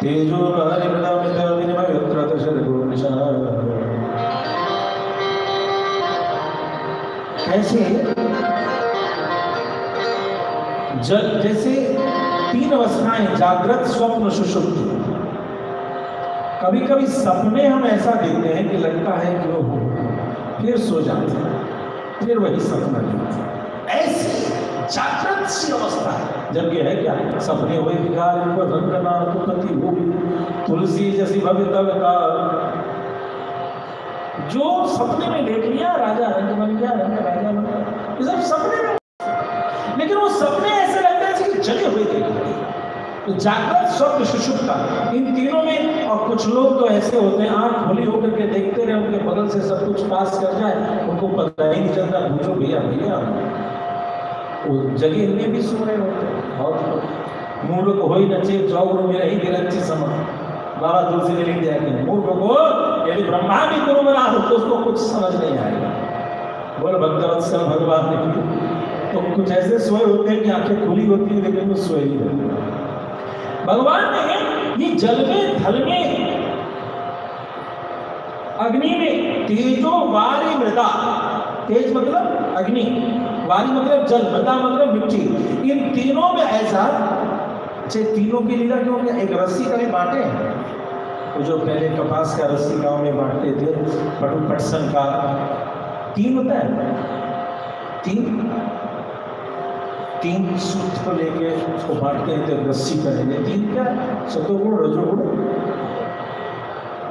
तेजो विनिमय कैसे जैसे तीन अवस्थाएं जागृत स्वप्न सुषुप्ति। कभी कभी सपने हम ऐसा देखते हैं कि लगता है कि वो हो, फिर सो जाते हैं, फिर वही सपना देखते हैं। ऐसी जागृत सी अवस्था है। जब ये है क्या सपने हुए विकार रंगना पति हो तुलसी जैसी भव्यता जो सपने में देख लिया राजा रंग बन गया, रंग राजा बन गया, ये सब सपने में। लेकिन वो सपने ऐसे लगते हैं कि जगे हुए देख रहे हैं। तो जागृत स्वप्न सुषुप्ति इन तीनों में। और कुछ लोग तो ऐसे होते हैं आंख खुली होकर के देखते रहे, उनके बगल से सब कुछ पास कर जाए, उनको पता ही नहीं चलता। पूछो भैया भैया वो जगह में भी सो रहे होते हैं। और मूर्ख हो ही नचे चौगुरु में रही गिरच्ची समय बाबा तुलसी ने लिख दिया कि मूर्ख को यदि ब्रह्मा भी गुरु बना हो तो उसको कुछ समझ नहीं आएगा। बोल भक्तवत्सल भगवान ने तो कुछ ऐसे सोए होते हैं कि आंखें खुली होती है लेकिन वो सोए नहीं होते। भगवान ने ये जल में थल में अग्नि में तेजो वारी मृदा, तेज मतलब अग्नि, वारी मतलब जल, मृदा मतलब मिट्टी, इन तीनों में ऐसा। तीनों की लीला क्यों? एक रस्सी का बांटे, तो जो पहले कपास का रस्सी गांव में बांटते थे, पटसन का तीन होता है, तीन सूत्र को लेके उसको बांटते हैं तो रस्सी करेंगे। तीन क्या? सतोगुण रजोगुण,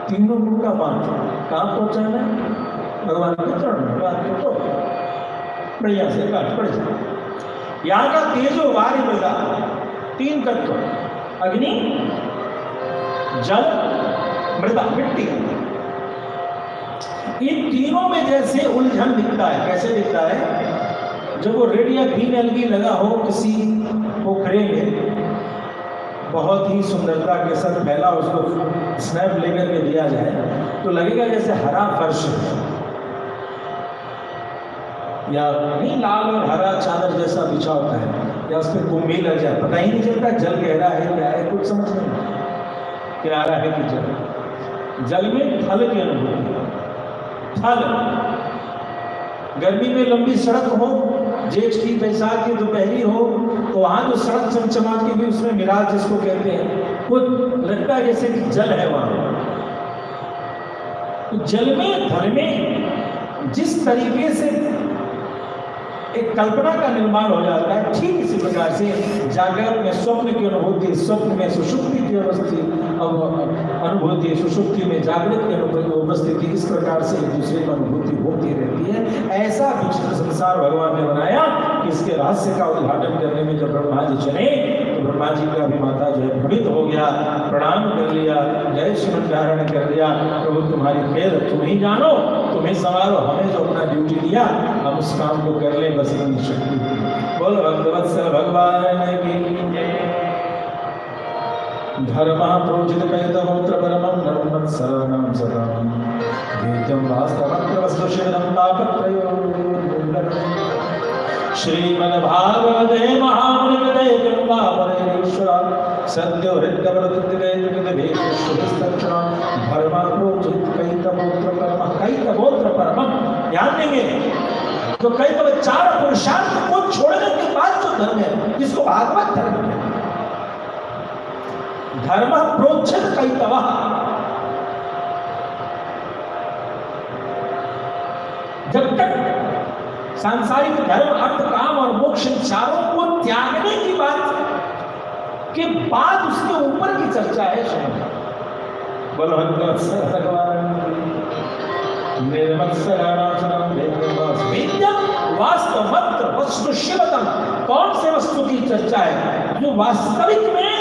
तीनों गुण का बांट कहाँ पहुंचाना है? भगवान के चरण में। बात तो बढ़िया से काट पड़ जाए। यहाँ का तेजो वारी मृदा, तीन तत्व अग्नि जल मृदा मिट्टी, इन तीनों में जैसे उलझन दिखता है। कैसे दिखता है? जब वो रेड या ग्रीन एलगी लगा हो किसी पोखरे में, बहुत ही सुंदरता के साथ फैला, उसको स्नैप लेकर के दिया जाए तो लगेगा जैसे हरा फर्श है, या नहीं लाल और हरा चादर जैसा बिछा होता है, या उस पर कुंभी लग जाए, पता ही नहीं चलता जल गहरा है क्या है, कुछ समझ नहीं किनारा है कि जल में थल की अनुभूति। थल गर्मी में लंबी सड़क हो, जेठ की बैसाख की दोपहरी हो, तो वहां जो सड़क चमचमा के भी उसमें मिराज जिसको कहते हैं, वो लगता है जैसे कि जल है वहां। तो जल में थल में जिस तरीके से एक कल्पना का निर्माण हो जाता है, ठीक इसी प्रकार से जागृत में स्वप्न की अनुभूति, स्वप्न में सुषुप्ति की अनुभूति, सुषुप्ति में जागृत की उपस्थिति, इस प्रकार से एक दूसरे की अनुभूति होती रहती है। ऐसा विचित्र संसार भगवान ने बनाया कि इसके रहस्य का उद्घाटन करने में जब ब्रह्मा जी चले तो ब्रह्मा जी का भी माता जो है भ्रमित हो गया, प्रणाम कर लिया, जय श्रीमन धारण कर लिया। प्रभु तुम्हारी खेल तुम ही जानो, तुम्हें संवारो, हमें जो अपना ड्यूटी दिया हम उस काम को कर ले, बस इतनी शक्ति। बोल भक्तवत्सल भगवान की धर्म प्रोचित कैतवोत्र परमं धर्मं शरणं सदां वेद्यं वास्तवं वस्तु शिवनं तापत्रयोर्मुण्डनं श्रीमद्भागवते महामुनिकृते कृपापरेश्वर सद्यो हृद्यवृत्तिवेदकृतभेषुस्तक्षणं धर्म प्रोचित कैतवोत्र परमं, कैतवोत्र परमं ध्यान देंगे। जो कैतव चार पुरुषार्थ को छोड़ने के बाद जो धर्म है जिसको भागवत धर्म है, धर्म प्रोच्छेद कैतव, जब तक सांसारिक धर्म अर्थ काम और मोक्ष चारों को त्यागने की बात के बाद उसके ऊपर की चर्चा है। बोलो भगवान वस्तु शिवतम, कौन से वस्तु की चर्चा है? जो वास्तविक में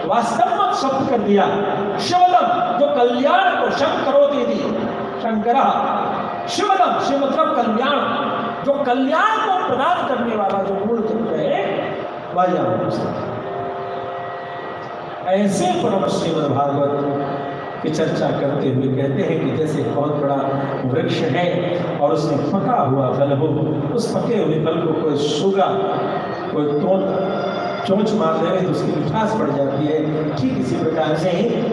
वास्तव शब्द कर दिया, शिवदम जो कल्याण को शंकरो दे दी, शंकरा शिवदम, शिव मतलब कल्याण, जो कल्याण को प्रदान करने वाला जो मूल तत्व है वह। ऐसे परम श्रीमद् भागवत की चर्चा करते हुए कहते हैं कि जैसे बहुत बड़ा वृक्ष है और उसमें पका हुआ फल हो, उस पके हुए फल को कोई शुगा, कोई तोड़ चोंच मार देंगे तो उसकी मिठास बढ़ जाती है। ठीक इसी प्रकार से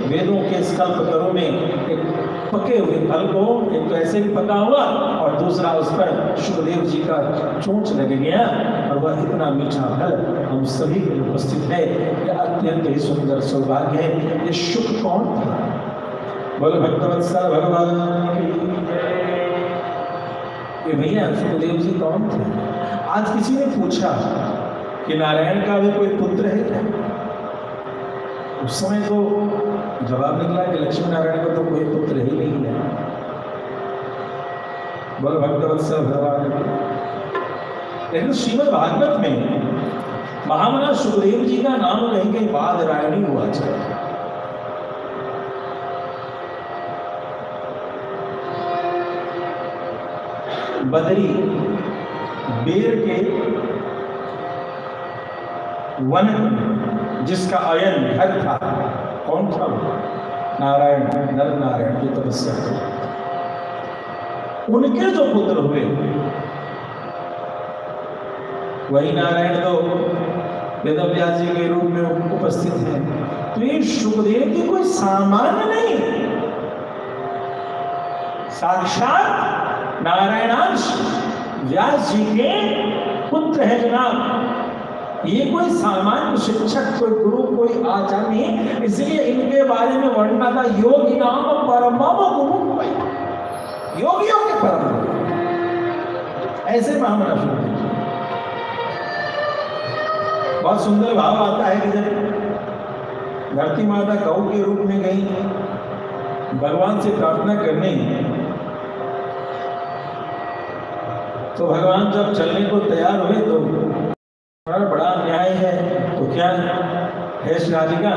वेदों के स्कल्प करों में एक पके हुए फल को एक तो ऐसे भी पका हुआ और दूसरा उस पर सुखदेव जी का चोंच लग गया और वह इतना मीठा फल हम सभी के लिए उपस्थित है। यह अत्यंत ही सुंदर सौभाग्य है। ये शुक कौन था? बोल भक्तवत्सल भगवान की जय। भैया सुखदेव जी कौन थे? आज किसी ने पूछा कि नारायण का भी कोई पुत्र है क्या? उस समय तो जवाब निकला कि लक्ष्मी नारायण का तो कोई पुत्र ही नहीं है। बोल भक्तवत्सल भगवान। लेकिन श्रीमद् भागवत में महामना सुखदेव जी का नाम कहीं कहीं बाद रायणी हुआ चला। बदरी बेर के वन जिसका अयन घर था, कौन था वो? नारायण, नर नारायण जो तपस्या करते, उनके जो पुत्र हुए वही नारायण तो वेदव्यास जी के रूप में उपस्थित हैं। तो ये सुखदेव जी कोई सामान्य नहीं, साक्षात नारायणांश व्यास जी के पुत्र है जनाब। ये कोई सामान्य शिक्षक, कोई गुरु, कोई आचार्य नहीं। इसलिए इनके बारे में वर्णना था योगी नाम परम गुरु, योगियों के परम गुरु। ऐसे महामना सुखदेव जी। बहुत सुंदर भाव आता है कि जब धरती माता गौ के रूप में गई भगवान से प्रार्थना करने, तो भगवान जब चलने को तैयार हुए तो बड़ा अन्याय है, तो क्या है राधिका,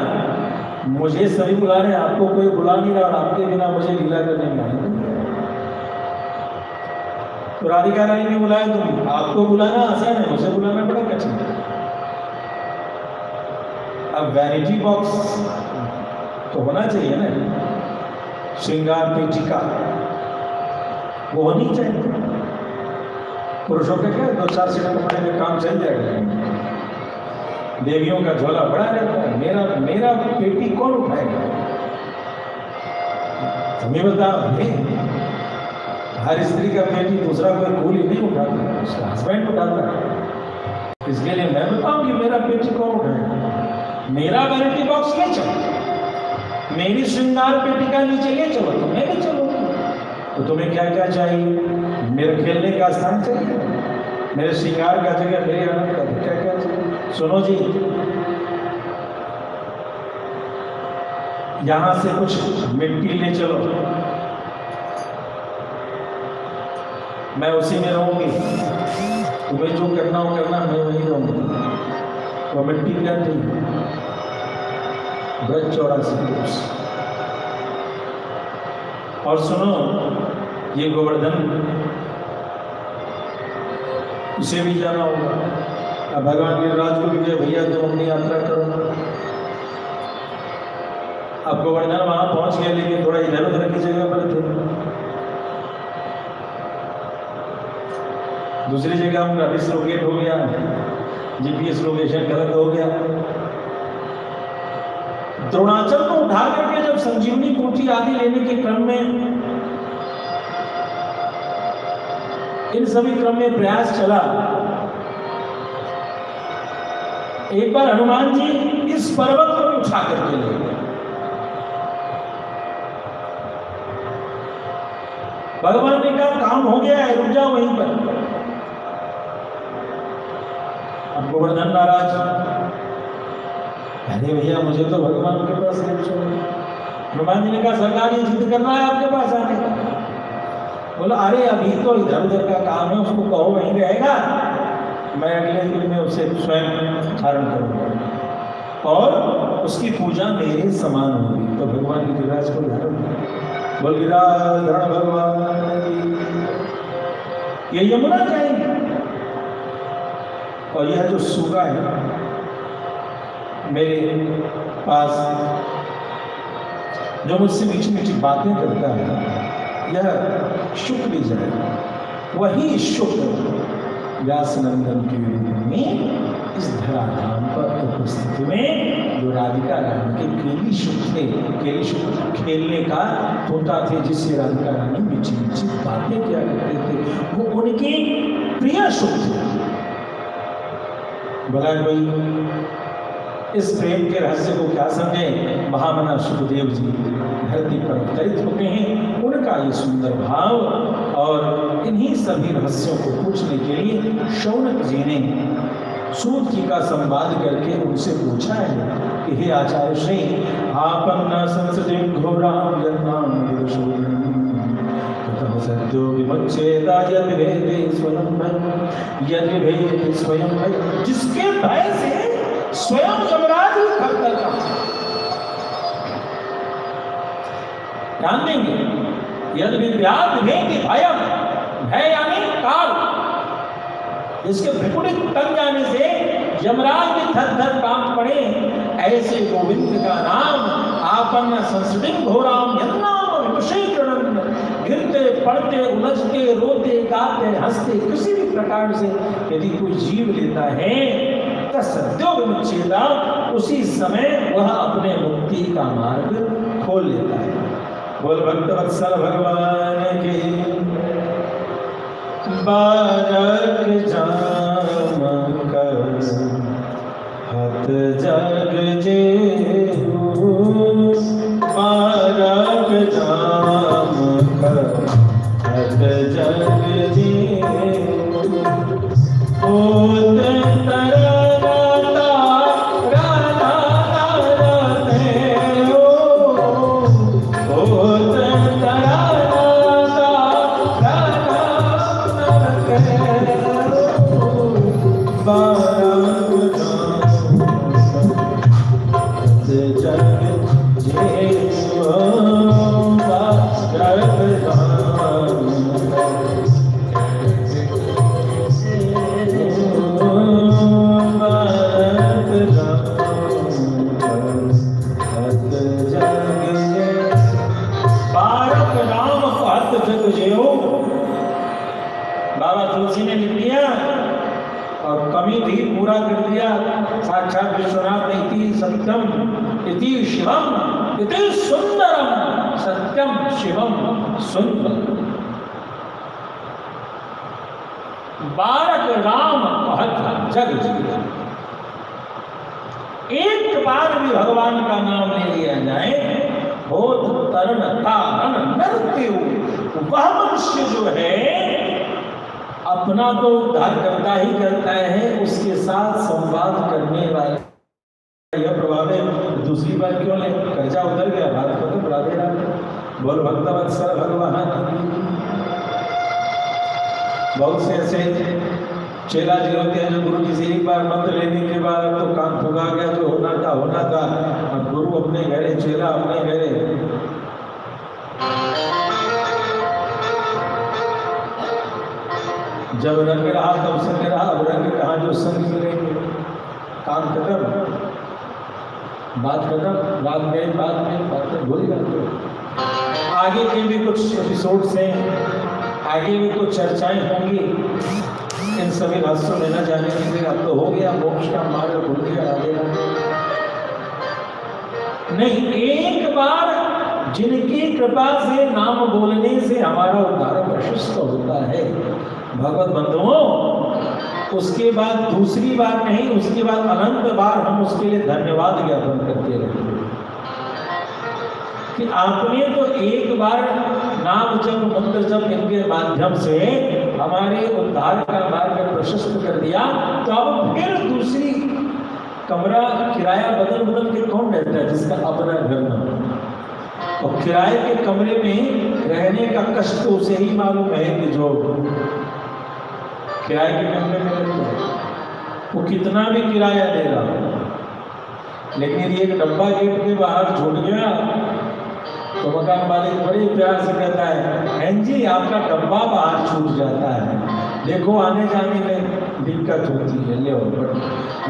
मुझे सभी बुला रहे, आपको कोई बुला नहीं रहा और आपके बिना मुझे लीला करने में आए। तो राधिका रानी ने बुलाया, तुम आपको बुलाना आसान है, मुझे बुलाना बड़ा कठिन है। अब वैनिटी बॉक्स तो होना चाहिए ना, श्रृंगार पेटिका वो होनी चाहिए। पुरुषों का क्या, 2-4 सेट कपड़े में काम चल जाएगा। देवियों का झोला बड़ा रहता है। मेरा पेटी कौन उठाएगा? तुम्हें बताओ, हर स्त्री का पेटी दूसरा कोई कूली नहीं उठाता, उसका हस्बैंड उठाता है। इसके लिए मैं बताऊं कि मेरा पेटी कौन उठाएगा? मेरा वैनिटी बॉक्स ले चलो, मेरी श्रृंगार पेटिका नीचे ले चलो, तो मैं ले चलो। तो तुम्हें क्या क्या चाहिए? मेरे खेलने का स्थान चाहिए, मेरे श्रृंगार का जगह, मेरे आनंद का क्या क्या चाहिए? सुनो जी, यहां से कुछ मिट्टी ले चलो, मैं उसी में रहूंगी, तुम्हें जो करना हो करना, मैं वहीं रहूंगी। वो मिट्टी क्या थी? ब्रज 84। और सुनो, ये गोवर्धन उसे भी जाना होगा। अब भगवान गिरिराज को भी कहे भैया तुम अपनी यात्रा करो। अब गोवर्धन वहां पहुंच गए, लेकिन थोड़ा इधर उधर की जगह पर थे। दूसरी जगह उनका डिसलोकेट हो गया, जीपीएस लोकेशन गलत हो गया। द्रोणाचल को उठा करके जब संजीवनी कोठी आदि लेने के क्रम में, इन सभी क्रम में प्रयास चला, एक बार हनुमान जी इस पर्वत को भी उठा करके ले गए। भगवान ने कहा काम हो गया है, रुक जाओ वहीं पर। अब गोवर्धन नाराज, अरे भैया मुझे तो भगवान के पास ले चलो। हनुमान जी ने कहा सरकार ये जिद कर रहा है आपके पास आने का। बोला अरे अभी तो इधर उधर का काम है, उसको कहो वहीं रहेगा, मैं अगले दिन में उसे स्वयं धारण करूंगा और उसकी पूजा मेरे समान होगी। तो भगवान की गिरिराज को धारण बोल, गिरिराज धरण भगवान, ये यमुना जाएंगे। और यह जो सूगा है मेरे पास, जो मुझसे मीठी मीठी बातें करता है, यह शुक भी जाए, वही शुक व्यास नंदन की में इस धराधाम पर उपस्थिति में जो राधिका रानी के केली शुभ थे, केली शुभ खेलने का तोता थे जिससे राधिका रानी मीठी मीठी बातें किया करते थे, वो उनकी प्रिय शुभ थे। भला कोई इस प्रेम के रहस्य को क्या समझे, महामना सुखदेव जी धरती पर अवतरित होते हैं, उनका ये सुंदर भाव और इन्हीं सभी रहस्यों को पूछने के लिए शौनक जी ने सूत जी का संवाद करके उनसे पूछा है कि हे आचार्य श्री, आपन्ना संसदीं घोरां यन्नाम ततः सद्यो विमुच्येता यद् भेदे स्वयं भय, यद् भेदे स्वयं भय, जिसके भय से स्वयं यमराज ही थर-थर कांपता। ध्यान देंगे, यदि विद्यात भेदे भयम, भय यानी काल, जिसके भ्रिकुटित तन जाने से यमराज भी थर-थर कांप पड़े, ऐसे गोविंद का नाम आपन्न संसदीं घोराम यन्नाम विमुच्येत, गिरते पड़ते उलझते रोते गाते हंसते किसी भी प्रकार से यदि कोई जीव लेता है सद्यो विमुच्येता, उसी समय वह अपने मुक्ति का मार्ग खोल लेता है। बोल भक्तवत्सल भगवान के बारक जाम कर हत जग जेऊ, बारक जाम कर हत जग जेऊ, बाबा तुलसी ने लिख दिया और कमी भी पूरा कर दिया। साक्षात विश्वनाथ ने इति सत्यम इति शिवम इति सुंदरम, सत्यम शिवम सुंदर, बारक राम कहत जग जीव। एक बार भी भगवान का नाम ले लिया जाए, बोध तरण तारण नरत्यु, वह मनुष्य जो है अपना तो उद्धार करता ही करता है, उसके साथ संवाद करने वाले यह प्रभाव है। दूसरी बार क्यों ले, कर्जा उतर गया, बात को तो राधे राधे। बोल भक्तवत्सल भगवान। बहुत से ऐसे चेला जी होते हैं जो गुरु जी से एक बार मंत्र लेने के बाद तो काम फुगा गया, जो होना था। और गुरु अपने घरे, चेला अपने घरे। जब रंग रहा तब संग रहा, अब रंग कहाँ जो संग मिलेंगे। काम खत्म, बात खत्म, रात में बात भूल जाते। आगे के भी कुछ एपिसोड्स हैं, आगे भी कुछ चर्चाएं होंगी, इन सभी रास्तों में न जाने के लिए। अब तो हो गया मोक्ष का मार्ग भूल गया, आगे नहीं। एक बार जिनकी कृपा से नाम बोलने से हमारा उद्धार प्रशस्त होता है भगवत बंधुओं, उसके बाद दूसरी बार नहीं, उसके बाद अनंत बार हम उसके लिए धन्यवाद ज्ञापन करते रहेंगे कि आपने तो एक बार नाम जप मंत्र जप इनके माध्यम से हमारे उद्धार का मार्ग प्रशस्त कर दिया। तो अब फिर दूसरी कमरा किराया बदल के कौन रहता है जिसका अपना घर न हो। और किराए के कमरे में रहने का कष्ट उसे ही मालूम है कि जो किराए के कमरे में रहता है वो कितना भी किराया देगा, लेकिन यदि एक डब्बा गेट के बाहर छूट गया तो मकान मालिक बड़े प्यार से कहता है, जी आपका डब्बा बाहर छूट जाता है, देखो आने जाने में दिक्कत होती है। ले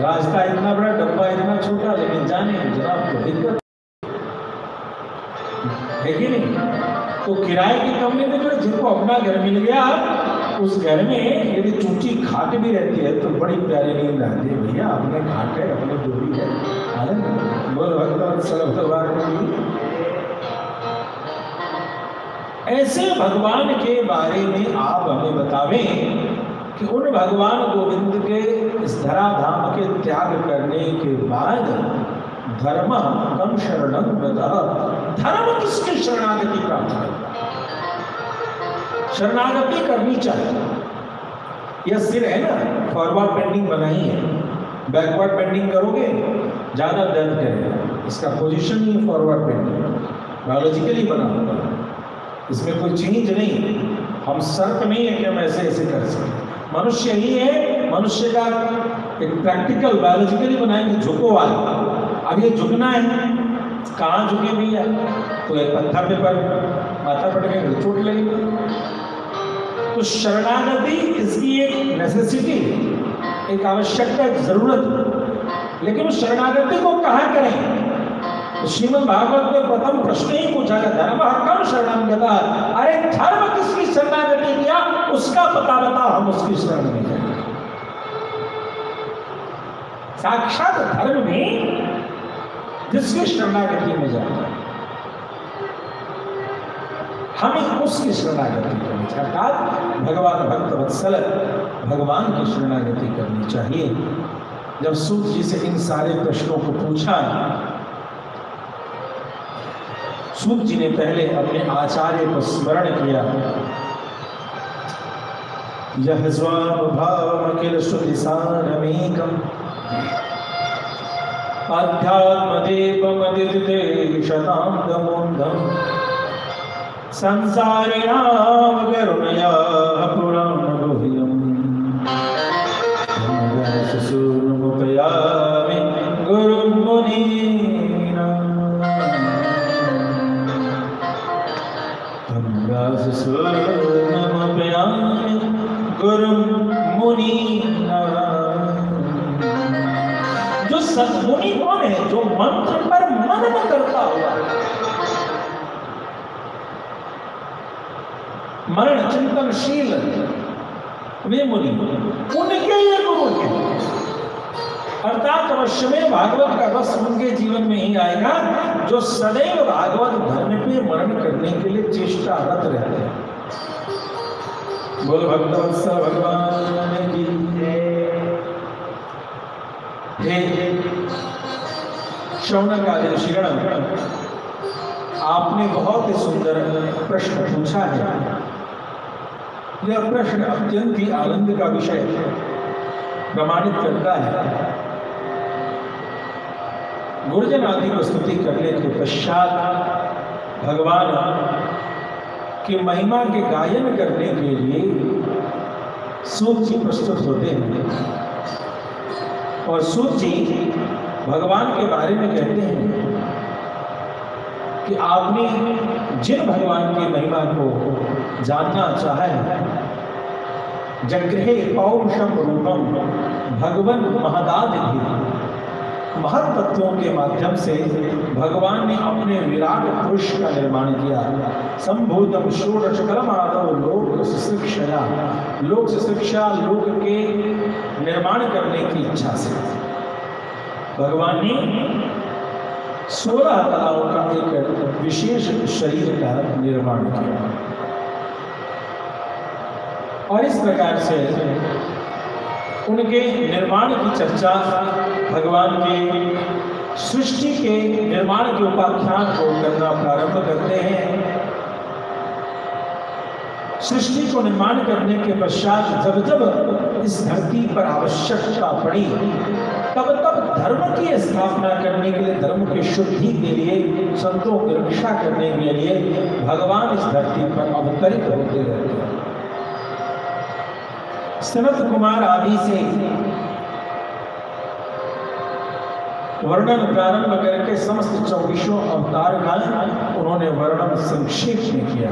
रास्ता इतना बड़ा, डब्बा इतना छोटा, लेकिन जाने में जनाब को दिक्कत है कि नहीं। तो किराए के कमरे में जो जिनको अपना घर मिल गया, उस घर में यदि ऊंची खाट भी रहती है तो बड़ी प्यारी नींद आती है। भैया अपने खाट है, अपने जो भी है आनंद बोल भगवान। ऐसे भगवान के बारे में आप हमें बतावें कि उन भगवान गोविंद के इस धराधाम के त्याग करने के बाद धर्म कम शरणं गतः, धर्म किसकी शरणागति प्राप्त करता? शरणागति करनी चाहिए। यह सिर है ना, फॉरवर्ड बेंडिंग बनाई है, बैकवर्ड बेंडिंग करोगे ज्यादा दर्द करेगा। इसका पोजीशन ही फॉरवर्ड बेंडिंग, बायोलॉजिकली बना हुआ है, इसमें कोई चेंज नहीं। हम सर्प नहीं है कि हम ऐसे ऐसे कर सकते। मनुष्य ही है, मनुष्य का एक प्रैक्टिकल बायोलॉजिकली बनाएंगे झुको वाला। अब ये झुकना है, कहाँ झुके भैया? तो एक पत्थर पे पर माथा पट गए, चोट लगेगी। तो शरणागति इसकी एक नेसेसिटी, एक आवश्यकता, एक जरूरत। लेकिन उस शरणागति को कहाँ करें? तो श्रीमद् भागवत में प्रथम प्रश्न ही पूछा गया, धर्म कम शरणं गतः। अरे धर्म किसकी शरणागति किया, उसका पता बता, हम उसकी शरण में जाएंगे। साक्षात धर्म में जिसकी शरणागति में जाता है, हमें उसकी शरणागति करनी चाहिए। अर्थात भगवान भक्त वत्सल भगवान की शरणागति करनी चाहिए। जब सूत जी से इन सारे प्रश्नों को पूछा, सूत जी ने पहले अपने आचार्य को स्मरण किया। यह स्वानुभावमखिल श्रुतिसारमेकम् अध्यात्मदीपमदितिशताङ्गमूर्धम् संसारिणां करुणया पुराणगुह्यम् शिशूनुमुपयामि गुरुं मुनीनाम् शिशूनुमुपयामि गुरुं मुनीनाम्। जो सद्मुनि कौन है? जो मंत्र पर मनन करता हुआ, मरण चिंतनशील वे मुनि, उनके ये गुरु हैं। अर्थात अवश्य में भागवत का रस उनके जीवन में ही आएगा जो सदैव भागवत धर्म पे मरण करने के लिए चेष्टारत रहते हैं। बोल भक्तवत्सल भगवान की जय। शौनक आदि ऋषिगण, आपने बहुत ही सुंदर प्रश्न पूछा है। यह प्रश्न अत्यंत ही आनंद का विषय प्रमाणित करता है। गुरुजन आदि को स्तुति करने के पश्चात भगवान की महिमा के गायन करने के लिए सूत जी प्रस्तुत होते हैं। और सूत जी भगवान के बारे में कहते हैं कि आपने जिन भगवान की महिमा को जानना चाहा है, जगृहे पौरुषम रूपम भगवन महदादिधि, महत् तत्वों के माध्यम से भगवान ने अपने विराट पुरुष का निर्माण किया। संभूतम षोडश कर्मादौ लोक शिक्षा, लोक शिक्षा, लोक के निर्माण करने की इच्छा से भगवान ने 16 कलाओं का एक विशेष शरीर का निर्माण किया। और इस प्रकार से उनके निर्माण की चर्चा, भगवान के सृष्टि के निर्माण के उपाख्यान को करना प्रारंभ करते हैं। सृष्टि को निर्माण करने के पश्चात जब जब इस धरती पर आवश्यकता पड़ी, तब तब धर्म की स्थापना करने के लिए, धर्म की शुद्धि के लिए, संतों की रक्षा करने के लिए भगवान इस धरती पर अवतरित होते रहते हैं। सनत कुमार आदि से वर्णन प्रारंभ करके समस्त 24 अवतार का उन्होंने वर्णन संक्षेप में किया।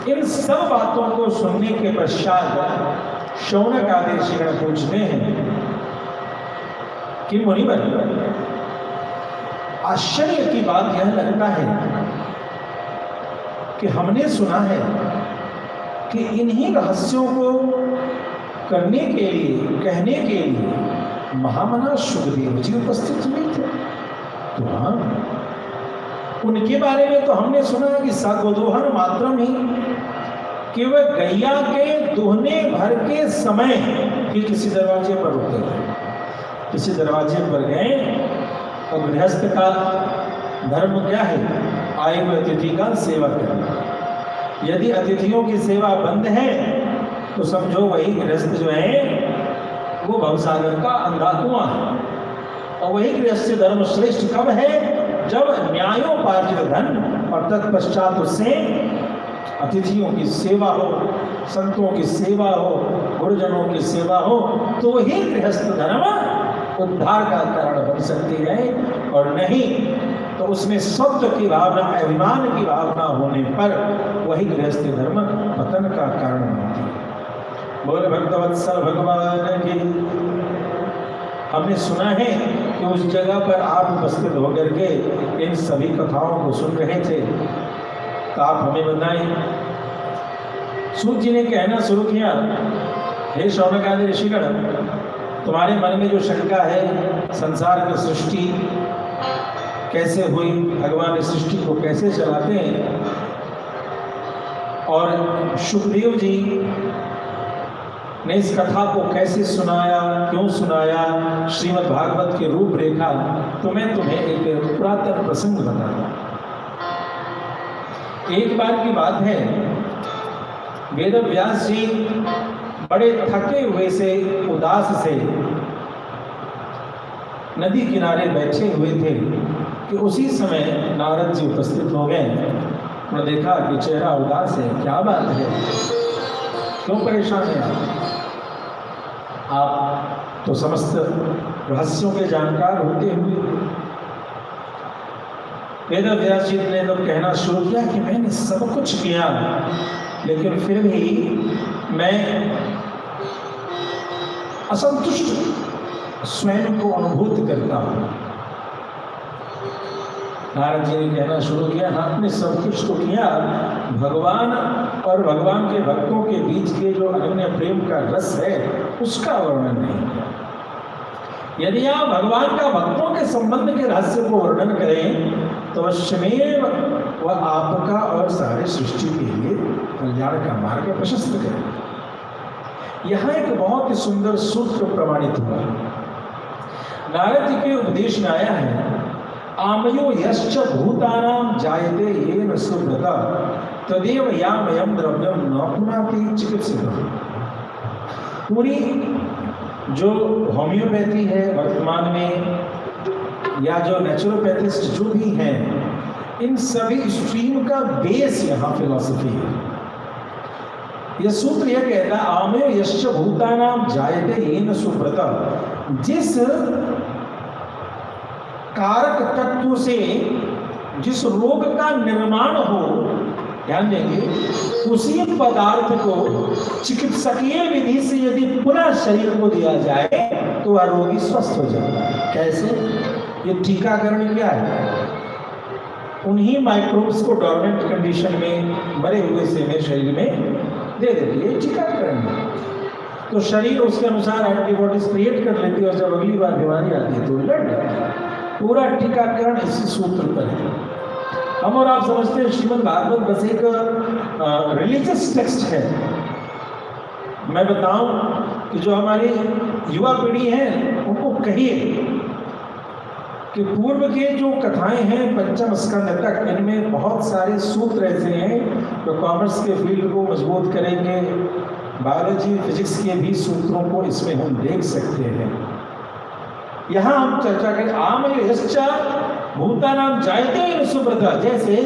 इन सब बातों को सुनने के पश्चात शौनक आदि ऋषिगण पूछते हैं कि मुनिवर, आश्चर्य की बात यह लगता है कि हमने सुना है कि इन्हीं रहस्यों को करने के लिए, कहने के लिए महामना सुखदेव जी उपस्थित हुए थे। तो हाँ, उनके बारे में तो हमने सुना है कि सगोदोहन मात्रम ही, कि वह गैया के दुहने भर के समय ही किसी दरवाजे पर रुकते थे। किसी दरवाजे पर गए और गृहस्थ का धर्म क्या है? आए हुए अतिथि का सेवा करना। यदि अतिथियों की सेवा बंद है तो समझो वही गृहस्थ जो है वो भवसागर का अंधा कुआं है। और वही गृहस्थ धर्म श्रेष्ठ कब है? जब न्यायोपार्जित धन और तत्पश्चात उससे अतिथियों की सेवा हो, संतों की सेवा हो, गुरुजनों की सेवा हो, तो वही गृहस्थ धर्म उद्धार का कारण बन सकती है। और नहीं तो उसमें सत्व की भावना, अभिमान की भावना होने पर वही गृहस्थ धर्म पतन का कारण बनती है। बोल भक्तवत्सल भगवान की। हमने सुना है कि उस जगह पर आप उपस्थित होकर के इन सभी कथाओं को सुन रहे थे। तो आप हमें बताएं। सूत जी ने कहना शुरू किया, हे शौनकादि ऋषिगण, तुम्हारे मन में जो शंका है संसार की सृष्टि कैसे हुई, भगवान इस सृष्टि को कैसे चलाते हैं, और सुखदेव जी ने इस कथा को कैसे सुनाया, क्यों सुनाया, श्रीमद् भागवत की रूपरेखा, तो मैं तुम्हें एक पुरातन प्रसंग बताता। एक बार की बात है, वेद व्यास जी बड़े थके हुए से, उदास से नदी किनारे बैठे हुए थे कि उसी समय नारद जी उपस्थित हो गए और देखा कि चेहरा उदास है। क्या बात है, क्यों परेशान है आप तो समस्त रहस्यों के जानकार होते हुए। वेद व्यास जी ने तो कहना शुरू किया कि मैंने सब कुछ किया, लेकिन फिर भी मैं असंतुष्ट स्वयं को अनुभूत करता हूँ। नारद जी ने कहना शुरू किया, आपने सब कुछ तो किया, भगवान और भगवान के भक्तों के बीच के जो अनन्य प्रेम का रस है उसका वर्णन नहीं किया। यदि आप भगवान का भक्तों के संबंध के रहस्य को वर्णन करें तो अवश्यमेव वह आपका और सारे सृष्टि के लिए कल्याण का मार्ग प्रशस्त करें। यहाँ एक बहुत ही सुंदर सूत्र प्रमाणित हुआ। नारद जी के उपदेश में आया है, आमयो यश्च भूतानां जायते येन सुव्रता तदेव यामयं द्रव्यं न पुनाति चिकित्सितम्। पूरी जो होम्योपैथी है वर्तमान में, या जो नेचुरोपैथिस्ट जो भी हैं, इन सभी स्ट्रीम का बेस यहाँ फिलॉसफी है। यह सूत्र यह कहता है, आमयो यश्च भूतानां जायते येन सुव्रता, जिस कारक तत्व से जिस रोग का निर्माण हो, ध्यान देंगे, उसी पदार्थ को चिकित्सकीय विधि से यदि पुनः शरीर को दिया जाए तो वह रोगी स्वस्थ हो जाता है। कैसे? ये टीकाकरण क्या है? उन्हीं माइक्रोब्स को डोरमेंट कंडीशन में, मरे हुए से में शरीर में दे देती है, टीकाकरण है। तो शरीर उसके अनुसार एंटीबॉडीज क्रिएट कर लेती है और जब अगली बार बीमारी आती है तो लड़ जाती है। पूरा टीकाकरण इसी सूत्र पर है। हम और आप समझते हैं श्रीमद् भागवत बस एक रिलीजियस टेक्स्ट है। मैं बताऊं कि जो हमारी युवा पीढ़ी है उनको कहिए कि पूर्व के जो कथाएं हैं पंचम स्कंद तक, इनमें बहुत सारे सूत्र ऐसे हैं जो कॉमर्स के फील्ड को मजबूत करेंगे। बायोलॉजी फिजिक्स के भी सूत्रों को इसमें हम देख सकते हैं। यहाँ हम चर्चा करें, आमयो यश्च भूतानां जायते सुव्रता। जैसे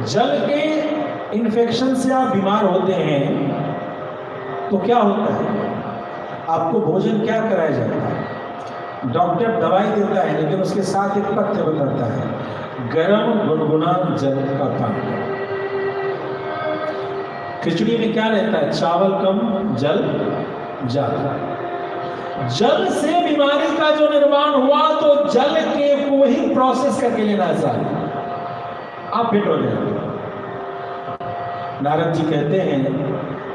जल के इन्फेक्शन से आप बीमार होते हैं तो क्या होता है? आपको भोजन क्या कराया जाता है? डॉक्टर दवाई देता है, लेकिन उसके साथ एक पथ्य बताता है, गर्म गुनगुना जल का पान। खिचड़ी में क्या रहता है? चावल कम जल ज्यादा। जल से बीमारी का जो निर्माण हुआ तो जल के को ही प्रोसेस करके लेना चाहिए, आप फिट हो जाएंगे। नारद जी कहते हैं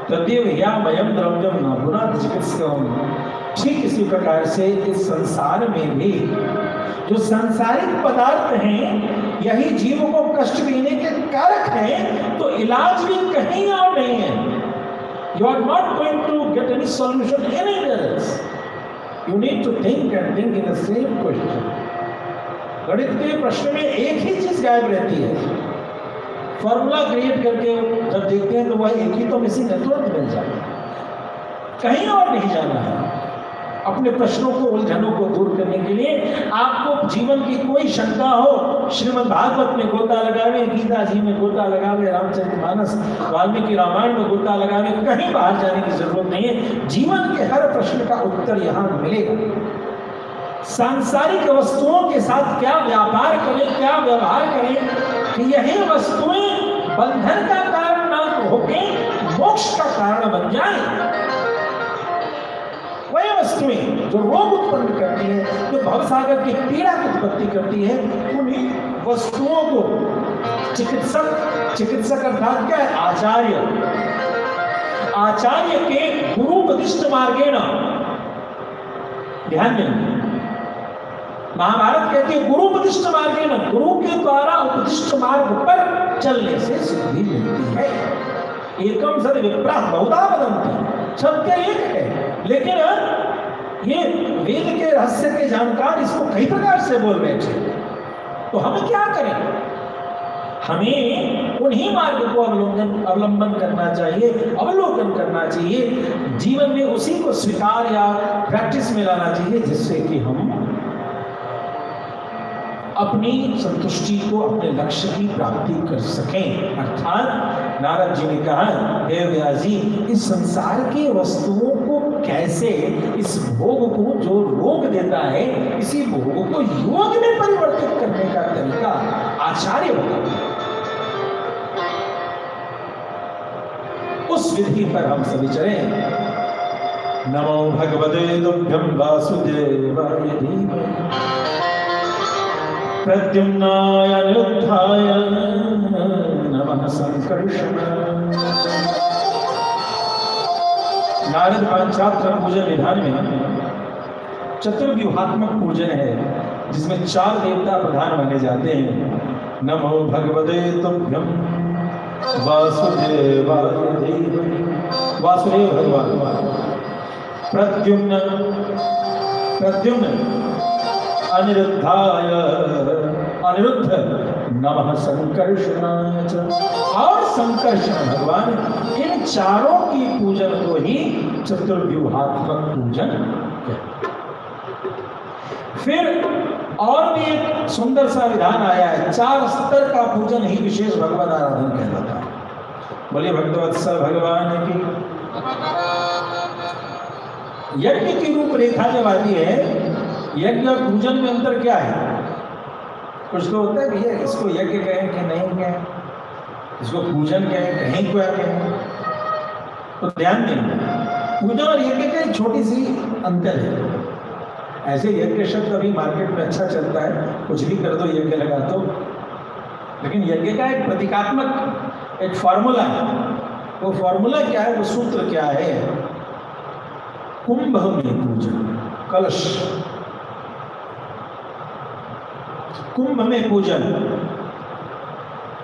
तदेव या वयम द्रव्यम न गुना चिकित्सकम। ठीक इसी प्रकार से इस संसार में भी जो सांसारिक पदार्थ हैं यही जीव को कष्ट देने के कारक हैं, तो इलाज भी कहीं और नहीं है। You are not going to get any solution anywhere else. You need to think and think in the same question. गणित के प्रश्न में एक ही चीज गायब रहती है, फॉर्मूला क्रिएट करके जब देखते हैं तो वह एक ही तो मिसिंग है, तुरंत मिल जाए, कहीं और नहीं जाना है। अपने प्रश्नों को, उलझनों को दूर करने के लिए आपको जीवन की कोई शंका हो, श्रीमद् भागवत में गोता लगावे, गीता जी में गोता लगावे, रामचरितमानस, वाल्मीकि रामायण में गोता लगावे, कहीं बाहर जाने की जरूरत नहीं है। जीवन के हर प्रश्न का उत्तर यहाँ मिलेगा। सांसारिक वस्तुओं के साथ क्या व्यापार करें, क्या व्यवहार करें कि यही वस्तुएं बंधन का कारण न होकर मोक्ष का कारण बन जाए। वही वस्तुएं जो रोग उत्पन्न करती है, जो भवसागर की पीड़ा की उत्पत्ति करती है, उन्हीं वस्तुओं को चिकित्सक अर्थात क्या है, आचार्य के गुरुपदिष्ट मार्गेण, ध्यान दें, महाभारत कहती है गुरुपदिष्ट मार्गेण, गुरु के द्वारा उपदिष्ट मार्ग पर चलने से सिद्धि मिलती है। एकम सद विप्राह बहुधा वदन्ति, सत्य एक है, लेकिन ये वेद के रहस्य के जानकार इसको कई प्रकार से बोल बैठे। तो हम क्या करें? हमें उन्हीं मार्ग को अवलंबन करना चाहिए, अवलोकन करना चाहिए, जीवन में उसी को स्वीकार या प्रैक्टिस में लाना चाहिए, जिससे कि हम अपनी संतुष्टि को, अपने लक्ष्य की प्राप्ति कर सकें। अर्थात नारद जी ने कहा, हे व्यास जी, इस संसार की वस्तुओं को कैसे, इस भोग को जो रोग देता है, इसी भोग को योग में परिवर्तित करने का तरीका आचार्य बताते हैं। उस विधि पर हम सभी चलें। नमो भगवते तुभ्यं वासुदेवाय धीमहि प्रद्युम्नाय अनिरुद्धाय नमः संकर्षणाय। नारद पांचात्र पूजन विधान में चतुर्व्यूहात्मक पूजन है, जिसमें 4 देवता प्रधान माने जाते हैं। नमो भगवते तुभ्यं वासुदेवाय धीमहि, वासुदेव भगवान, प्रद्युम्न अनिरुद्धाय, अनिरुद्ध नमः संकर्षणाय, और संकर्षण भगवान। इन चारों की पूजन को ही चतुर्व्यूहात्मक पूजन कहते हैं। फिर और भी एक सुंदर सा विधान आया है, 4 स्तर का पूजन ही विशेष भगवत आराधन कहलाता है। बोलिए भक्तवत्सल भगवान की। यज्ञ की रूपरेखा जब आती है, यज्ञ और पूजन में अंतर क्या है? कुछ तो होता है भैया, इसको यज्ञ कहें कि नहीं कहें, इसको पूजन कहें, कहीं क्या कहें। तो ध्यान देंगे, पूजन और यज्ञ का एक छोटी सी अंतर है। ऐसे यज्ञ शब्द अभी मार्केट में अच्छा चलता है, कुछ भी कर दो यज्ञ लगा दो, लेकिन यज्ञ का एक प्रतीकात्मक एक फॉर्मूला है। वो फॉर्मूला क्या है, वो सूत्र क्या है? कुंभ में पूजन, कलश, कुंभ में पूजन,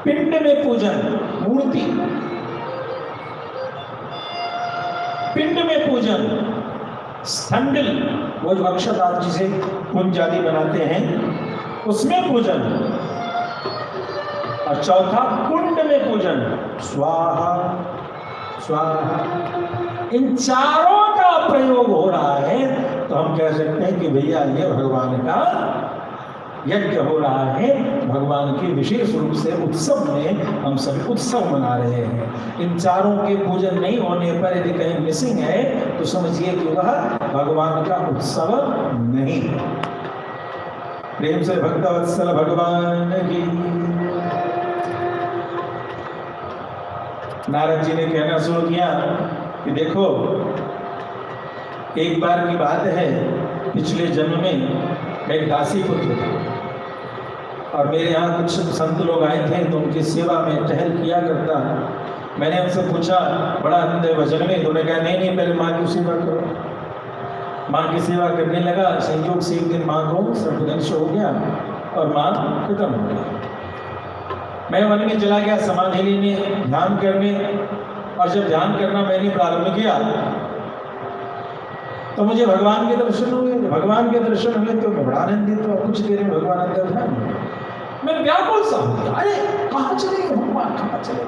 पिंड में पूजन, मूर्ति, पिंड में पूजन, स्थंडिल, वो जो अक्षता जिसे कुंज आदि बनाते हैं, उसमें पूजन, और चौथा कुंड में पूजन, स्वाहा स्वाहा। इन चारों का प्रयोग हो रहा है, तो हम कह सकते हैं कि भैया ये भगवान का यज्ञ हो रहा है। भगवान के विशेष रूप से उत्सव में हम सभी उत्सव मना रहे हैं। इन चारों के पूजन नहीं होने पर यदि कहीं मिसिंग है, तो समझिए कि वह भगवान का उत्सव नहीं है। प्रेम से भक्तवत्सल भगवान की। नारद जी ने कहना शुरू किया कि देखो, एक बार की बात है, पिछले जन्म में एक दासी पुत्र था, और मेरे यहाँ कुछ संत लोग आए थे, तो उनकी सेवा में टहल किया करता मैंने उनसे पूछा बड़ा आनंद है भजन में, तो उन्होंने कहा नहीं नहीं पहले माँ की सेवा करो। माँ की सेवा करने लगा, संयोग से एक दिन माँ को सर्पदंश हो गया और माँ खत्म हो गई। मैं वन में चला गया समाधि लेने, ध्यान करने, और जब ध्यान करना मैंने प्रारंभ किया तो मुझे भगवान के दर्शन हुए। भगवान के दर्शन हुए तो मैं बड़ा आनंदित हुआ। कुछ देर में भगवान अंदर ध्यान हो गया। मैं व्याकुल सा हो गया, अरे कहाँ चले गए भगवान, कहाँ चले?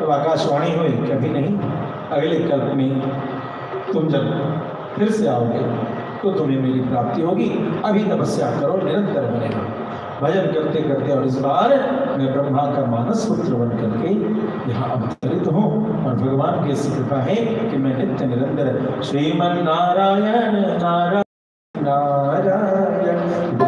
तो आकाशवाणी हुई कि अभी नहीं, अगले कल्प में तुम जब फिर से आओगे तो तुम्हें मेरी प्राप्ति होगी, अभी तपस्या करो, निरंतर बनेगा। भजन करते करते और इस बार मैं ब्रह्मा का मानस पुत्र बन करके यहाँ अवतरित हूँ, और भगवान की ऐसी कृपा है कि मैं नित्य निरंतर श्रीमन नारायण नारायण नारायण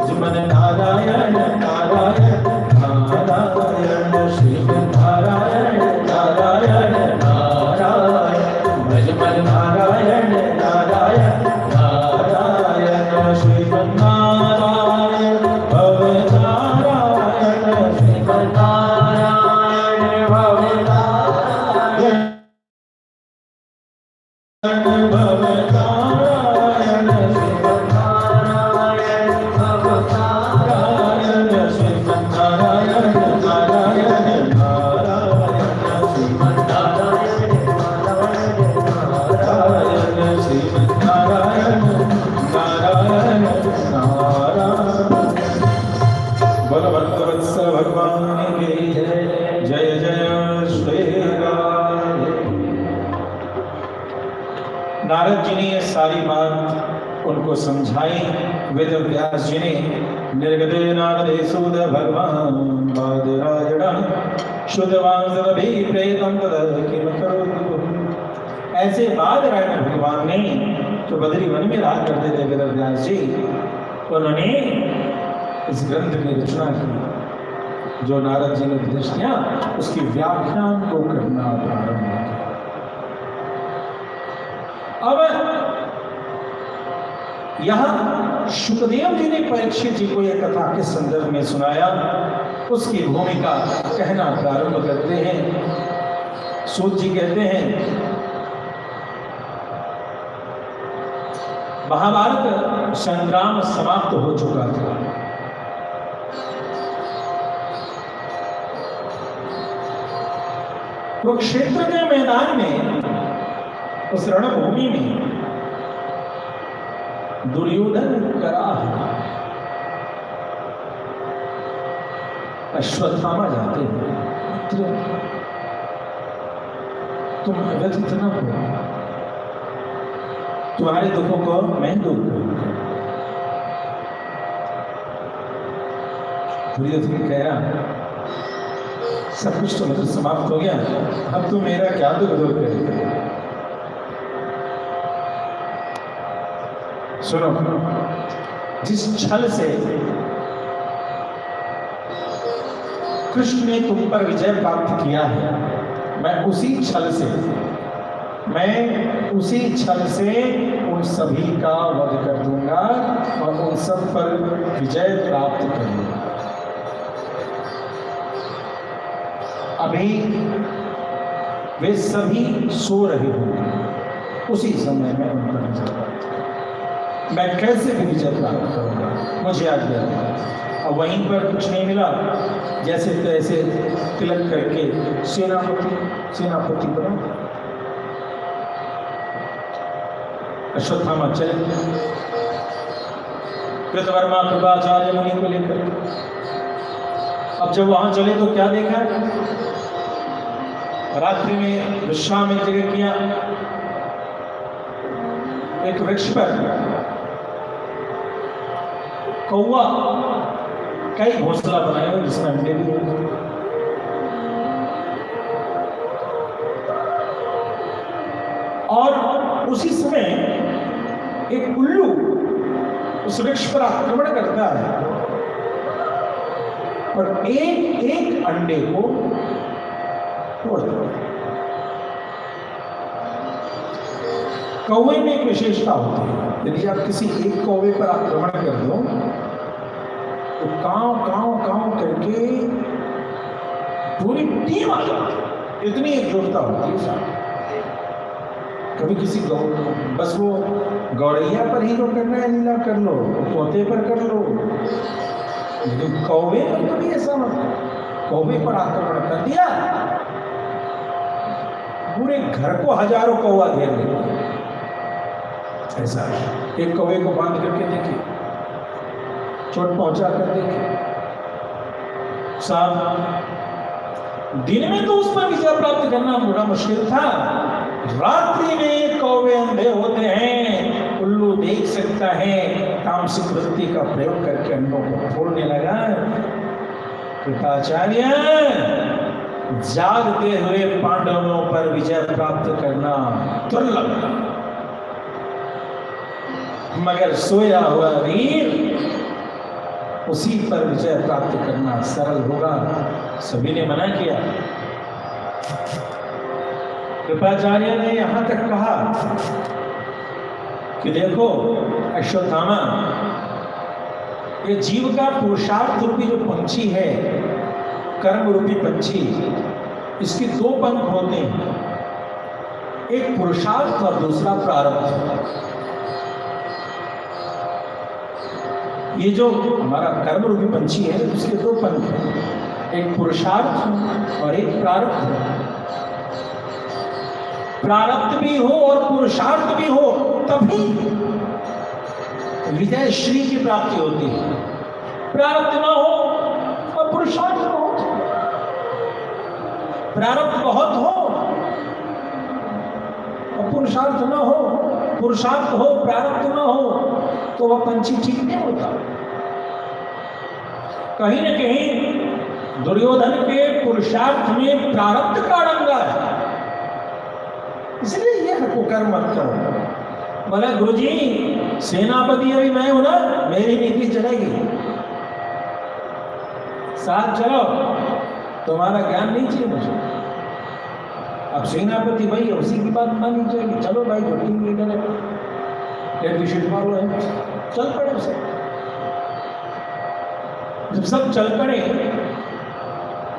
श्रीमन नारायण नारायण नारायण श्रीमन नारायण नारायण नारायण भजमन नारायण नारायण नारायण श्रीमन नारायण भव नारायण श्रीमन नारायण भव नारायण भव नारायण श्रीमन नारायण भव नारायण श्रीमन नारायण नारायण नारायण श्रीमन नारायण नारायण श्रीमन नारायण नारायण नारायण। बोलो भक्तवत्सल भगवान की जय जय जय श्री राधे। नारद जी ने ये सारी बात उनको समझाई। वेद व्यास जी ने निर्गते नारदे सूद भगवान बादरायण शुद्धवांसवभि प्रेतम तद किम करोतु। ऐसे बादरायण भगवान ने जो बद्री वन में रहा करते थे वेद व्यास जी, उन्होंने इस ग्रंथ की रचना की। जो नारद जी ने उपदेश किया उसकी व्याख्यान को करना प्रारंभ किया। अब यहाँ शुकदेव जी ने परीक्षित जी को यह कथा के संदर्भ में सुनाया, उसकी भूमिका कहना प्रारंभ करते हैं। सूत जी कहते हैं महाभारत संग्राम समाप्त हो चुका था। कुरुक्षेत्र के मैदान में, उस रणभूमि में दुर्योधन कराह अश्वत्थामा जाते हैं, मित्र तुम व्यथित न हो, तुम्हारे दुखों को मैं दूर करूंगा। दुर्योधन कह रहा सब कुछ तो मतलब समाप्त हो गया, अब तू मेरा क्या दुख दूर करेगा? सुनो, जिस छल से कृष्ण ने तुम पर विजय प्राप्त किया है, मैं उसी छल से उन सभी का वध कर दूंगा और उन सब पर विजय प्राप्त करूंगा। अभी वे सभी सो रहे होंगे, उसी समय में उन पर विजय प्राप्त, मैं कैसे भी विजय प्राप्त करूंगा, मुझे आज्ञा दो। और वहीं पर कुछ नहीं मिला, जैसे तैसे तिलक करके सेनापति बना। अश्वत्थामा चले कृतवर्मा कृपाचार्य मुनि को लेकर। अब जब वहां चले तो क्या देखा? रात्रि में विश्राम एक जगह किया, एक वृक्ष पर कौवा कई घोंसला बनाए हुए जिसमें अंडे भी होते। और उसी समय एक उल्लू उस वृक्ष पर आक्रमण करता है और एक एक अंडे को तोड़ देता है। कौवे में एक विशेषता होती है, यदि आप किसी एक कौवे पर आक्रमण कर दो तो कांव कांव कांव करके पूरी टीम आ जाती है। इतनी एकजुटता होती है साथ। कभी किसी बस वो गौरैया पर ही तो करना है लीला कर लो, तोते पर कर लो, लेकिन कौवे पर कभी ऐसा मत करो। कौवे पर आक्रमण कर दिया, पूरे घर को हजारों कौवा घेर लेंगे। ऐसा एक कौवे को बांध करके देखिए, चोट पहुंचा कर देखिए, साहब दिन में तो उस पर विजय प्राप्त करना बड़ा मुश्किल था, रात्रि में कौवे अंधे होते हैं, उल्लू देख सकता है, तामसिक वृत्ति का प्रयोग करके अंडों को फोड़ने लगा। कृपाचार्य जागते हुए पांडवों पर विजय प्राप्त करना दुर्लभ था, मगर सोया हुआ वीर उसी पर विजय प्राप्त करना सरल होगा। सभी ने मना किया। कृपाचार्य ने यहां तक कहा कि देखो अश्वत्थामा, ये जीव का पुरुषार्थ रूपी जो पंछी है, कर्म रूपी पंछी, इसके दो पंख होते हैं, एक पुरुषार्थ और दूसरा प्रारब्ध। ये जो हमारा कर्म रूपी पंछी है उसके दो पंख हैं, एक पुरुषार्थ और एक प्रारब्ध। प्रारब्ध भी हो और पुरुषार्थ भी हो तभी विजय श्री की प्राप्ति होती है। प्रारब्ध ना हो और पुरुषार्थ ना हो, प्रारब्ध बहुत हो और पुरुषार्थ ना हो, पुरुषार्थ हो प्रारब्ध ना हो, तो वह पंछी ठीक नहीं होता। कहीं न कहीं दुर्योधन के पुरुषार्थ में प्रारब्ध का डंगा है, इसलिए यह कुकर्म मत करो। बोले गुरुजी सेनापति अभी मैं हूं ना, मेरी नीति चलेगी, साथ चलो, तुम्हारा ज्ञान नहीं चाहिए मुझे। अब सेनापति भाई उसी की बात माननी चाहिए, चलो भाई जो टीम लीडर है विशेष फॉलो है, चल पड़े उसे। जब सब चल पड़े,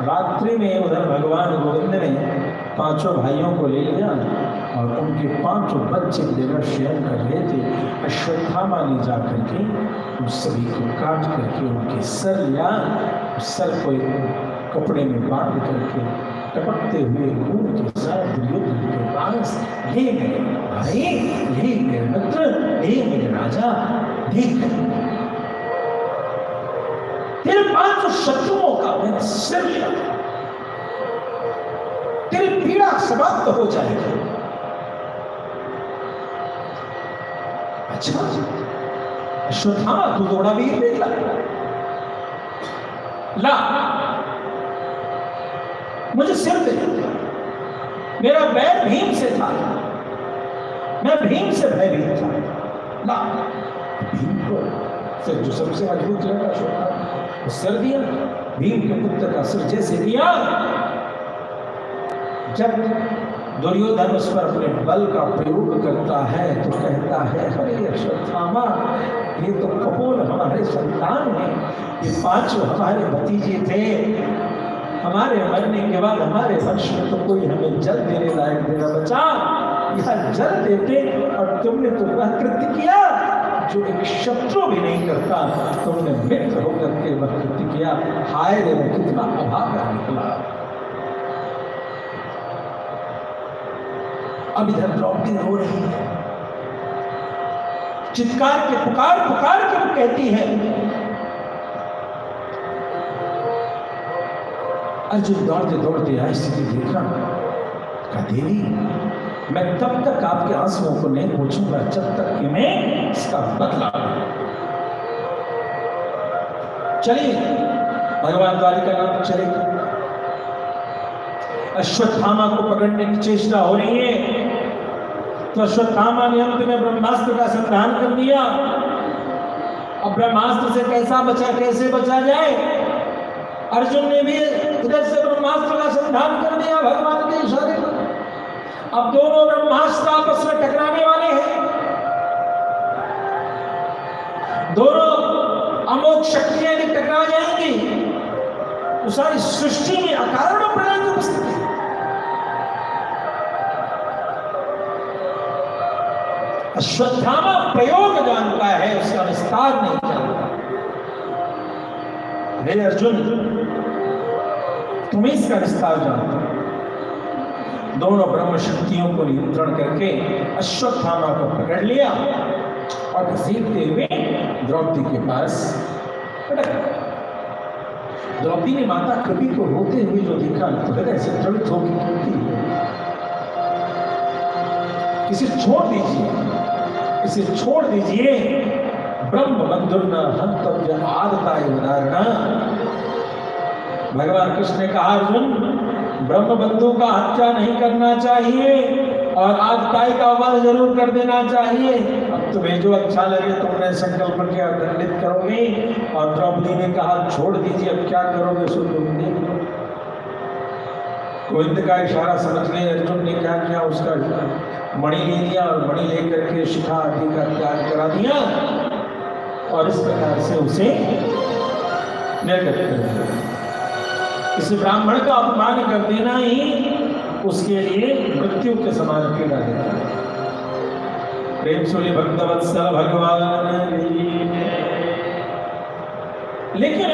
रात्रि में उधर भगवान गोविंद ने पांचों भाइयों को ले लिया और उनके पांचों बच्चे जगह शयन कर रहे थे। अश्वत्थामा ने जाकर के उन सभी को काट करके उनके सर लिया, सर को कपड़े में बांध करके टपकते हुए खून के साथ दुर्योधन के पास, हे मेरे भाई, हे मेरे मित्र, हे मेरे राजा, देख तेरे 5 शत्रुओं का मैं सिर लिया, तेरी पीड़ा समाप्त हो जाएगी। अच्छा अश्वत्थामा तू दौड़ा वीर निकला, ला मुझे सिर दे, मेरा बैर भीम से था, मैं भीम से भयभीत था, ला। भीम को सिर जो सबसे मजबूत लगा अश्वत्थामा, सिर दिया, भीम के पुत्र का सिर जैसे दिया, जब दुर्योधन उस पर अपने बल का प्रयोग करता है तो कहता है अरे अश्वत्थामा, ये तो कपोल हमारे संतान हैं, ये 5 हमारे भतीजे थे, हमारे मरने के बाद हमारे वंश में तो कोई हमें जल देने लायक देना बचा, यह जल देते और तुमने तो वह कृत्य किया जो एक शत्रु भी नहीं करता, तुमने मित्र होकर के वह कृत्य किया। हाय रे कितना अभागा निकला। अब इधर द्रौपदी रो रही है, चित्कार के पुकार के वो कहती है, अर्जुन दौड़ते दौड़ते आए, स्थिति देखा, कहा देवी मैं तब तक आपके आंसुओं को नहीं पहुंचूंगा जब तक कि मैं इसका बदला। चलिए भगवान द्वारिका नाम चले। अश्वत्थामा को पकड़ने की चेष्टा हो रही है, तो अश्वत्थामा ने अंत में ब्रह्मास्त्र का संधान कर दिया। अब ब्रह्मास्त्र से कैसे बचा जाए, अर्जुन ने भी इधर से ब्रह्मास्त्र का संधान कर दिया भगवान के इशारे पर। अब दोनों ब्रह्मास्त्र आपस में टकराने वाले हैं, दोनों अमोघ शक्तियां टकरा जाएंगी, तो सारी सृष्टि में अकारण प्रलय की उपस्थिति। अश्वत्थामा प्रयोग जानता है, उसका विस्तार नहीं जानता। हे अर्जुन, तुम्हें इसका विस्तार जानते हो। दोनों ब्रह्म शक्तियों को नियंत्रण करके अश्वत्थामा को पकड़ लिया और घसीटते हुए द्रौपदी के पास पटक दिया। द्रौपदी ने माता कृपी को रोते हुए जो देखा तो लगा ऐसे द्रवित होगी, इसे छोड़ दीजिए, इसे छोड़ दीजिए। ब्रह्म बंधुर्न हंतव्य आदताय उदाहरण। भगवान कृष्ण ने कहा अर्जुन, ब्रह्म बंधु का हत्या नहीं करना चाहिए और आदताय का वध जरूर कर देना चाहिए। अब तुम्हें जो अच्छा लगे तुमने संकल्प किया, दंडित करोगे। और द्रौपदी ने कहा छोड़ दीजिए, अब क्या करोगे सो तुम देख लो। गोविंद का इशारा समझ गए अर्जुन ने क्या किया, उसका मणि ले लिया और मणि लेकर के शिखा आदि का त्याग करा दिया और इस प्रकार से उसे निर्गत कर दिया। इस ब्राह्मण का अपमान कर देना ही उसके लिए मृत्यु के समान पीड़ा देता है। प्रेम सुनी भक्तवत्सल भगवान। लेकिन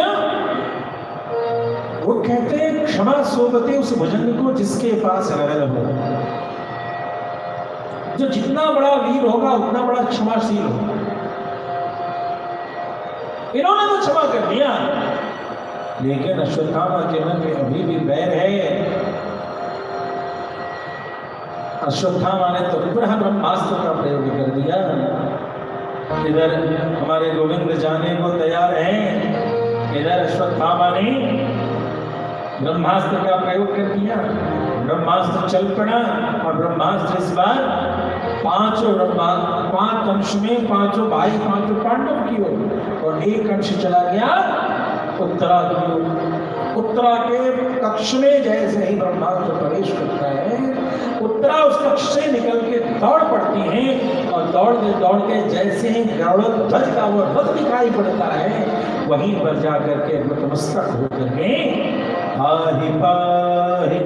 वो कहते हैं क्षमा सोबते उस भुजंग को जिसके पास गरल हो। जो जितना बड़ा वीर होगा उतना बड़ा क्षमाशील होगा। इन्होंने तो क्षमा कर दिया, लेकिन अश्वत्थामा के मन में अभी भी बैर है। अश्वत्थामा ने तो ब्रह्मास्त्र का प्रयोग कर दिया। इधर हमारे गोविंद जाने को तैयार हैं, इधर अश्वत्थामा ने ब्रह्मास्त्र का प्रयोग कर दिया। ब्रह्मास्त्र चल पड़ा और ब्रह्मास्त्र इस बार पांच अंश में पांचों भाई पांचों पांडव की ओर और एक अंश चला गया उत्तरा की ओर। उत्तरा के कक्ष में जैसे ही ब्रह्मास्त्र प्रवेश करता है, उत्तरा उस कक्ष से निकल के दौड़ पड़ती है और दौड़ते दौड़ते जैसे ही गरुड़ध्वज का वो रथ दिखाई पड़ता है, वहीं पर जाकर के नतमस्तक होकर के पाहि पाहि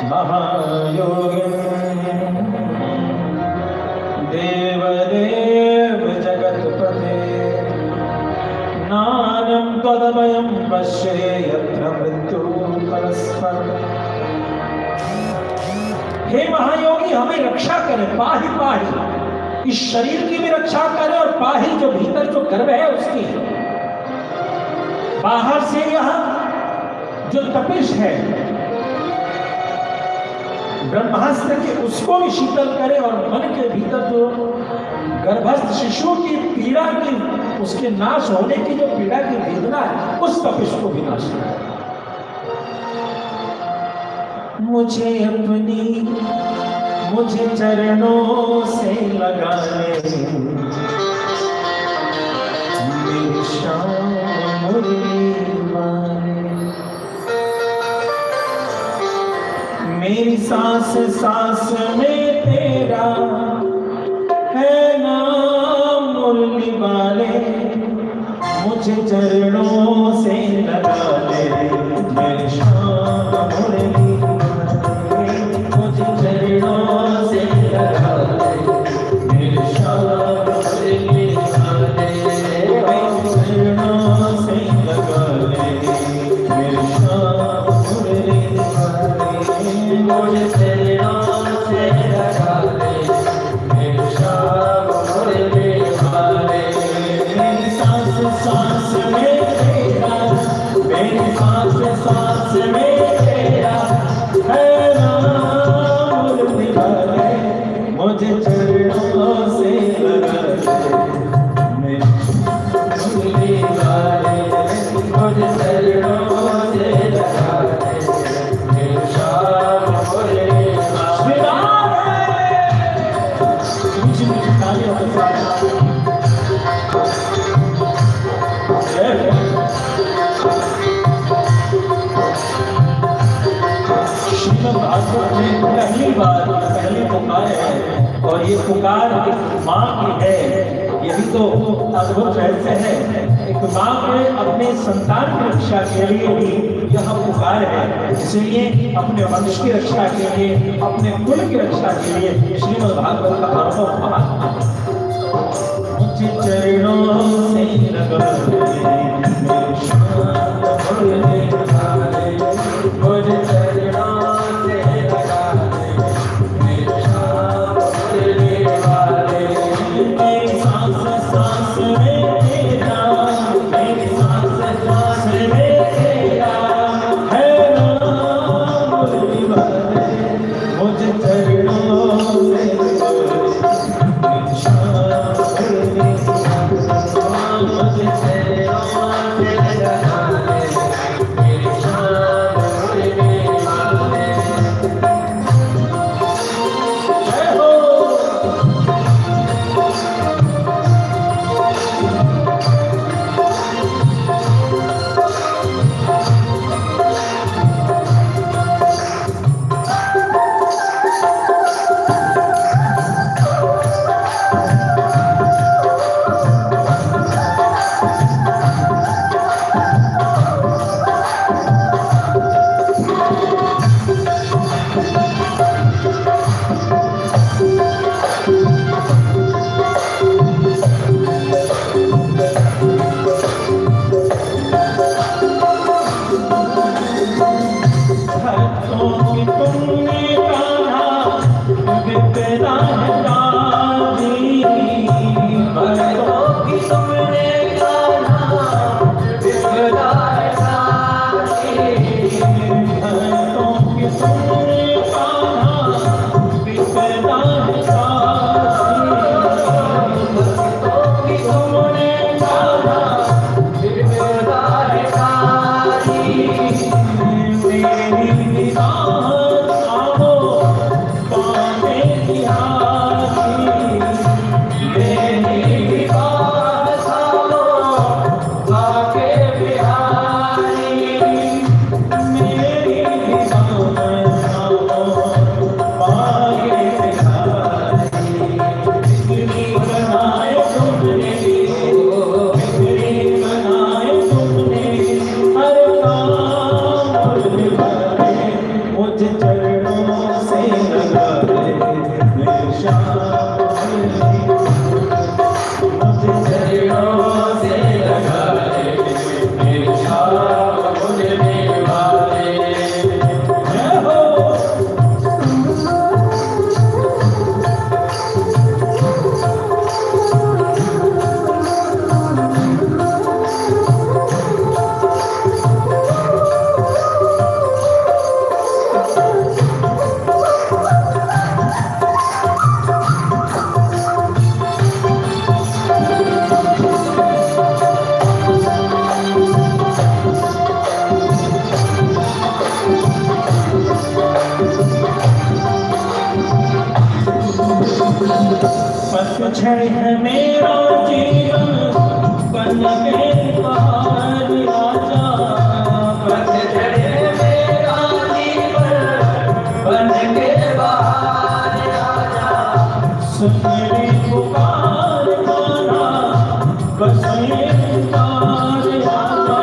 महायोगिन देवदेव जगत्पते नानं त्वदभयं पश्ये यत्र मृत्यु परस्पर। हे महायोगी, हमें रक्षा करें, पाहि पाहि, इस शरीर की भी रक्षा करें और पाहि जो भीतर जो गर्भ है उसकी, बाहर से यह जो तपिश है ब्रह्मास्त्र के उसको भी शीतल करे और मन के भीतर जो गर्भस्थ शिशु की पीड़ा की, उसके नाश होने की जो पीड़ा की वेदना है, उस तपिश को भी नाश करे। मुझे चरणों से लगा ले मेरी शाम मेरी सांस सांस में तेरा है नाम मुरली वाले। मुझे चरणों से लगा ले मेरी शाम मुरली वाले। मुझे चरणों से लगा ले मेरी शाम मुरली वाले। चरणों से लगा ले मेरी शाम मुरली वाले। मुझे चरणों से लगा ले मेरी शाम मुरली वाले। मेरी सांस सांस में तेरा, मेरी सांस सांस में तेरा है नाम मुरली वाले। मुझे चरणों से लगा ले मेरी मुरली वाले। मुझे चरणों से लगा ले मेरी शाम मुरली पहली पुकार है और ये पुकार एक माँ की है। यही तो अद्भुत रहस्य है। एक माँ के अपने संतान की रक्षा के लिए भी यह पुकार है। इसलिए अपने वंश की रक्षा के लिए, अपने कुल की रक्षा के लिए श्रीमद् भागवत का अनुभव महात्मा मुझे चरणों से लगा पतझड़ है मेरा जीवन बन के बहार आजा, पतझड़ है मेरा जीवन बन के बहार आजा, सुन मेरी पुकार माना बस ये पुकार आजा,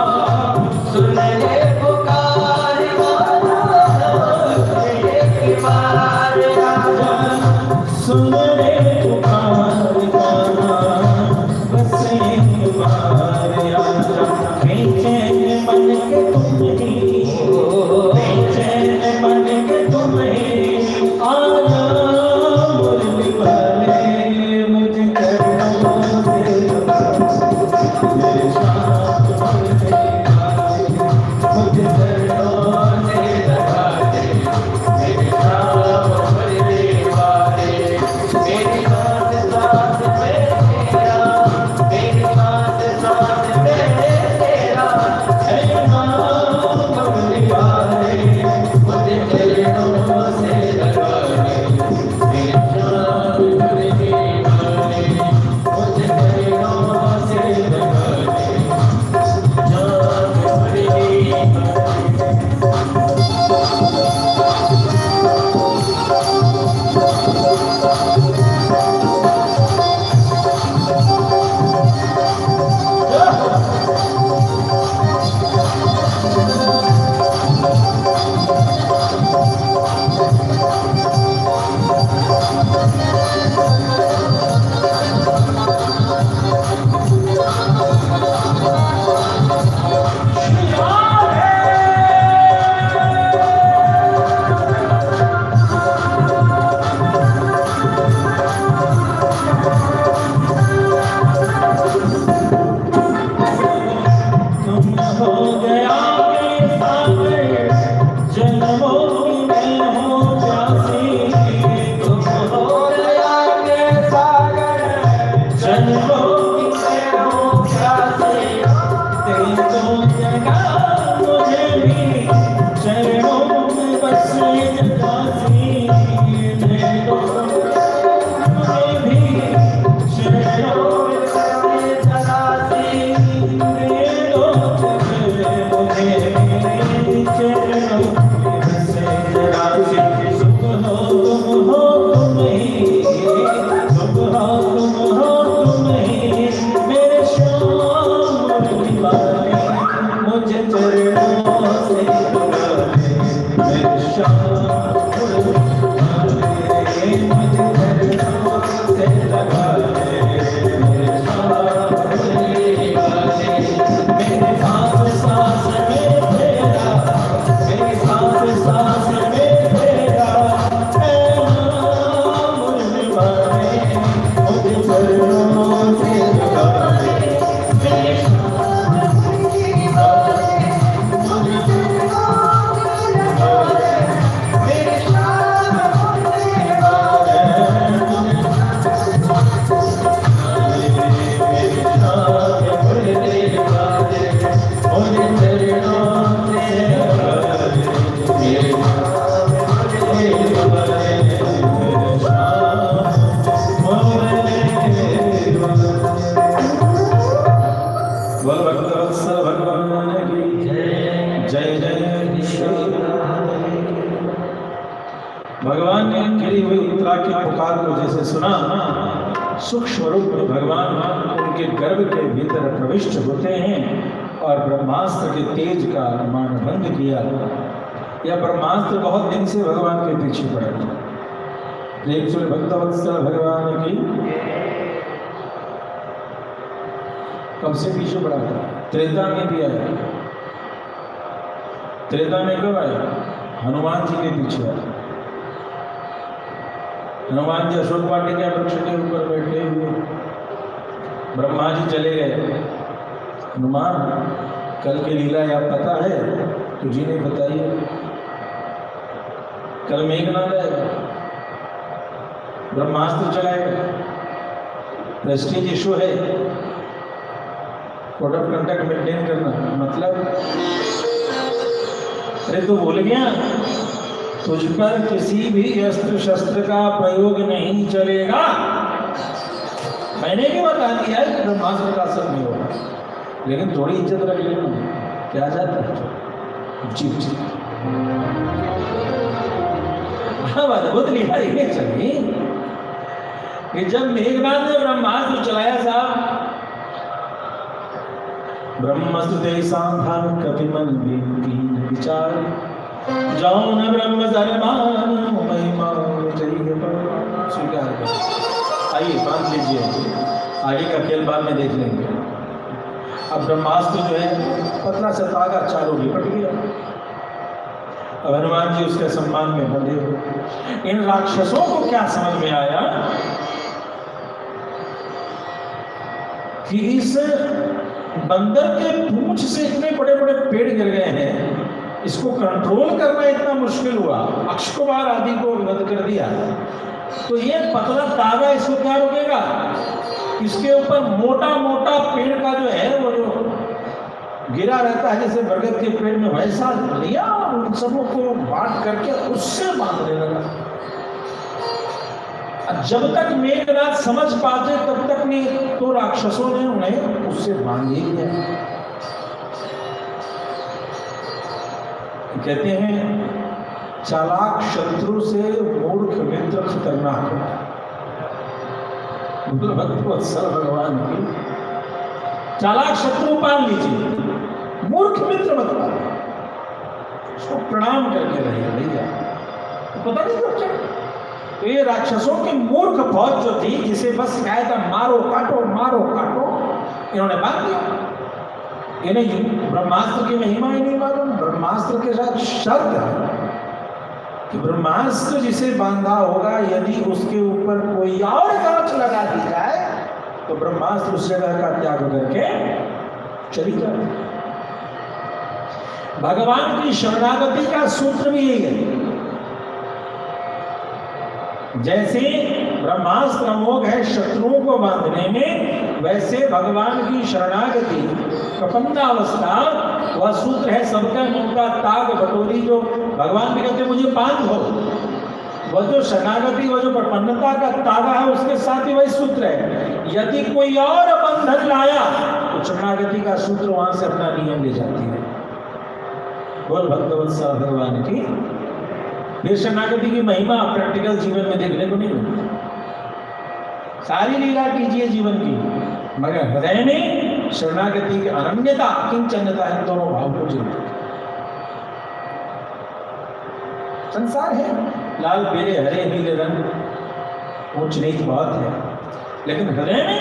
सुन ले पुकार माना ये पुकार आजा, सुन Hey, हो गया मैं सागर जन्मों की मैं हो प्यासी, दुख हो गया मैं सागर जन्मों की मैं हो प्यासी, तेरी तो जगह मुझे भी चरणों में बस जगासी, मेरे तो मुझे भी चरणों में बस जगासी, मेरे तो मुझे भी चरणों में बस जगासी, सुख हो तुम ही, सुख हो तुम ही, मेरे श्याम निवाले मुझे चरणों से लगा ले, मेरे श्याम निवाले मुझे चरणों से लगा ले, मेरे श्याम निवाले, मेरे सांस सांस में तेरा, मेरी सांस सांस में तेरा, ऐ नाम निवाले मुझे चरणों से लगा ले, मेरे भगवान ने गिरी हुई उत्तरा की पुकार को जैसे सुना, सुख स्वरूप में भगवान उनके गर्भ के भीतर प्रविष्ट होते हैं और ब्रह्मास्त्र के तेज का मानभंग किया। यह ब्रह्मास्त्र बहुत दिन से भगवान के पीछे पड़ा था। प्रेम से भक्तवत्सल भगवान की कब से पीछे पड़ा था? त्रेता में भी आया। त्रेता में कब आया? हनुमान जी के पीछे आया। हनुमान जी अशोक वाटिका वृक्ष के ऊपर बैठे हुए, ब्रह्मा जी चले गए। हनुमान, कल की लीला या पता है? तुझी ने बताइए। कल मेघनाद आएगा, ब्रह्मास्त्र चलाएगा, प्रेस्टीज इशू है, कोड ऑफ कंडक्ट मेंटेन करना। मतलब अरे तो भूल गया, तुझ पर किसी भी अस्त्र शस्त्र का प्रयोग नहीं चलेगा। मैंने भी बता दिया है कि ब्रह्मास्त्र का असर नहीं होगा, लेकिन थोड़ी इज्जत रख लेना। क्या जाता है जी जी। अब अद्भुत लीला ये चली कि जब मेघनाद ने ब्रह्मास्त्र चलाया साहब, ब्रह्मस्तुते सांधान कपिमन विन विचार, जाओ न ब्रह्म धर्मान महिमा स्वीकार कर। आइए बांध लीजिए, आगे का खेल बाद में देख लेंगे। अब ब्रह्मास्त्र जो है पतला सा धागा चारों लिपट गया। अब हनुमान जी उसके सम्मान में बंधे हुए। इन राक्षसों को क्या समझ में आया कि इस बंदर के पूंछ से इतने बड़े बड़े पेड़ गिर गए हैं, इसको कंट्रोल करना इतना मुश्किल हुआ। अक्षकुमार आदि को वध कर दिया, तो ये पतला धागा इसको क्या रोकेगा? इसके ऊपर मोटा मोटा पेड़ का जो है वो जो गिरा रहता है जैसे बरगद के पेड़ में, वैसा लिया और उन सबों को बांट करके उससे बांधने लगा। जब तक मेघनाद समझ पाते तब तक नहीं, तो राक्षसों ने उन्हें उससे बांध ही दिया। कहते हैं चालाक शत्रु से मूर्ख मित्र खतरनाक होता है। भक्तवत्सल भगवान की चालाक शत्रु पाल लीजिए, मूर्ख मित्र मत पालिए। उसको प्रणाम करके रहिए भैया, तो पता नहीं कब क्या। तो ये राक्षसों की मूर्ख फौज जो थी, जिसे बस कहा था मारो काटो मारो काटो, इन्होंने बांध दिया। इन्हें ब्रह्मास्त्र की महिमा ही नहीं मालूम। ब्रह्मास्त्र के साथ शर्त है कि ब्रह्मास्त्र जिसे बांधा होगा, यदि उसके ऊपर कोई और गांठ लगा दी जाए तो ब्रह्मास्त्र उस जगह का त्याग करके चली जाए। भगवान की शरणागति का सूत्र भी यही है। जैसे ब्रह्मास्त्र अमोघ है शत्रुओं को बांधने में, वैसे भगवान की शरणागति प्रपन्नावस्था वह सूत्र है सबका उनका ताग बटोरी, जो भगवान भी कहते मुझे बांध दो। वह जो शरणागति, वह जो प्रपन्नता का तागा है, उसके साथ ही वही सूत्र है। यदि कोई और बंधन लाया तो शरणागति का सूत्र वहां से अपना नियम ले जाती है। बोल भक्तवत्सल भगवान की। ये शरणागति की महिमा प्रैक्टिकल जीवन में देखने को नहीं मिलती। सारी लीला कीजिए जीवन की, मगर हृदय में शरणागति की अनन्यता, किंचन्यता, इन दोनों भाव को जीवन। संसार है लाल पीले हरे नीले रंग, ऊंच नीच बहुत है, लेकिन हृदय में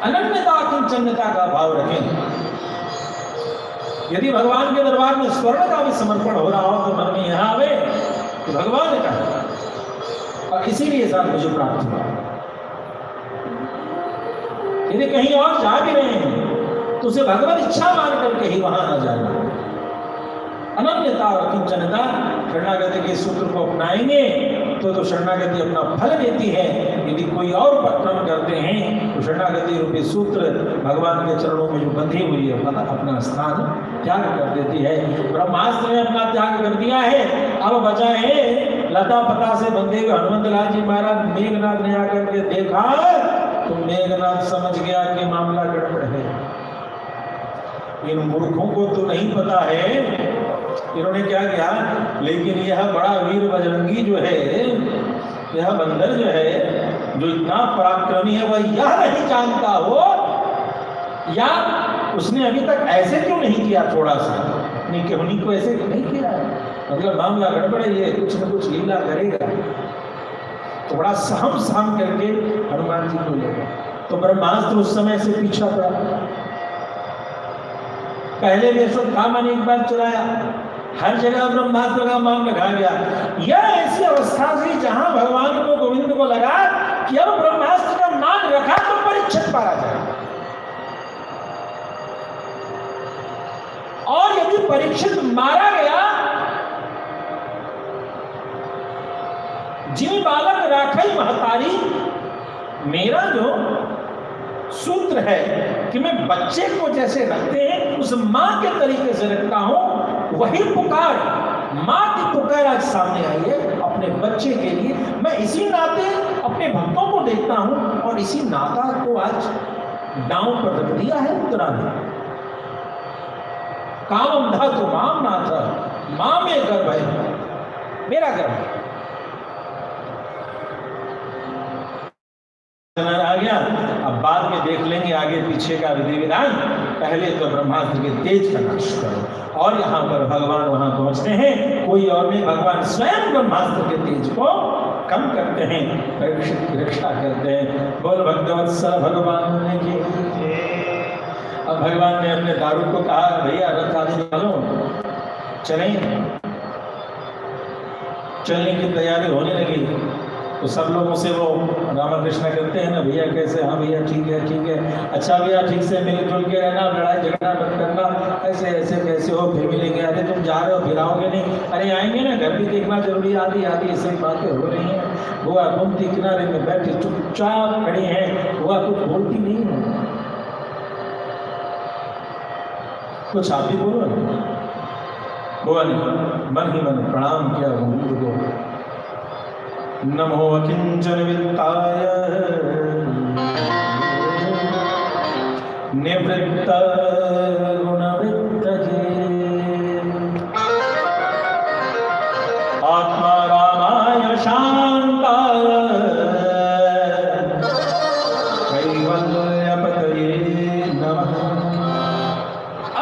अनन्यता किंचन्यता का भाव रखें। यदि भगवान के दरबार में स्वर्ण का भी समर्पण हो रहा हो तो मन में यहां आवे तो भगवान ने कहा और इसीलिए साथ मुझे प्राप्त हुआ। यदि कहीं और जा भी रहे हैं तो उसे भगवत इच्छा मान करके ही वहां न जाना। अनन्यता और किंचनता शरणागति के सूत्र को अपनाएंगे तो शरणागति अपना फल देती है। यदि कोई और उपक्रम करते हैं तो शरणागति रूपी सूत्र भगवान के चरणों में जो बंधी हुई है अपना स्थान त्याग कर देती है। ब्रह्मास्त्र ने अपना त्याग कर दिया है, अब बचा है लता पता से बंधे हुए हनुमंत लाल जी महाराज। मेघनाथ ने आकर के देखा तो मेघनाथ समझ गया कि मामला गड़बड़ है। इन मूर्खों को तो नहीं पता है इन्होंने क्या किया, लेकिन यह बड़ा वीर बजरंगी जो है, यह बंदर जो है, जो इतना पराक्रमी है, वह यह नहीं जानता हो, या उसने अभी तक ऐसे क्यों नहीं किया, थोड़ा सा अपनी केहनी को ऐसे नहीं किया, मतलब मामला गड़बड़ है, ये कुछ न कुछ लीला करेगा। तो बड़ा सहम सहम करके हनुमान जी को ले गए। तो ब्रह्मास्त्र उस समय से पीछा पड़ा। पहले भी सब काम एक बार चलाया, हर जगह ब्रह्मास्त्र का मान रखा गया। यह ऐसी अवस्था थी जहां भगवान को, गोविंद को लगा कि अब ब्रह्मास्त्र का मान रखा तो परीक्षित मारा जाए, और यदि परीक्षित मारा गया, जिन बालक राखई महतारी, मेरा जो सूत्र है कि मैं बच्चे को जैसे रखते हैं उस मां के तरीके से रखता हूं, वही पुकार, मां की पुकार आज सामने आई है अपने बच्चे के लिए। मैं इसी नाते अपने भक्तों को देखता हूं और इसी नाता को आज दांव पर रख दिया है उत्तरा ने। काम था तो माम नाथ, मां में गर्भ है, मेरा गर्भ है। आ गया, अब बाद में देख लेंगे आगे पीछे का विधि विधान। पहले तो ब्रह्मास्त्र के तेज का नाश करो, और यहाँ पर भगवान वहां पहुंचते हैं, कोई और नहीं, भगवान स्वयं ब्रह्मास्त्र के तेज को कम करते हैं, परीक्षित की रक्षा करते हैं। बोल भगवत्सल भगवान ने की। अब भगवान ने अपने दारू को कहा, भैया रथ आदि निकालो, चलें। चलने की तैयारी होने लगी तो सब लोगों से वो रामकृष्ण करते हैं ना, भैया कैसे, हाँ भैया ठीक है ठीक है, अच्छा भैया ठीक से मिलजुल के रहना, लड़ाई झगड़ा मत करना, ऐसे ऐसे कैसे हो, फिर मिलेंगे, अरे तुम जा रहे हो फिर आओगे नहीं, अरे आएंगे ना, घर भी देखना जरूरी, आदि आदि ऐसी बातें हो रही हैं। बुआ घूमती किनारे में बैठी चुपचाप खड़ी है, बुआ कुछ बोलती नहीं है, कुछ आप ही बोलो ना। बुआ ने मन ही मन प्रणाम किया गोविंद को, नमो अकिंचन वित्ताय निवृत्त गुणवृत्तये आत्मा रामाय शांताय कैवल्यपतये नमः।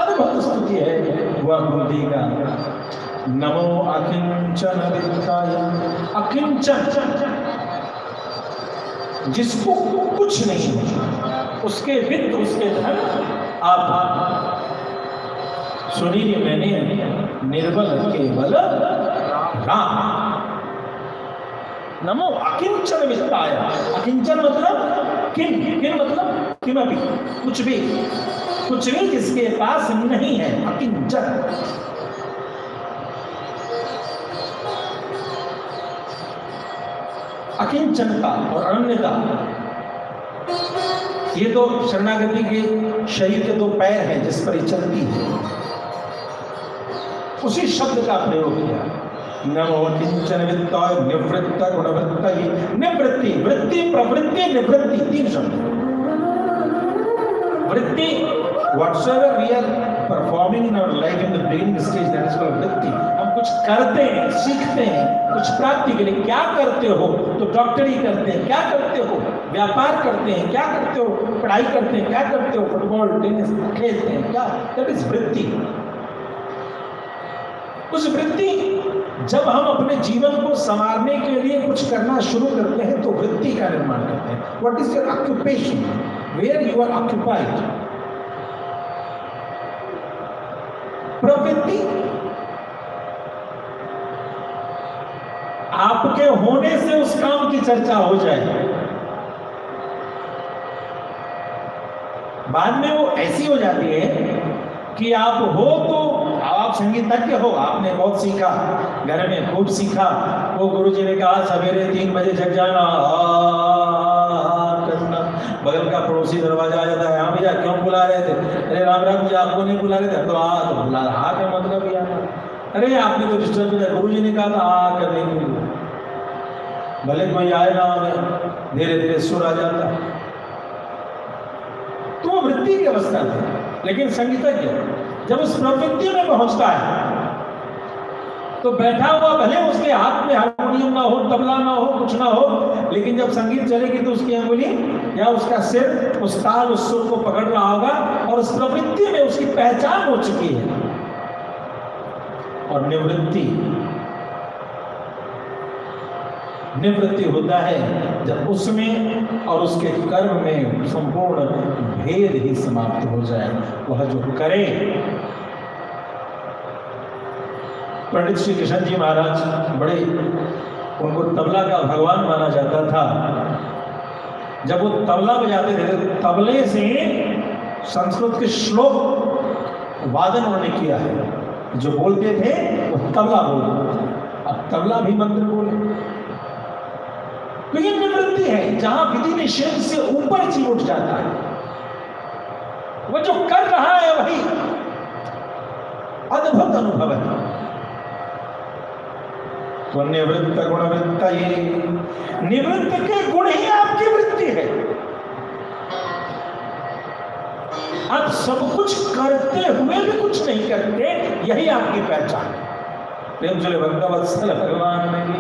अद्भुत स्तुति है वह बुद्धि का। नमो अकिंचन वित्ताय, अकिंचन जिसको कुछ नहीं, उसके वित्त उसके धन आप सुनिए, मैंने निर्बल केवल राम। नमो अकिंचन वित्ताय, अकिंचन मतलब किन, किन मतलब किमपि, कुछ भी, कुछ भी जिसके पास नहीं है, अकिंचन। अकिंचनता और अनन्यता, ये तो शरणागति के शरीर के दो पैर हैं जिस पर ये चलती है। उसी शब्द का प्रयोग किया, नमो किंचन वित्ताय निवृत्त गुणवत्तये। निवृत्ति, वृत्ति, प्रवृत्ति, निवृत्ति, तीन शब्द। वृत्ति, whatsoever we are performing in our life in the beginning stage, that is called वृत्ति। हम कुछ करते हैं, सीखते हैं, कुछ प्राप्ति के लिए। क्या करते हो? तो डॉक्टरी करते हैं। क्या करते हो? व्यापार करते हैं। क्या करते हो? पढ़ाई करते हैं। क्या करते हो? फुटबॉल, टेनिस खेलते हैं। क्या? दैट इज वृत्ति। उस वृत्ति, जब हम अपने जीवन को संवारने के लिए कुछ करना शुरू करते हैं तो वृत्ति का निर्माण करते हैं। What is your occupation, where you are occupied. प्रवृत्ति, आपके होने से उस काम की चर्चा हो जाए, बाद में वो ऐसी हो जाती है कि आप हो तो आप संगीतज्ञ हो, आपने बहुत सीखा, घर में खूब सीखा। वो गुरुजी ने कहा सवेरे 3 बजे जग जाना, करना। बगल का पड़ोसी दरवाजा आ जाता है, हाँ भैया क्यों बुला रहे थे? अरे राम राम जी, आपको नहीं बुला रहे थे? तो तो बुला रहा क्या मतलब यार? अरे आपने तो डिस्टर्ब किया, गुरुजी ने कहा था करने के लिए। भले कोई आए ना आए, धीरे धीरे सुर आ जाता। तो वृत्ति की अवस्था थी। लेकिन संगीतज्ञ जब उस प्रवृत्ति में पहुंचता है तो बैठा हुआ भले उसके हाथ में हारमोनियम ना हो, तबला ना हो, कुछ ना हो, लेकिन जब संगीत चलेगी तो उसकी अंगुली या उसका सिर उस ताल, उस सुर को पकड़ रहा होगा और उस प्रवृत्ति में उसकी पहचान हो चुकी है। और निवृत्ति होता है जब उसमें और उसके कर्म में संपूर्ण भेद ही समाप्त हो जाए। वह जो करे, पंडित श्री कृष्ण जी महाराज बड़े, उनको तबला का भगवान माना जाता था। जब वो तबला बजाते थे, तबले से संस्कृत के श्लोक वादन उन्होंने किया है। जो बोलते थे वो तबला बोलते थे, अब तबला भी मंत्र बोले। तो ये निवृत्ति है जहां विधि निषेध से ऊपर जीव उठ जाता है। वो जो कर रहा है वही अद्भुत अनुभव है। तो निवृत्त गुणवृत्त, ये निवृत्त के गुण ही आपकी वृत्ति है। आप सब कुछ करते हुए भी कुछ नहीं करते, यही आपकी पहचान है। प्रेम चले भक्तवत्सल भगवान की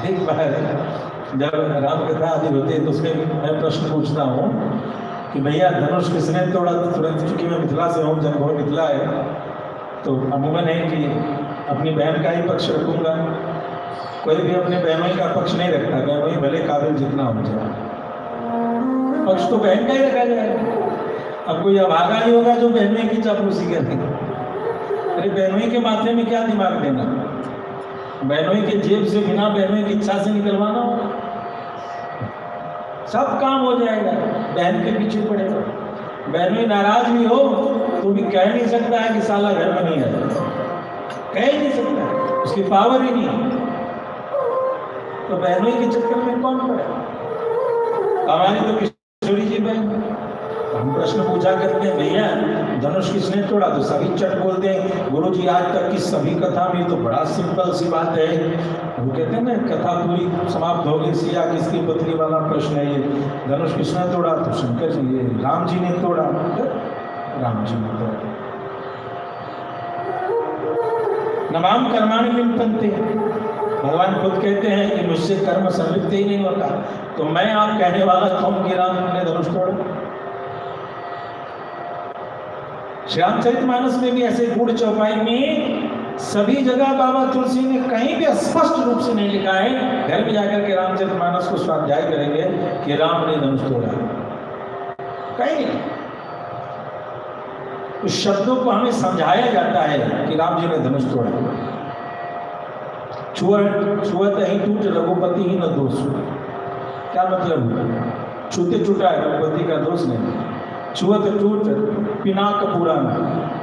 एक बार जब राम कथा आदि होती है तो उसमें मैं प्रश्न पूछता हूँ कि भैया धनुष किसने तोड़ा? तुरंत चूंकि मैं मिथिला से हूँ, जन्मभूमि मिथिला है, तो अमूमन है कि अपनी बहन का ही पक्ष रखूंगा। कोई भी अपने बहनों का पक्ष नहीं रखता, बहनों भले काबिल जितना हो जाए, पक्ष तो बहन का ही रखा जाएगा। अब कोई अभागा ही होगा जो बहनों की चापलूसी करेगा। अरे बहनों के माथे में क्या दिमाग देना? बहनों के जेब से बिना बहनों की इच्छा से निकलवाना हो, सब काम हो जाएगा। बहन के पीछे पड़ेगा। बहनों नाराज भी हो तो भी कह नहीं सकता है कि साला घर में नहीं आया, कह ही नहीं सकता, उसकी पावर ही नहीं। तो बहनों के चक्कर में कौन पड़े? हमारी तो किशोरी जी बहन। हम प्रश्न पूछा करते हैं, भैया धनुष किसने तोड़ा? तो सभी चट बोलते हैं, गुरु जी आज तक की सभी कथा में तो बड़ा सिंपल सी बात है। वो कहते हैं ना, कथा पूरी समाप्त हो गई, सिया किसकी पत्नी वाला प्रश्न है। ये धनुष किसने तोड़ा? तो शंकर जी, ये राम जी ने तोड़ा। राम जी ने तोड़ा। नमाम कर्माणि लिप्यन्ते, भगवान खुद कहते हैं कि मुझसे कर्म संलिप्त ही नहीं होता। तो मैं आप कहने वाला कौन कि राम ने धनुष तोड़ा? श्री रामचरितमानस में भी ऐसे गूढ़ चौपाई में सभी जगह बाबा तुलसी ने कहीं भी स्पष्ट रूप से नहीं लिखा है। घर में जाकर के रामचरितमानस को स्वाध्याय करेंगे कि राम ने धनुष तोड़ा, कहीं नहीं। उस शब्दों को हमें समझाया जाता है कि राम जी ने धनुष तोड़ा। छुअत ही टूट रघुपति ही न दोष। क्या मतलब? छूते छूटा है, रघुपति का दोष नहीं। छुअत टूट पिनाक पुराना,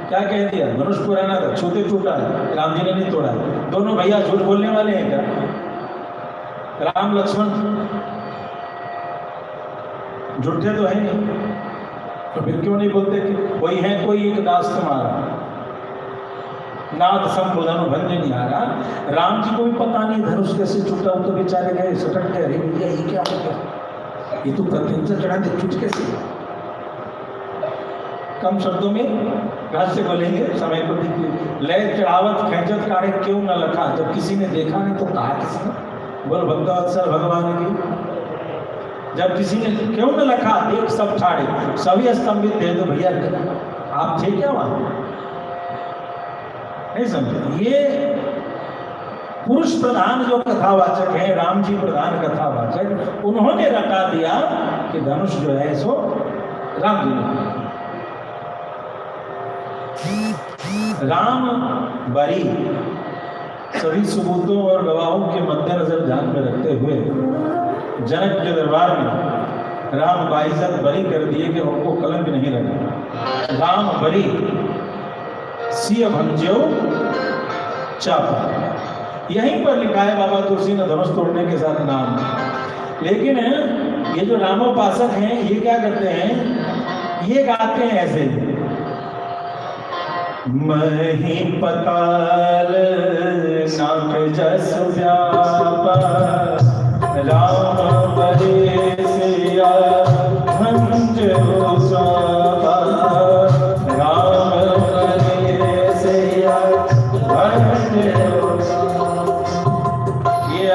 क्या कह दिया? धनुष पुराना था, छूते टूटा है, राम जी ने नहीं तोड़ा। दोनों भैया झूठ बोलने वाले हैं क्या? राम लक्ष्मण झूठे तो है नहीं, तो फिर क्यों नहीं बोलते कि कोई है कोई एक दास तुम्हारा नाथ संबोधन भंज नहीं आ रहा। राम जी को भी पता नहीं धनुष कैसे छूटा, वो तो बेचारे गए सटक गए, अरे भैया ये क्या हो गया, ये तो प्रत्यंचा चढ़ा दे, छूट कैसे। कम शब्दों में रहस्य बोलेंगे, समय को लय चढ़ावत खेचत काढ़े क्यों न लखा, जब किसी ने देखा नहीं तो कहा किसने, बोल भक्तवत्सल भगवान की। जब किसी ने क्यों न लखा देख सब ठाड़े, सभी स्तंभित थे, तो भैया आप थे क्या वहां, नहीं समझे। ये पुरुष प्रधान जो कथावाचक है, राम जी प्रधान कथावाचक, उन्होंने रटा दिया कि धनुष जो है सो राम जी ने। राम बरी सभी सबूतों और गवाहों के मद्देनजर ध्यान में रखते हुए जनक के दरबार में राम बाइज्जत बरी कर दिए कि उनको कलंक नहीं रखा। राम बरी सिय भंज्यो चापा, यहीं पर लिखा है बाबा तुलसी ने धनुष तोड़ने के साथ नाम। लेकिन ये जो रामोपासक हैं ये क्या करते हैं, ये गाते हैं ऐसे, मही पताल नाक जस व्यापा राम बरे सिया भंज्यो चापा, राम बरे सिया भंज्यो। ये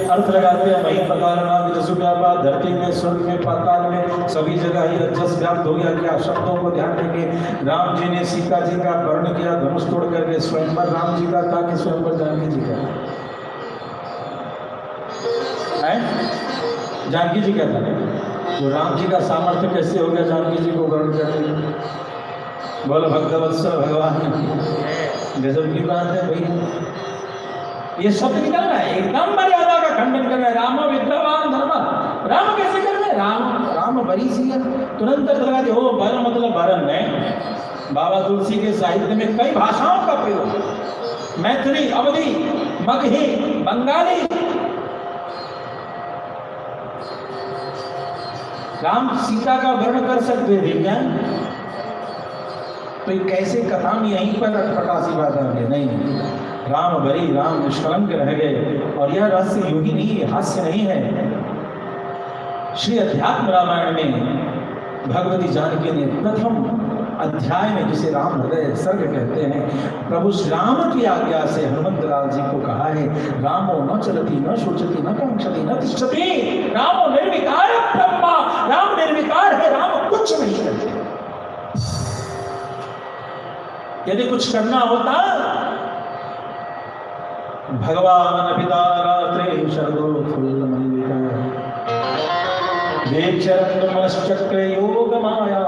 अर्थ लगाते हैं, वही पताल नाम जस व्यापा, धरती में स्वर्ग में पाताल में सभी जगह ही अजस व्याप्त हो गया। क्या शब्दों को ध्यान देंगे, राम जी ने सीता जी का वर्ण किया धनुष तोड़ करके, स्वयंवर राम जी का था कि स्वयंवर जानकी जी का है, जानकी जी का था। तो राम जी का सामर्थ्य कैसे हो गया जानकी जी को वर्ण करके, बोलो भक्तवत्सल भगवान, गजब की बात है भाई। ये शब्द निकल रहा है, एकदम मर्यादा का खंडन कर रहा है। राम विद्रवान धर्म, राम कैसे कर रहे, राम बरी सिया, तुरंत लगा दे, ओ बर मतलब भरण है। बाबा तुलसी के साहित्य में कई भाषाओं का प्रयोग, मैथिली, अवधी, मगही, बंगाली। राम सीता का वर्ण कर सकते थे क्या, तो कैसे कथा में यहीं पर अटपटासी बात आ गई, नहीं, राम बरी, राम निष्कलंक रह गए। और यह रहस्य योगी नहीं है, हास्य नहीं है। श्री अध्यात्म रामायण में भगवती जानकी ने प्रथम अध्याय में, जिसे राम हृदय सर्ग कहते हैं, प्रभु श्री राम की आज्ञा से हनुमंत लाल जी को कहा है, रामो न चलती न शोचती न कांक्षति न तिष्ठति, रामो निर्विकार ब्रह्मा, राम निर्विकार है, राम कुछ नहीं करते। यदि कुछ करना होता, भगवान पिता रात्रे शरदो फूल मल्लिका चक्र योग माया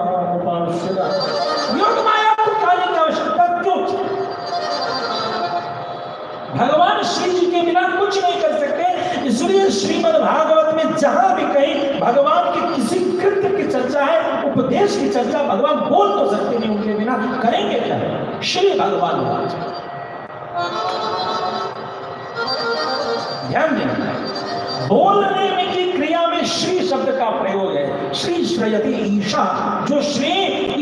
योग माया को खाने की आवश्यकता क्यों? भगवान श्री जी के बिना कुछ नहीं कर सकते। इसलिए श्रीमद् भागवत में जहां भी कहीं भगवान के किसी कृत्य की चर्चा है, उपदेश की चर्चा, भगवान बोल तो सकते नहीं, उनके बिना करेंगे क्या? श्री भगवान ध्यान देना, बोलने में की क्रिया में श्री शब्द का प्रयोग है। श्री श्रेयति ईशा, जो श्री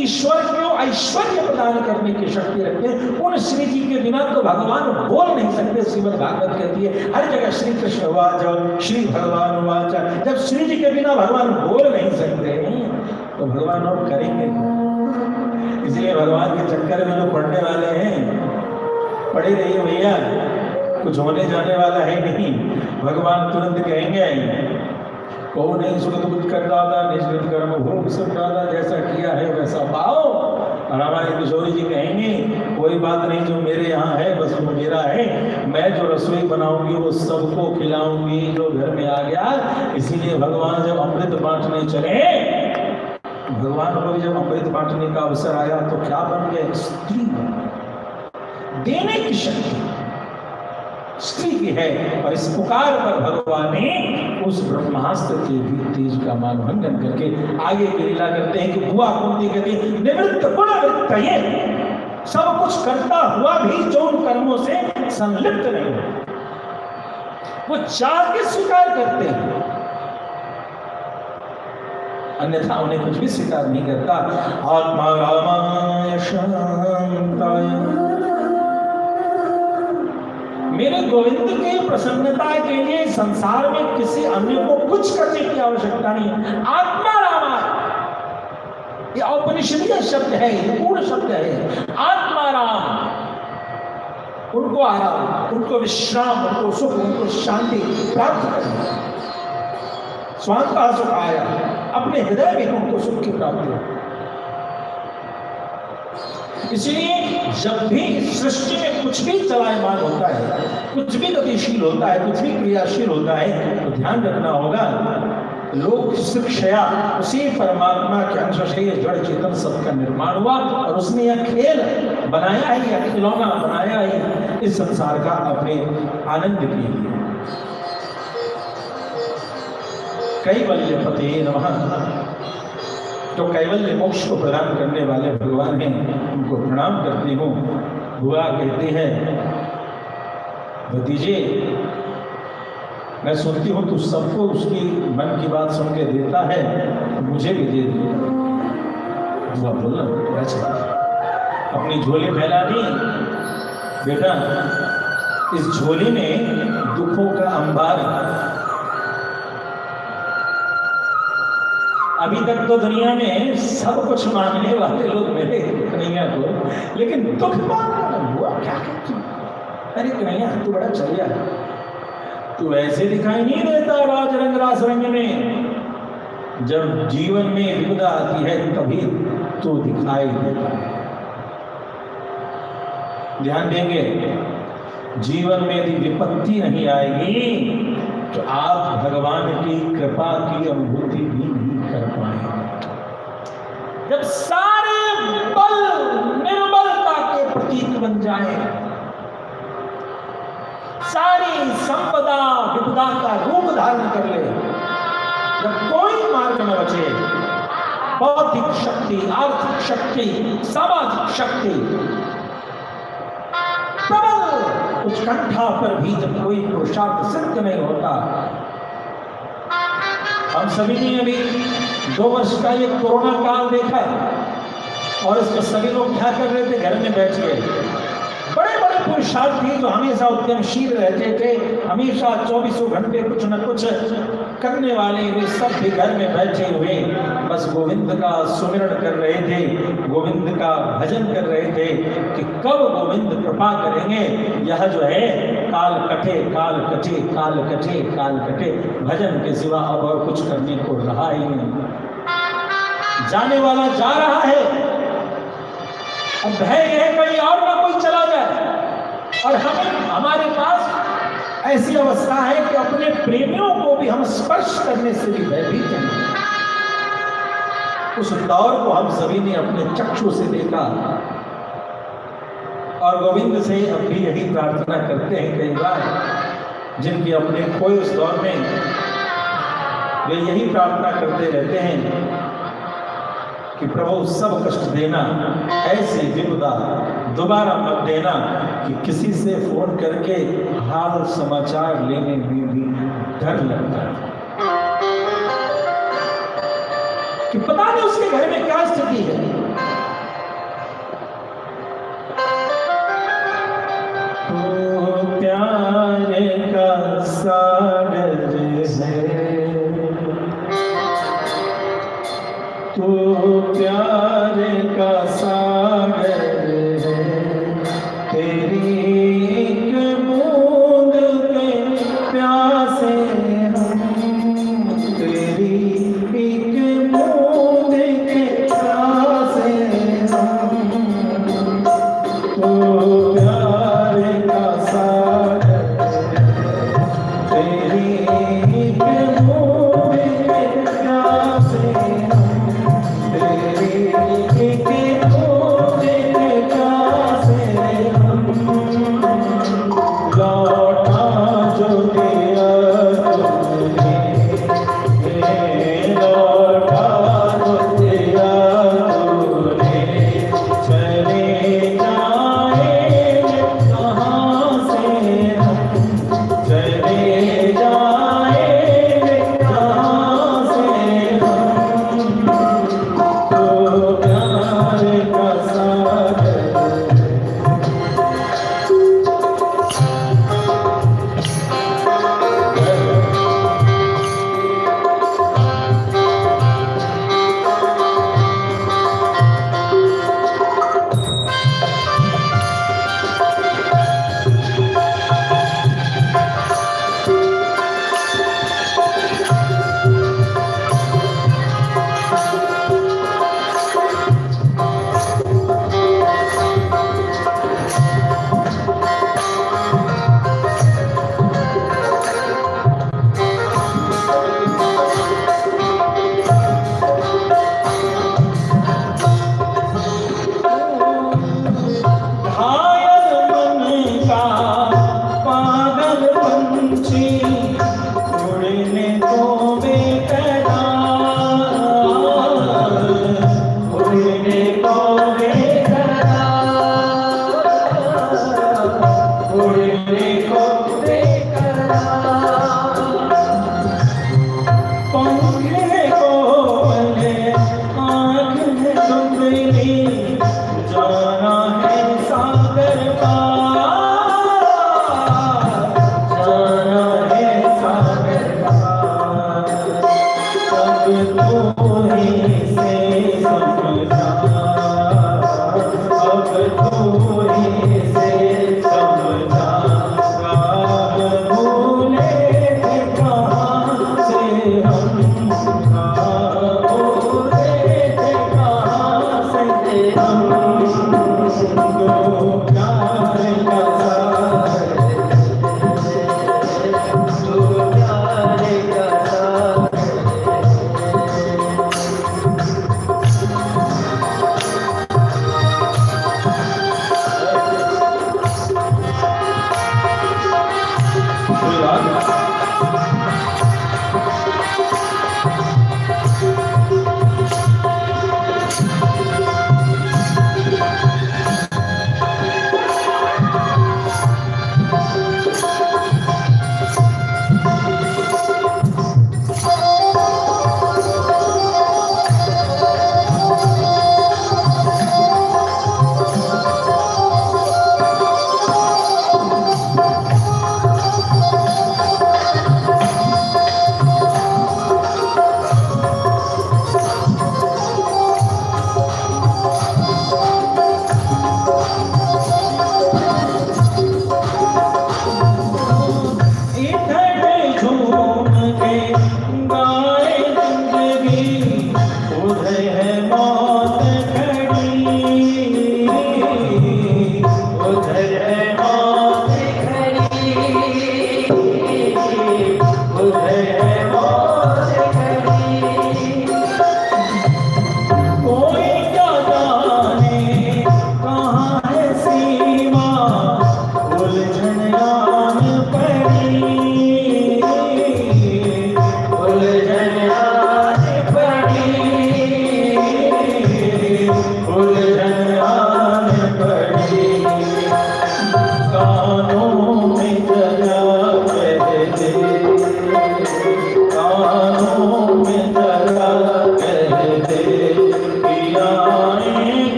ईश्वर को ऐश्वर्य प्रदान करने की शक्ति रखते हैं, उन श्री जी के बिना तो भगवान बोल नहीं सकते। श्रीमद् भागवत कहती है हर जगह श्री कृष्ण वाच, श्री भगवान वाच। जब श्री जी के बिना भगवान बोल नहीं सकते तो भगवान और करेंगे। इसलिए भगवान के चक्कर में जो पढ़ने वाले हैं, पढ़े रहिए भैया, कुछ होने जाने वाला है नहीं। भगवान तुरंत कहेंगे, को नहीं सुगत कुछ कर दादा, निष्कृत कर्म भोग सब दादा, जैसा किया है वैसा पाओ। और हमारे किशोरी जी कहेंगे, कोई बात नहीं, जो मेरे यहाँ है बस वो मेरा है, मैं जो रसोई बनाऊंगी वो सबको खिलाऊंगी जो घर में आ गया। इसीलिए भगवान जब अमृत बांटने चले, भगवान को भी जब अमृत बांटने का अवसर आया तो क्या बन गए? स्त्री देने की शक्ति स्त्री की है। और इस पुकार पर भगवान ने उस ब्रह्मास्त्र के भी तेज का मानभंजन करके आगे की लीला करते हैं कि बुआ कुंती कहती है, निवृत्त गुणवृत्त, ये सब कुछ करता हुआ भी जो उन कर्मों से संलिप्त नहीं हो। वो चाह के स्वीकार करते हैं, अन्यथा उन्हें कुछ भी स्वीकार नहीं करता। आत्मा रामाय शांताय, मेरे गोविंद की प्रसन्नता के लिए संसार में किसी अन्य को कुछ करने की आवश्यकता नहीं है। आत्मा रामाय, ये औपनिषदीय शब्द है, ये पूर्ण शब्द है। आत्मा राम, उनको आराम, उनको विश्राम, उनको सुख, उनको शांति प्राप्त करना। स्वांतः सुख आया, अपने हृदय में उनको सुख की प्राप्ति हो। इसलिए जब भी सृष्टि में कुछ भी चलायमान होता है, कुछ भी गतिशील होता है, कुछ भी क्रियाशील होता है, तो ध्यान रखना होगा लोक शिक्षया, उसी परमात्मा के अंश से ये जड़ चेतन सबका निर्माण हुआ और उसने यह खेल बनाया है, यह खिलौना बनाया है इस संसार का अपने आनंद के लिए। कैवल्य पते नमः, तो कैवल्य मोक्ष को प्रदान करने वाले भगवान हैं, उनको प्रणाम करती हूँ। बुआ कहती है, भतीजे मैं सुनती हूँ तू सबको उसकी मन की बात सुन के देता है, मुझे भी दे दे। बुआ बोला अच्छा, अपनी झोली फैला दी। बेटा इस झोली में दुखों का अंबार, अभी तक तो दुनिया में सब कुछ मांगने वाले लोग मिले कन्हैया को, लेकिन दुख मांगना हुआ क्या करती? अरे कन्हैया तू बड़ा चलिया, तू ऐसे दिखाई नहीं देता राज रंग रास रंग में, जब जीवन में विपदा आती है तभी तू दिखाई देता है। ध्यान देंगे, जीवन में यदि विपत्ति नहीं आएगी तो आप भगवान की कृपा की अनुभूति भी नहीं कर पाएंगे। जब सारे बल निर्बलता के प्रतीक बन जाए, सारी संपदा विपदा का रूप धारण कर ले, जब कोई मार्ग न बचे, बौद्धिक शक्ति, आर्थिक शक्ति, सामाजिक शक्ति प्रबल उत्कंठा पर भी जब कोई पुरुषार्थ सिद्ध नहीं होता। हम सभी ने अभी 2 वर्ष का ये कोरोना काल देखा और इसमें सभी लोग क्या कर रहे थे, घर में बैठ गए। बड़े बड़े पुरुषार्थी जो हमेशा उद्यमशील रहते थे, हमेशा 24 घंटे कुछ न कुछ करने वाले, वे सब भी घर में बैठे हुए बस गोविंद का सुमिरण कर रहे थे, गोविंद का भजन कर रहे थे कि कब गोविंद कृपा करेंगे। यह जो है काल कटे काल कटे काल कटे काल कटे, भजन के सिवा अब और कुछ करने को रहा ही नहीं। जाने वाला जा रहा है, अब भय है कहीं और ना कोई चला जाए, और हमारे पास ऐसी अवस्था है कि अपने प्रेमियों को भी हम स्पर्श करने से भी भयभीत हैं। उस दौर को हम सभी ने अपने चक्षु से देखा और गोविंद से अब भी यही प्रार्थना करते हैं कई बार, जिनके अपने खोए उस दौर में वे यही प्रार्थना करते रहते हैं कि प्रभु सब कष्ट देना, ऐसी विपदा दोबारा मत देना कि किसी से फोन करके हाल समाचार लेने में भी डर लगता है कि पता नहीं उसके घर में क्या स्थिति है। तो प्यारे का सागर है, तो प्यारे का सागर है, तेरी एक बूंद के प्यासे हम, तेरी एक बूंद के प्यासे हम, तो प्यारे का सागर, तेरी एक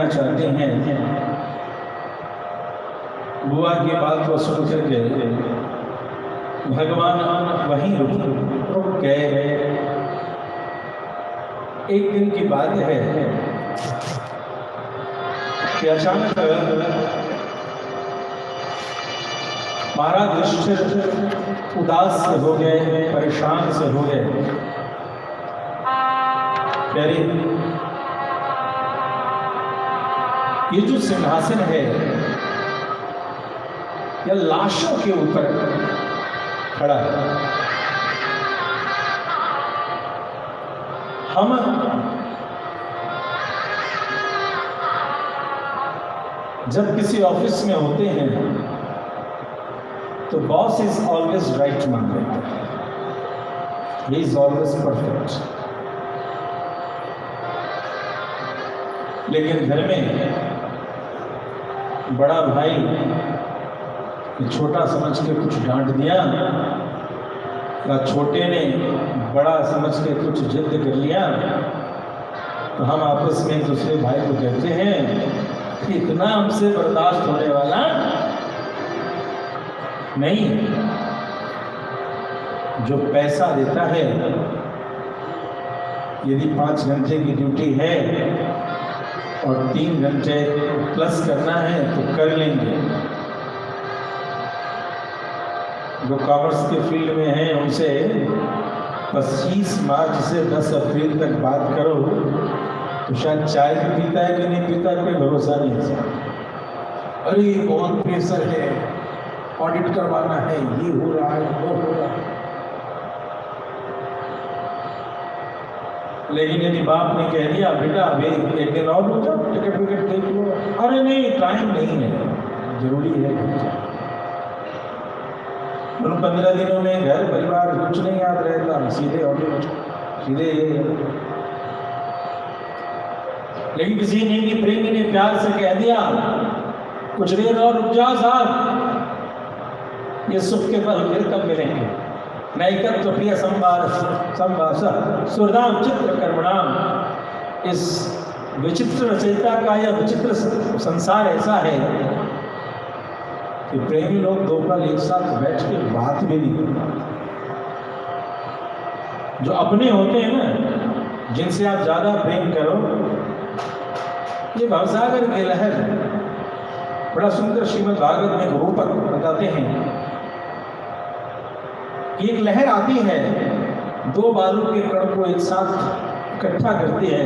कहना चाहते हैं, बुआ की बात को सुन करके भगवान वहीं रुक गए। एक दिन की बात है कि अचानक महाराज युधिष्ठिर उदास से हो गए, परेशान से हो गए। प्यारे, ये जो सिंहासन है यह लाशों के ऊपर खड़ा है। हम जब किसी ऑफिस में होते हैं तो बॉस इज ऑलवेज राइट मान लेते हैं, ही इज ऑलवेज परफेक्ट। लेकिन घर में बड़ा भाई छोटा समझ के कुछ डांट दिया या छोटे ने बड़ा समझ के कुछ जिद कर लिया, तो हम आपस में एक दूसरे भाई को कहते हैं कि इतना हमसे बर्दाश्त होने वाला नहीं। जो पैसा देता है, यदि 5 घंटे की ड्यूटी है और 3 घंटे प्लस करना है तो कर लेंगे। जो कॉमर्स के फील्ड में हैं उनसे 25 मार्च से 10 अप्रैल तक बात करो तो शायद चाय भी पीता है कि नहीं पीता कोई भरोसा नहीं है। अरे बहुत प्रेशर है, ऑडिट करवाना है, ये हो रहा है, वो हो रहा है। लेकिन यदि बाप ने कह दिया बेटा अभी एक दिन और रुक जाओ, टिकट विकेट देख लो, अरे नहीं टाइम नहीं है, जरूरी है। उन 15 दिनों में घर परिवार कुछ नहीं याद रहता, सीधे ऑडिट, सीधे। लेकिन किसी ने प्रेमी ने प्यार से कह दिया कुछ देर और रुक जाओ साहब, ये सुख के पल फिर कब मिलेंगे। नैकत्व प्रिय संवास सुरदाम चित्र कर्मणाम। इस विचित्र रचयिता का यह विचित्र संसार ऐसा है कि प्रेमी लोग 2 पल एक साथ बैठ के बात भी नहीं कर पाते। जो अपने होते हैं ना, जिनसे आप ज्यादा प्रेम करो, ये भवसागर की लहर। बड़ा सुंदर श्रीमद् भागवत में रूपक बताते हैं कि एक लहर आती है, 2 बालू के कण को एक साथ इकट्ठा करती है,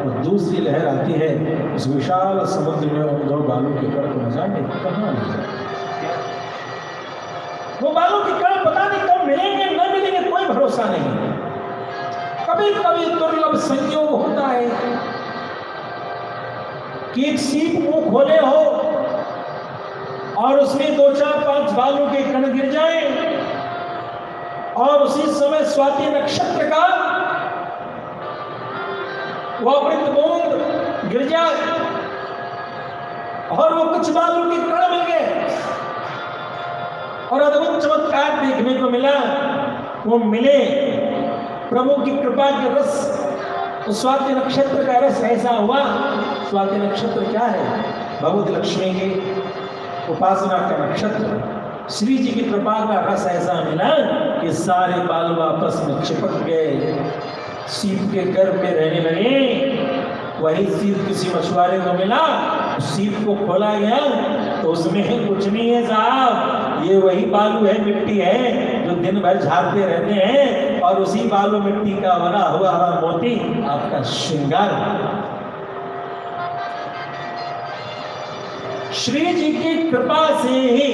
और दूसरी लहर आती है, उस विशाल समुद्र में उन 2 बालू के कण को न जाने कहाँ ले जाए। वो बालू के कण पता नहीं कब मिलेंगे न मिलेंगे, कोई भरोसा नहीं। कभी कभी दुर्लभ संयोग होता है कि एक सीप मुंह खोले हो और उसमें 2, 4, 5 बालू के कण गिर जाएं, और उसी समय स्वाति नक्षत्र का वो अमृत बूंद गिर जाए और वो कुछ बालू के कण मिल गए और अद्भुत चमत्कार देखने को मिला। वो मिले प्रभु की कृपा के रस, स्वाति नक्षत्र का रस ऐसा हुआ। स्वाति नक्षत्र क्या है? भगवती लक्ष्मी की उपासना का नक्षत्र। श्री जी की कृपा का रस ऐसा मिला कि सारे बालू आपस में चिपक गए, सीप के गर्भ में रहने लगे। वही सीप किसी मछुआरे को मिला, सीप को खोला गया तो उसमें कुछ नहीं है साहब, ये वही बालू है, मिट्टी है जो दिन भर झाड़ते रहते हैं, और उसी बालू मिट्टी का बना हुआ मोती आपका श्रृंगार। श्री जी की कृपा से ही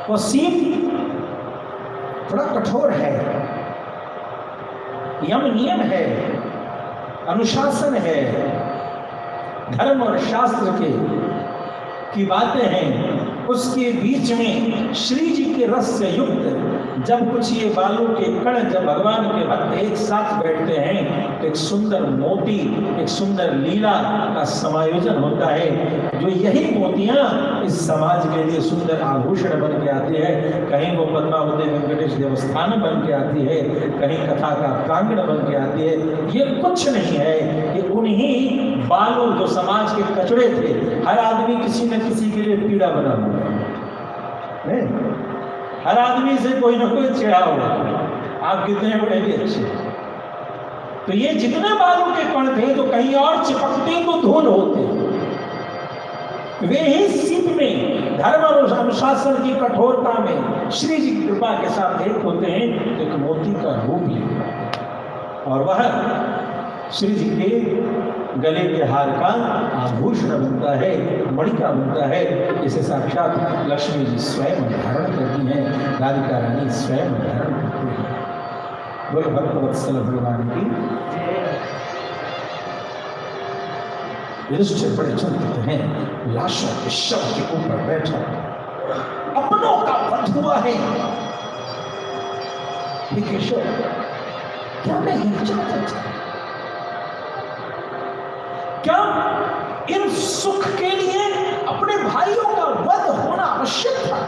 वो सीप थोड़ा कठोर है, यम नियम है, अनुशासन है, धर्म और शास्त्र की बातें हैं, उसके बीच में श्री जी के रस से युक्त जब कुछ ये बालू के कण जब भगवान के भक्त एक साथ बैठते हैं तो एक सुंदर मोती, एक सुंदर लीला का समायोजन होता है। जो यही मोतियां इस समाज के लिए सुंदर आभूषण बन के आती है। कहीं वो पद्मावती वेंकटेश देवस्थान बन के आती है, कहीं कथा का प्रांगण बन के आती है। ये कुछ नहीं है, ये उन्हीं बालू जो समाज के कचड़े थे। हर आदमी किसी न किसी के लिए पीड़ा बना हुआ है, हर आदमी से कोई ना कोई चिढ़ा हुआ। आप कितने बड़े भी अच्छे, तो ये जितने बालू के कण थे जो कहीं और चिपकते तो धूल होते, वे ही सिद्ध में धर्म और अनुशासन की कठोरता में श्री जी की कृपा के साथ एक होते हैं, एक मोती का रूप लेते और वह श्री जी के गले के हार का आभूषण बनता है, मणि का बनता है। इसे साक्षात लक्ष्मी जी स्वयं धारण करती हैं, राधिका रानी स्वयं धारण करती हैं। बोलो भक्तवत्सल भगवान की। युधिष्ठिर बड़े चिंतित हैं, लाशों के शव के ऊपर बैठा, अपनों का वध हुआ है। क्या मैं ये चाहता था? क्या इन सुख के लिए अपने भाइयों का वध होना आवश्यक था?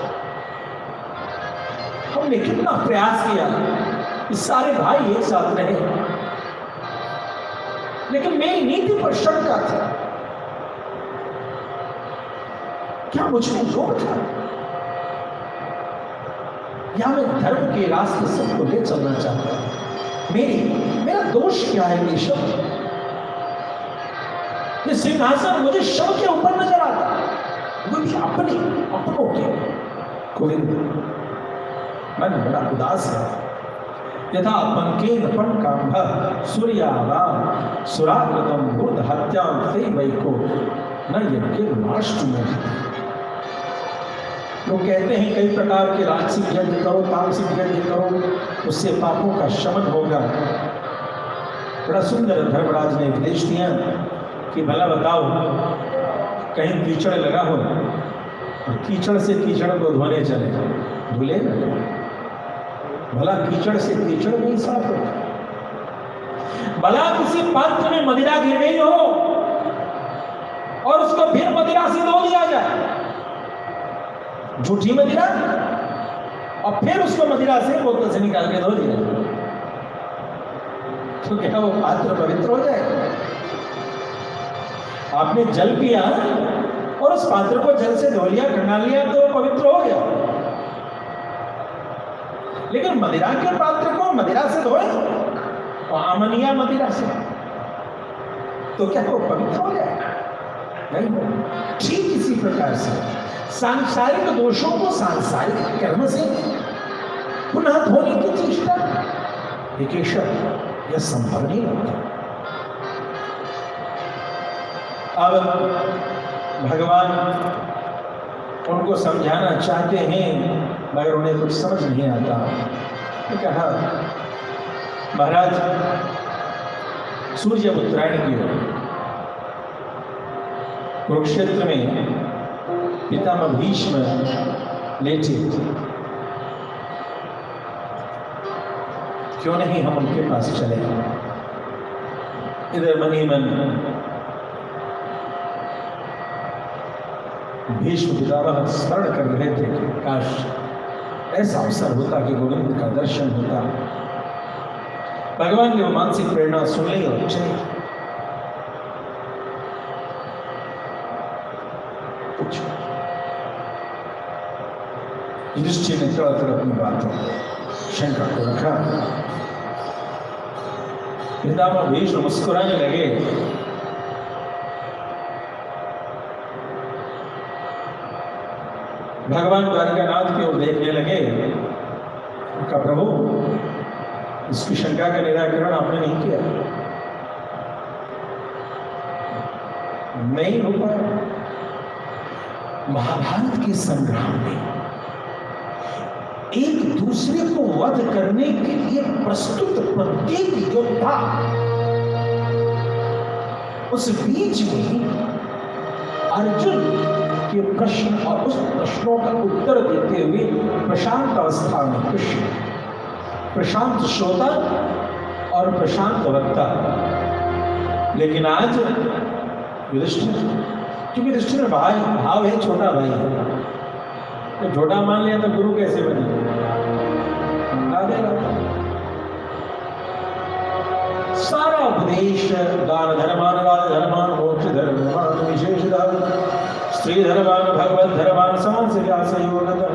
हमने कितना प्रयास किया कि सारे भाई एक साथ रहे, लेकिन मेरी नीति पर शंका था। क्या मुझमें लोभ था, या मैं धर्म के रास्ते सबको ले चलना चाहता था? मेरा दोष क्या है केशव? ये सिंहासन मुझे शव के ऊपर नजर आता, वो भी अपनों के। गोविंद, मन बड़ा उदास है। यथा पंकेन पंकांभ सूर्यावा सुराकृतम भूत हत्यां ते वैको न यज्ञ नाष्ट में। लोग कहते हैं कई प्रकार के राजसिक यज्ञ करो, तामसिक यज्ञ करो, उससे पापों का शमन होगा। बड़ा सुंदर धर्मराज ने उपदेश दिया कि भला बताओ, कहीं कीचड़ लगा हो और कीचड़ से कीचड़ को धोने चले, धुलेगा? भला कीचड़ से कीचड़ नहीं साफ होता? भला किसी पात्र में मदिरा गिर गई हो और उसको फिर मदिरा से धो दिया जाए, झूठी मदिरा, और फिर उसको मदिरा से बोतल से निकाल के धो दिया जाए, तो क्या वो पात्र पवित्र हो जाएगा? आपने जल पिया और उस पात्र को जल से धो लिया, खंगा लिया, तो पवित्र हो गया। लेकिन मदिरा के पात्र को मदिरा से धोए और अमनिया मदिरा से, तो क्या वो पवित्र हो जाएगा? नहीं हो। ठीक इसी प्रकार से सांसारिक दोषों को सांसारिक कर्म से पुनः धोने की चेष्टा, केशव, यह संभव नहीं होता। अब भगवान उनको समझाना चाहते हैं, मगर उन्हें कुछ समझ नहीं आता। तो कहा, महाराज, सूर्य उत्तरायण की ओर कुरुक्षेत्र में पितामह भीष्म लेटे, क्यों नहीं हम उनके पास चले? इधर मनी मन भीष्म पितामह स्मरण कर रहे थे कि काश ऐसा अवसर होता कि गोविंद का दर्शन होता। भगवान ने वो मानसिक प्रेरणा सुन ली और चले। युधिष्ठिर ने तरह अपनी बातों शंका को रखा। पितामह भीष्म मुस्कुराने लगे। भगवान द्वारिकानाथ की ओर देखने लगे। उनका प्रभु, इसकी शंका का निराकरण आपने नहीं किया, नहीं हो पाया। महाभारत के संग्राम में एक दूसरे को वध करने के लिए प्रस्तुत प्रत्येक योद्धा, उस बीच में अर्जुन कि प्रश्न और उस प्रश्नों का उत्तर देते हुए प्रशांत अवस्था में कृष्ण, प्रशांत श्रोता और प्रशांत वक्ता। लेकिन आज युधिष्ठिर, क्योंकि युधिष्ठिर में भाव है छोटा भाई है, तो छोटा मान लिया तो गुरु कैसे बने? सारा उपदेश दान धर्मान, राज धर्मान, मोक्ष धर्मान, विशेष धर्म, स्त्री धर्मान, भगवत धर्मान, समास व्यास योगतः।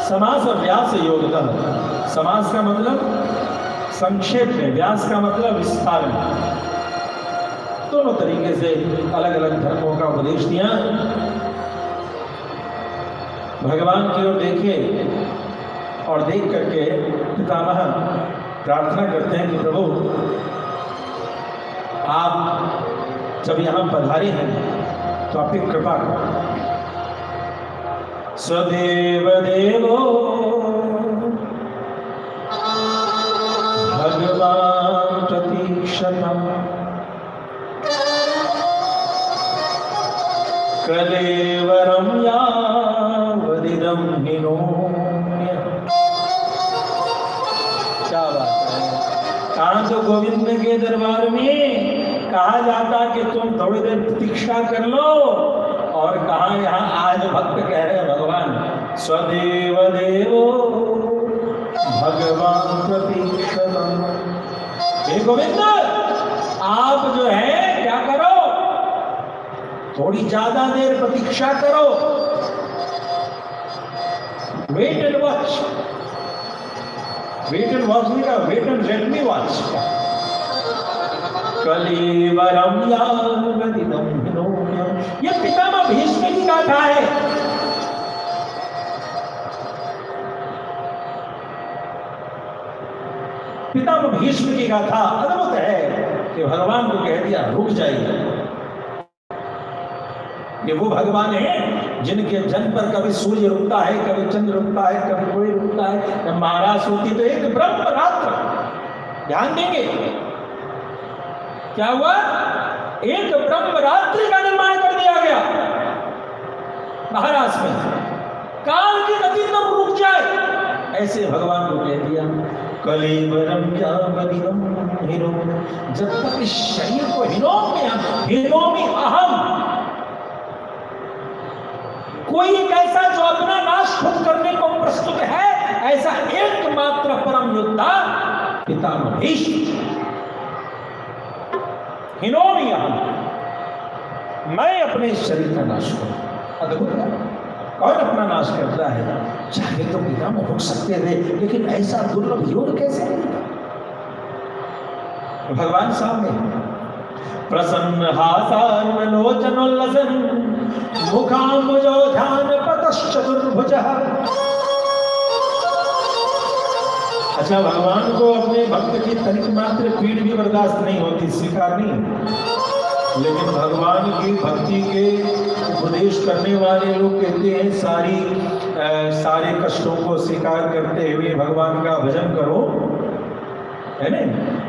समास और व्यास योगतः, समास का मतलब संक्षेप में, व्यास का मतलब विस्तार में। दोनों तरीके से अलग अलग धर्मों का उपदेश दिया। भगवान की ओर देखे और देख करके पितामह प्रार्थना करते हैं कि प्रभु आप जब यहाँ पधारे हैं तो आपकी कृपा करो। सदेव देवो भगवान प्रतीक्षतम् कलेवरं यावदिदं हिनोम्य। क्या बात है। कहाँ तो गोविंद के दरबार में कहा जाता कि तुम थोड़ी देर प्रतीक्षा कर लो, और कहा यहाँ आज भक्त कह रहे हैं भगवान स्वदेव देवो भगवान प्रतीक्षतम्। हे गोविंद, आप जो है क्या करो, थोड़ी ज्यादा देर प्रतीक्षा करो, wait and watch. Wait and watch नहीं का, wait and let me watch. कलेवरं यावदिदं हिनोम्य। यह पितामह भीष्म की गाथा है। पितामह भीष्म की गाथा अद्भुत है कि भगवान को कह दिया रुक जाइए। ये वो भगवान है जिनके जन्म पर कभी सूर्य रुकता है, कभी चंद्र रुकता है, कभी कोई रुकता है। जब महाराज होती तो एक ब्रह्म रात्र, ध्यान देंगे क्या हुआ, एक ब्रह्म रात्रि का निर्माण कर दिया गया महाराज में। काल की गति तो रुक जाए, ऐसे भगवान को कह दिया कलेवरं यावदिदं हिनोम्य। जब तक इस शरीर को हिनोमि अहम, कोई एक ऐसा जो अपना नाश खुद करने को प्रस्तुत है, ऐसा एकमात्र परम योद्धा पितामह भीष्म। हिनोमि अहम, मैं अपने शरीर का नाश करूं। अद्भुत है। कौन अपना नाश करता है? चाहे तो पितामह रुक सकते थे, लेकिन ऐसा दुर्लभ योग कैसे मिलता? भगवान सामने प्रसन्न हासारुलोचनोल्लसन मुखाम्बुजो ध्यान पतश्चतुर्भुजः। अच्छा, भगवान को अपने भक्त की तनिक मात्र पीड़ भी बर्दाश्त नहीं होती, स्वीकार नहीं। लेकिन भगवान की भक्ति के उपदेश करने वाले लोग कहते हैं सारे कष्टों को स्वीकार करते हुए भगवान का भजन करो, है ना।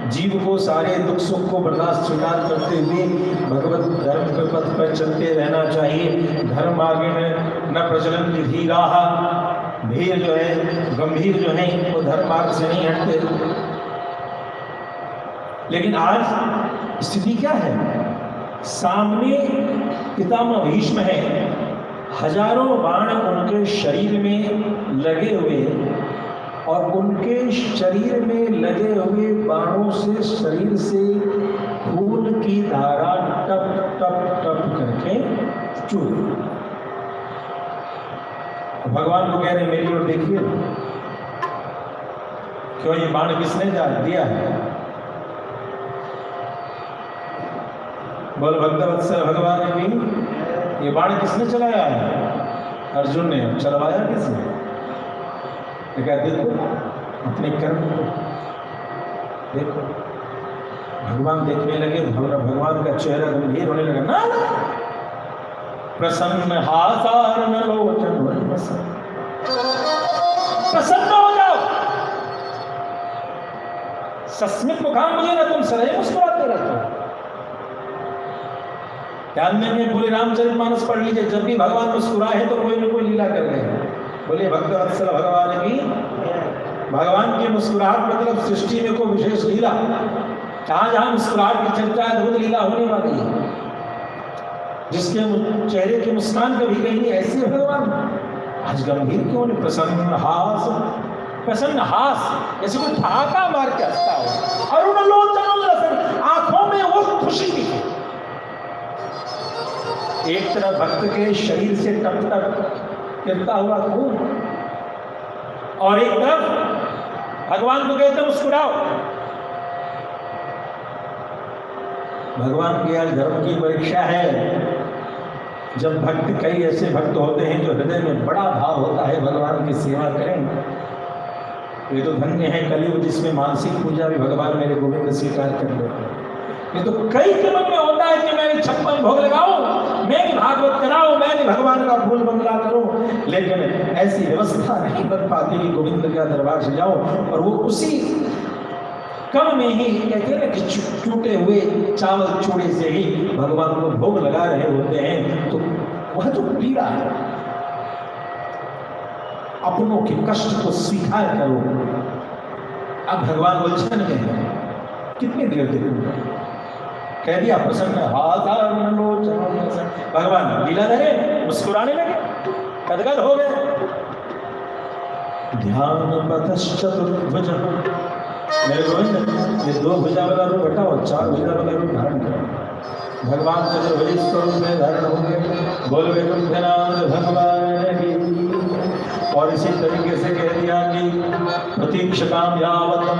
जीव को सारे दुख सुख को बर्दाश्त स्वीकार करते हुए भगवत धर्म के पथ पर चलते रहना चाहिए। धर्म आगे न प्रचलन धीराः, धीर जो है, गंभीर जो है, वो धर्म मार्ग से नहीं हटते। लेकिन आज स्थिति क्या है? सामने पितामह भीष्म है, हजारों बाण उनके शरीर में लगे हुए, और उनके शरीर में लगे हुए बाणों से शरीर से खून की धारा टप टप टप करके चूर। भगवान को कह रहे मेरी ओर देखिए, क्यों ये बाण किसने दिया है? बोल भक्तवत्सल भगवान ने भी, ये बाण किसने चलाया है? अर्जुन ने। चलवाया किसने? देखो अपने कर्म को देखो। भगवान देखने लगे, भगवान का चेहरा गंभीर होने लगा। ना प्रसन्न हासारुलोचन, प्रसन्न हो जाओ। सस्मित मुखाम्बुजे, ना तुम सदैव मुस्कुराते रहते हो। ध्यान देंगे, पूरे रामचरितमानस पढ़ लीजिए, जब भी भगवान मुस्कुराए तो कोई न कोई लीला कर रहे हैं। बोलिए भक्तवत्सल भगवान की। भगवान की मुस्कुराहट मतलब सृष्टि में कोई विशेष लीला, जहां जहां मुस्कुराहट की चर्चा है अद्भुत लीला होने वाली है। जिसके चेहरे की मुस्कान कभी गई नहीं, ऐसे भगवान आज गंभीर क्यों नहीं? प्रसन्न हास, प्रसन्न हास, जैसे कोई ठहाका मार के हंसता हो, अरुण लोचन रसन, आंखों में वो खुशी दिखे। एक तरफ भक्त के शरीर से टप टप गिरता हुआ खून, और एक तरफ भगवान को कहते मुस्कुराओ। भगवान की आज धर्म की परीक्षा है। जब भक्त, कई ऐसे भक्त होते हैं जो हृदय में बड़ा भाव होता है भगवान की सेवा करें, ये तो धन्य है कलयुग जिसमें मानसिक पूजा भी भगवान मेरे गोविंद स्वीकार कर लेते हैं। ये तो कई के मन में होता है कि मैं भी 56 भोग लगाऊं, मैं भी भागवत कराऊं, मैं भी भगवान का फूल बंगला करूं, लेकिन ऐसी व्यवस्था नहीं बन पाती कि गोविंद का दरबार सजाओ। और वो उसी कम में ही कहते हैं कि टूटे हुए चावल चूड़े से ही भगवान को भोग लगा रहे होते हैं, तो वह तो पीड़ा है। अपनों के कष्ट को स्वीकार करो। अब भगवान उलझन में है, कितनी देर देखूंगा, कह दिया प्रसन्न भगवान लीला रहे, मुस्कुराने लगे, गदगद हो गए। ध्यान पतश्चतुर्भुज, मेरे गोविंद ये 2 भुजा वाला रूप हटाओ, 4 भुजा वाला रूप धारण करो। भगवान चतुर्भुज स्वरूप में धारण होंगे। बोल वैकुंठनाथ भगवान की। और इसी तरीके से कह दिया कि प्रतीक्षताम यावतम,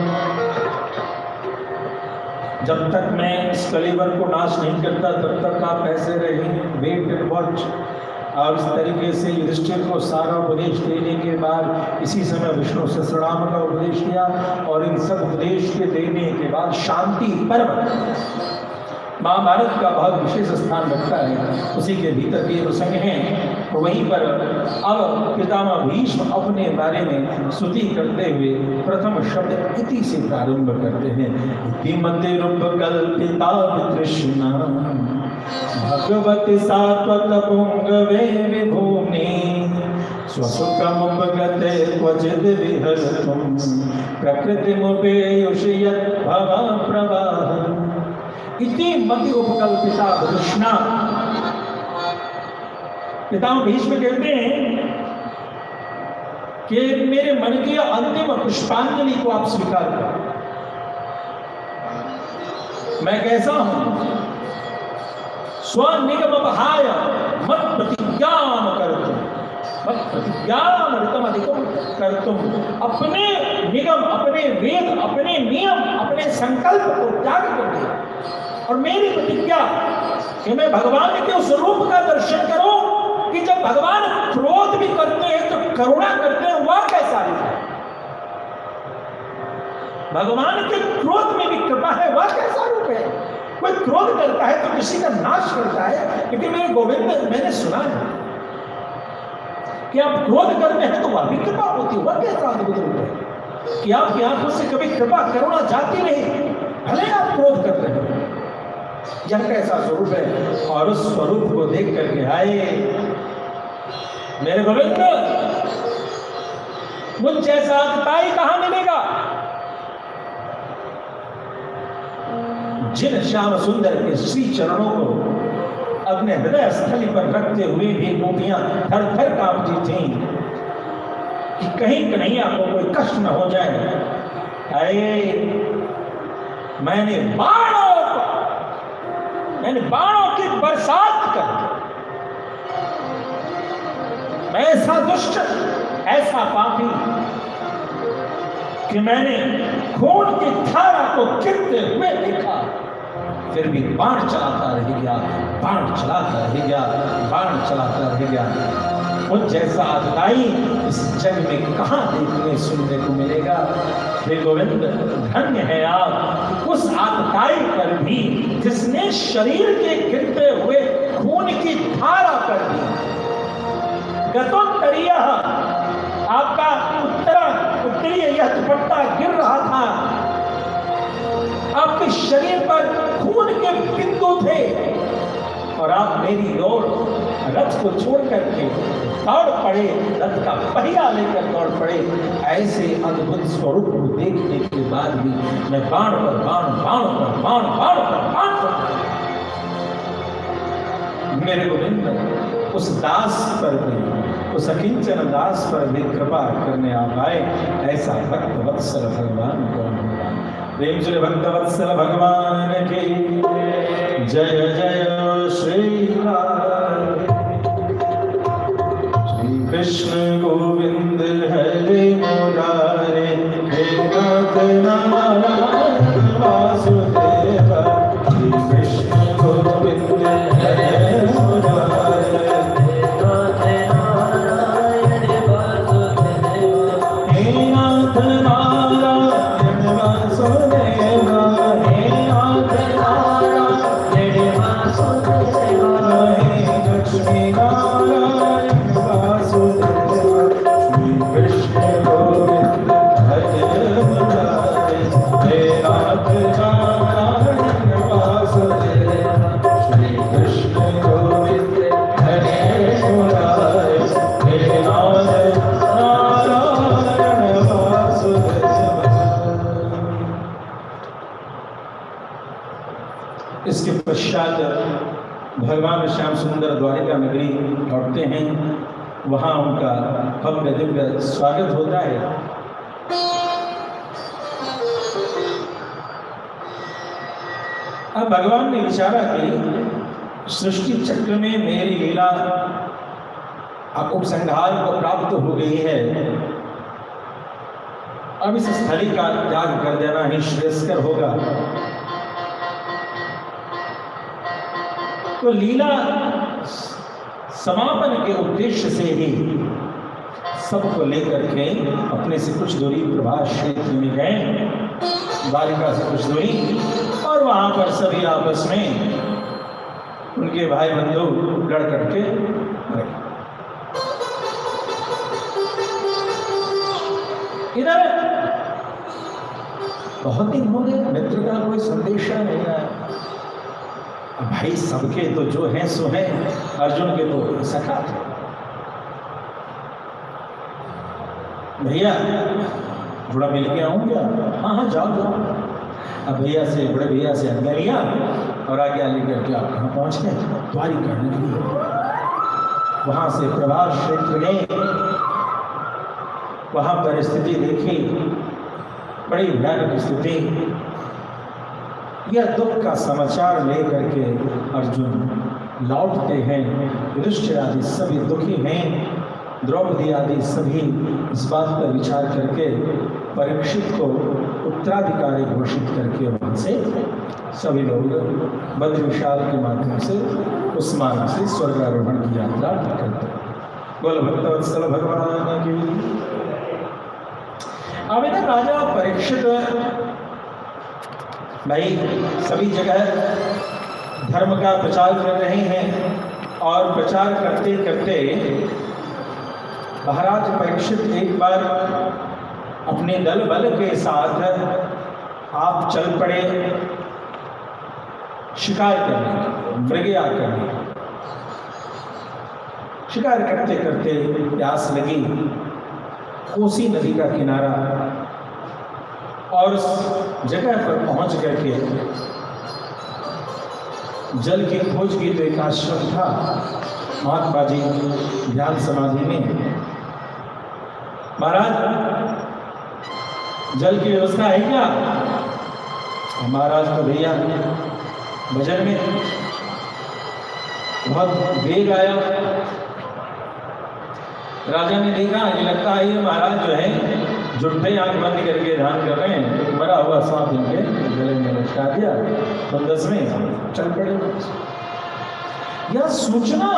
जब तक मैं इस कलेवर को नाश नहीं करता तब तक आप ऐसे रहेंगे, वेट एंड वॉच। और इस तरीके से युधिष्ठिर को सारा उपदेश देने के बाद इसी समय विष्णु सहस्रनाम का उपदेश किया। और इन सब उपदेश के देने के बाद शांति पर्व महाभारत का बहुत विशेष स्थान रखता है, उसी के भीतर के प्रसंग हैं। तो वहीं पर अब पितामह भीष्म अपने बारे में स्तुति करते हुए प्रथम शब्द इति से प्रारंभ करते हैं। इति मते रूप कल्पिता कृष्ण भगवती सात्वत पुंगवे विभूमि स्वसुखमुपगते क्वचिद् विहरतुं प्रकृतिमुपेयुषि यत् भवः प्रवाहः। इति मति उपकल्पिता कृष्णा, पितामह भीष्म कहते हैं कि मेरे मन की अंतिम पुष्पांजलि को आप स्वीकार करो। मैं कैसा हूं? स्वनिगम बहाय मत प्रतिज्ञाम करतुम, मत प्रतिज्ञाम ऋतम अधिकम करतुम। अपने निगम, अपने वेद, अपने नियम, अपने संकल्प को त्याग कर दिया और मेरी प्रतिज्ञा कि मैं भगवान के उस रूप का दर्शन करूं कि जब भगवान क्रोध भी करते हैं तो करुणा करते हैं, वह कैसा रूप है? भगवान के क्रोध में भी कृपा है, वह कैसा रूप है? कोई क्रोध करता है तो किसी का नाश करता है, लेकिन मेरे गोविंद मैंने सुना है कि आप क्रोध करते हैं तो वह भी कृपा होती है, वह कैसा अद्भुत रूप है कि आपकी आंखों से कभी कृपा करुणा जाती नहीं, भले आप क्रोध कर रहे हैं। यह कैसा स्वरूप है? और उस स्वरूप को देख करके आए मेरे गोविंद, मुझ जैसा अतिताई कहां मिलेगा? जिन श्याम सुंदर के श्री चरणों को अपने हृदय स्थली पर रखते हुए भी गोपियां थर थर कांपती थीं कि कहीं कन्हैया को कोई कष्ट न हो जाए। आए मैंने बाणों की बरसात कर, मैं ऐसा दुष्ट, ऐसा पापी कि मैंने खून की धारा को गिरते हुए देखा, फिर भी बाण चलाता रह गया, बाण चलाता रह गया, बाण चलाता रह गया। उन जैसा आतताई इस जग में कहां देखने सुनने को मिलेगा? हे गोविंद, धन्य है आप उस आतताई पर भी जिसने शरीर के गिरते हुए खून की धारा पर भी गतोत्तरीय आपका उत्तरीय यह दुपट्टा गिर रहा था, आपके शरीर पर खून के बिंदु थे, और आप मेरी ओर रथ को छोड़ करके दौड़ पड़े, रथ का पहिया लेकर दौड़ पड़े। ऐसे अद्भुत स्वरूप को देखने के बाद भी मैं बाण पर बाण, बाण पर बाण, बाण पर बाण पर मेरे गोविंद उस दास पर भी, उस अकिंचन दास पर भी कृपा करने आ पाए। ऐसा भक्त वत्सल भगवान कौन होगा। प्रेम से भक्त वत्सल भगवान की जय जय श्री राम। श्री कृष्ण गोविंद हरे मुरारे, हे नाथ नारायण वासुदेव। श्री कृष्ण गोविंद हरे मुरारे, हे नाथ नारायण वासुदेव। हे नाथ नारायण वासुदेव, हे लक्ष्मी नारायण वासुदेव। श्री कृष्ण गोविंद हरे मुरारे, हे नाथ नारायण वासुदेव। श्री कृष्ण गोविंद हरे मुरारे, हे नाथ नारायण वासुदेव। इसके पश्चात भगवान श्याम सुंदर द्वारिका नगरी लौटते हैं। वहां उनका भव्य दिव्य स्वागत होता है। अब भगवान ने विचारा कि सृष्टि चक्र में मेरी लीला अब उपसंहार को प्राप्त हो गई है, अब इस स्थली का त्याग कर देना ही श्रेयस्कर होगा। तो लीला समापन के उद्देश्य से ही सबको लेकर के अपने से कुछ दूरी प्रभास क्षेत्र में गए, द्वारिका से कुछ दूरी, और वहां पर सभी आपस में उनके भाई बंधु लड़ करके मरे। इधर बहुत दिन हो गए, मित्र का कोई संदेशा नहीं आया। भाई सबके तो जो हैं सो हैं, अर्जुन के तो सखा थे। भैया थोड़ा मिल के आऊं क्या? हाँ हाँ जाओ जाओ। अब भैया से, बड़े भैया से आज्ञा लिया और आज्ञा लेकर के आप कहाँ पहुंच गए? द्वारिका नगरी। वहां से प्रभास क्षेत्र गए, वहां पर स्थिति देखी, बड़ी भयानक स्थिति। यह दुख का समाचार लेकर के अर्जुन लौटते हैं। युधिष्ठिर आदि सभी दुखी हैं, द्रौपदी आदि सभी इस बात पर विचार करके परीक्षित को उत्तराधिकारी घोषित करके वहां से सभी लोग बद्र विशाल के माध्यम से उस मार्ग से स्वर्गारोहण की यात्रा करते हैं। बोल भक्तवत्सल भगवान की। अब इधर राजा परीक्षित भाई सभी जगह धर्म का प्रचार कर रहे हैं, और प्रचार करते करते महाराज परीक्षित एक बार अपने दल बल के साथ आप चल पड़े शिकार करने, मृगया करने। शिकार करते करते प्यास लगी, कोसी नदी का किनारा, और उस जगह पर पहुंच करके जल की खोज की। तो एक आश्रम था, महात्मा जी ध्यान समाधि में। महाराज जल की व्यवस्था है क्या? महाराज तो भैया भजन में बहुत वेग आया। राजा ने देखा, ये लगता है ये महाराज जो है जुट्ठे आंख बंद करके ध्यान कर रहे हैं, तो मरा हुआ सांप इनके गले में लटका दिया। बंदस में चल पड़े। यह सूचना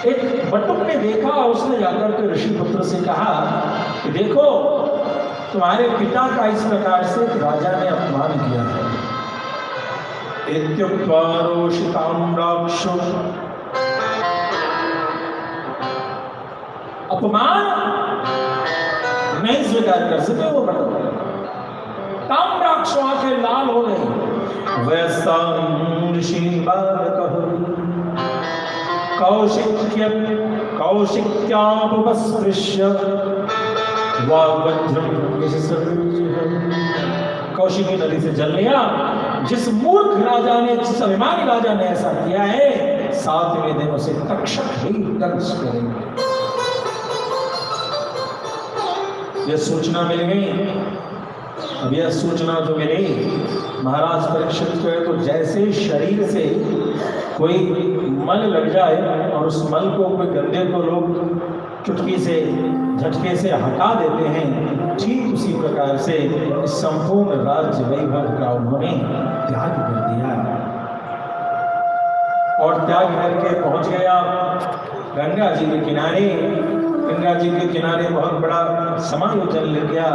एक बटुक ने देखा, उसने जाकर के ऋषि पुत्र से कहा कि देखो तुम्हारे पिता का इस प्रकार से राजा ने अपमान किया है। इत्युक्त्वा रोषितां राक्षो, अपमान नहीं स्वीकार कर सके वो बटुक। ताम्राक्ष आंखें लाल हो गई, वैसां ऋषि बालकः कौशिक्यामुपस्पृश्य वाग्वज्रं विससर्जः। कौशिकी नदी से जल लिया। जिस मूर्ख राजा ने, जिस अभिमानी राजा ने ऐसा किया है, 7वें दिन उसे तक्षक ही दंश करेंगे। यह सूचना मिल गई। अब यह सूचना जो मिली महाराज परीक्षित को है, तो जैसे शरीर से कोई मल लग जाए और उस मल को कोई गंदे को लोग चुटकी से, झटके से हटा देते हैं, ठीक उसी प्रकार से संपूर्ण राज्य वैभव का उन्होंने त्याग कर दिया। और त्याग करके पहुंच गया गंगा जी के किनारे। गंगा जी के किनारे बहुत बड़ा समायोजन लग गया।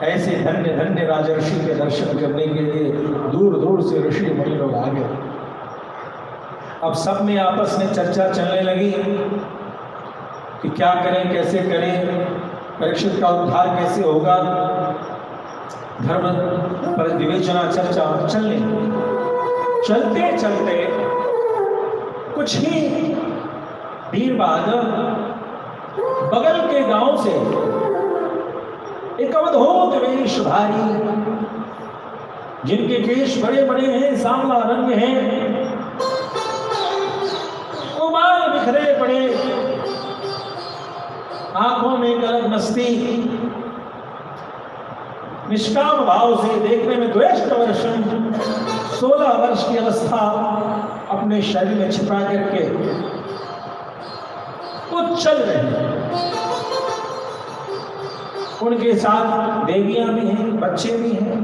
ऐसे धन्य धन्य राजर्षि के दर्शन करने के लिए दूर दूर से ऋषि मुनि लोग आ गए। अब सब में आपस में चर्चा चलने लगी कि क्या करें, कैसे करें, परीक्षित का उद्धार कैसे होगा। धर्म पर विवेचना चर्चा चलने चलते चलते कुछ ही देर बाद बगल के गांव से एक अवधूत वेशधारी, जिनके केश बड़े बड़े हैं, सांवला रंग है, बाल बिखरे पड़े, आंखों में गलत मस्ती, निष्काम भाव से देखने में द्वेष्ट वर्षम, 16 वर्ष की अवस्था अपने शरीर में छिपा करके वो चल रहे हैं। उनके साथ देवियां भी हैं, बच्चे भी हैं।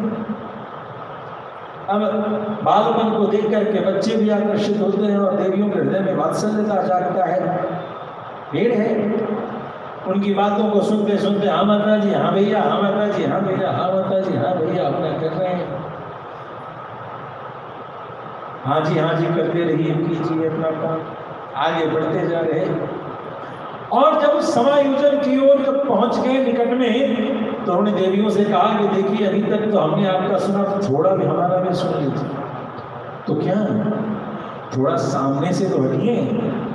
अब बालपन को देख करके बच्चे भी आकर्षित होते हैं और देवियों के हृदय में वात्सल्यता जागता है। भीड़ है। उनकी बातों को सुनते सुनते हाँ माता जी, हाँ भैया, हाँ माता जी, हाँ भैया, हाँ माता जी, हाँ भैया अपना कर रहे हैं। हाँ जी करते रहिए, कीजिए अपना काम, आगे बढ़ते जा रहे हैं। और जब समायोजन की ओर जब पहुंच गए निकट में, तो उन्होंने देवियों से कहा कि देखिए अभी तक तो हमने आपका सुना, थोड़ा भी हमारा भी सुन लीजिए। तो क्या थोड़ा सामने से तो हटिए,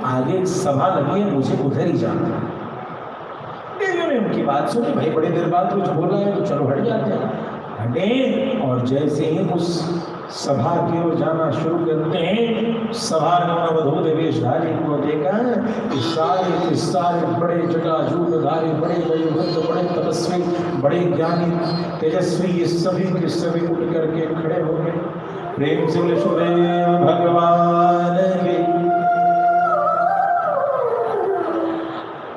आगे सभा लगी है, मुझे उधर ही जाना है। देवियों ने उनकी बात सुनी। भाई बड़ी देर बाद कुछ बोला है तो चलो हट जाते हैं। हटे और जैसे ही उस सभा की ओर जाना शुरू करते हैं, सभा ने अवधूत वेशधारी को देखा कि सारे बड़े जटाजूटधारी, बड़े वयोवृद्ध, बड़े तपस्वी, बड़े ज्ञानी, तेजस्वी, ये सभी के सभी उठ करके खड़े हो गए। प्रेम से बोले सुखदेव भगवान की।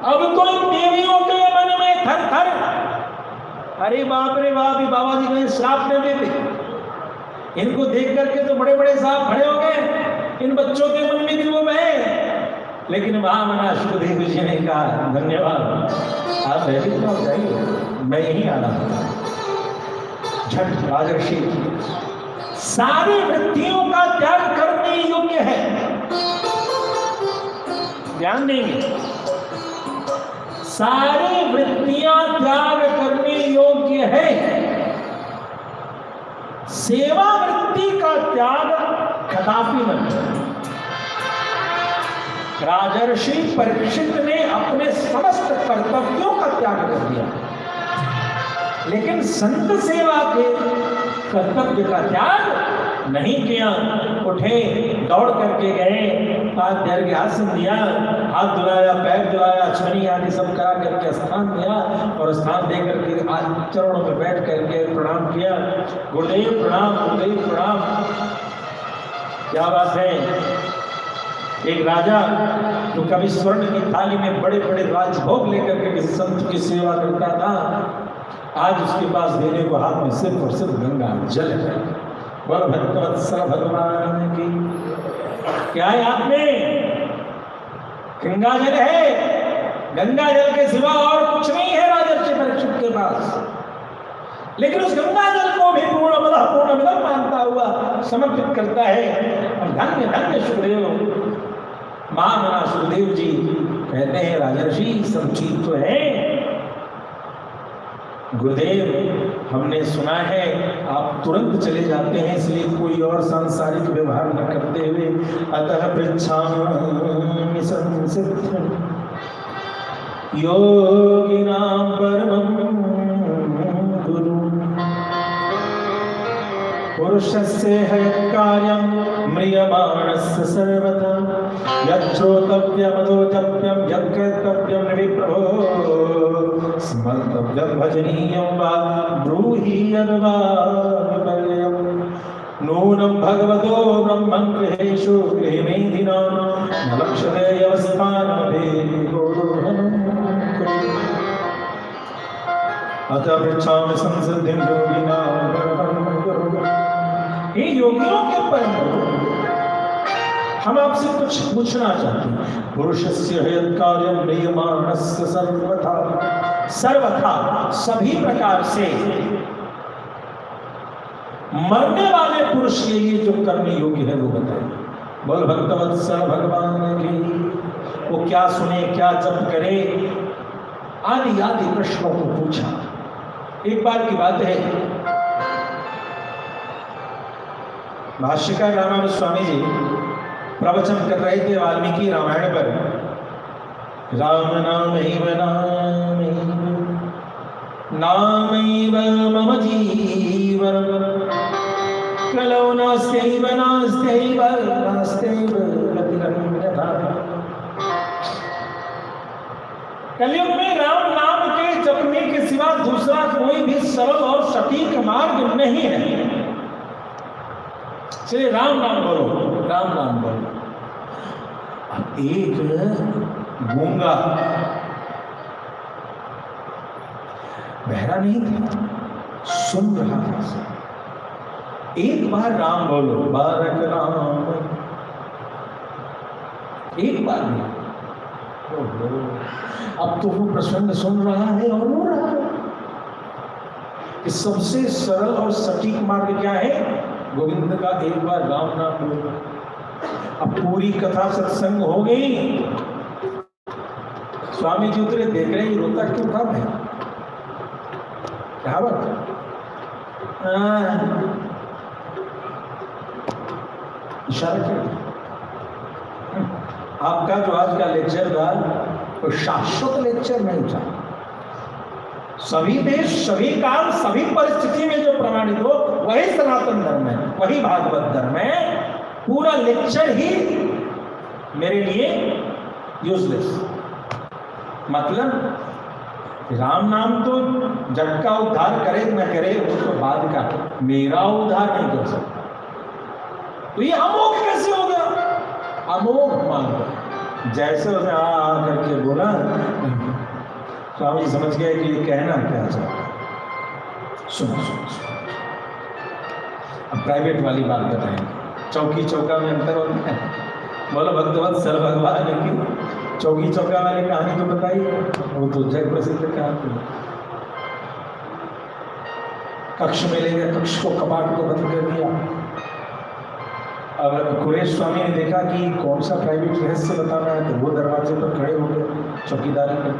अब तो देवियों के मन में थर थर, अरे बाप रे बाप, बाबा जी कहीं श्राप न देते। इनको देख करके तो बड़े बड़े साहब खड़े हो गए, इन बच्चों के मन में भी वो बहे। लेकिन महामना सुखदेव जी ने कहा धन्यवाद, आप भयभीत न हो जाइए, मैं यहीं आ रहा हूं। झट राजर्षि सारी वृत्तियों का त्याग करने योग्य है। ध्यान देंगे, सारी वृत्तियां त्याग करने योग्य है। सेवा वृत्ति का त्याग कदापि नहीं। राजर्षि परीक्षित ने अपने समस्त कर्तव्यों का त्याग कर दिया, लेकिन संत सेवा के कर्तव्य का त्याग नहीं किया। उठे, दौड़ करके गए, आसन दिया, हाथ धुलाया, पैर धुलाया, छनी आदि सब करा करके स्थान दिया और स्थान दे करके चरणों पर बैठ करके प्रणाम किया। गुरुदेव प्रणाम, गुरुदेव प्रणाम। क्या बात है। एक राजा जो कभी स्वर्ण की थाली में बड़े बड़े राजभोग लेकर के किसी संत की सेवा करता था, आज उसके पास देने को हाथ में सिर्फ और सिर्फ गंगा जल है। बोल भक्तवत्सल भगवान की। क्या है हाथ में? गंगा जल है। गंगा जल के सिवा और कुछ नहीं है राजर्षि परीक्षित के पास। लेकिन उस गंगा जल को भी पूर्णमिदं मानता हुआ समर्पित करता है। और धन्य धन्य सुखदेव, महामना सुखदेव जी कहते हैं राजर्षि सब ठीक तो है, गुरुदेव हमने सुना है आप तुरंत चले जाते हैं, इसलिए कोई और सांसारिक व्यवहार न करते हुए अतः पृच्छामि संसिद्धिं योगिनां परमं गुरुं पुरुषस्य हयत्कार्यं म्रियमाणस्य सर्वथा यच्छ्रोतव्यमधोतव्यं यत्कर्तव्यं विप्रभो स्मर्तव्यं भजनीयं वा ब्रूहि यद्वा विपर्ययम् नूनं भगवतो ब्रह्मं गृहेषु गृहमेधिनां न लक्ष्यते अवस्थानभेदोर्हनं अतः पृच्छामि संसिद्धिं योगिनां परमं गुरुं। हे योगियों के परम गुरु, हम आपसे कुछ पूछना चाहते हैं। पुरुषस्य हयत्कार्यं म्रियमाणस्य सर्वथा, सर्वथा सभी प्रकार से मरने वाले पुरुष के लिए जो करने योग्य है वो बताइए। बोल भक्तवत्सल भगवान की। वो क्या सुने, क्या जप करे, आदि आदि प्रश्नों को पूछा। एक बार की बात है, भाष्यकार रामानुज स्वामी जी प्रवचन कर रहे थे वाल्मीकि रामायण पर। राम नामैव नामैव मम जीवनम् कलौ नास्त्यैव नास्त्यैव नास्त्यैव गतिरन्यथा। कलयुग में राम नाम के जपने के सिवा दूसरा कोई भी सरल और सटीक मार्ग नहीं है। चलिए राम नाम बोलो, राम नाम बोलो। अब एक गूंगा, बहरा नहीं था, सुन रहा था। एक बार राम बोलो, बारक राम, एक बार नहीं। अब तो वो प्रसन्न सुन रहा है और रो रहा है। इस सबसे सरल और सटीक मार्ग क्या है? गोविंद का एक बार राम नाम बोलो। अब पूरी कथा सत्संग हो गई, स्वामी जी उतरे, देख रहे हैं रोता क्यों था मैं, क्या बात? इशारा किया। आपका जो आज का लेक्चर था वो शाश्वत लेक्चर नहीं था। सभी देश, सभी काल, सभी परिस्थिति में जो प्रमाणित हो वही सनातन धर्म है, वही भागवत धर्म है। पूरा लेक्चर ही मेरे लिए यूजलेस। मतलब राम नाम तो जग का उद्धार करे न करे वो तो बाद का, मेरा उद्धार नहीं कर सकता। तो ये अमोघ कैसे हो गया? अमोघ मार्ग। जैसे उसने आ करके बोला, स्वामी जी समझ गए कि ये कहना क्या चाहता। सुनो सुनो सुनो, अब प्राइवेट वाली बात बताएंगे। चौकी चौका में अंतर होता है। बोलो भक्तवत्सल भगवान की। चौकी चौका वाली कहानी तो बताइए, वो तो जग प्रसिद्ध कहानी। कक्ष में ले गया, कक्ष को, कपाट को बंद कर दिया। अब कुरेश स्वामी ने देखा कि कौन सा प्राइवेट रहस्य बताना है, तो वो दरवाजे पर खड़े हो गए चौकीदारी कर।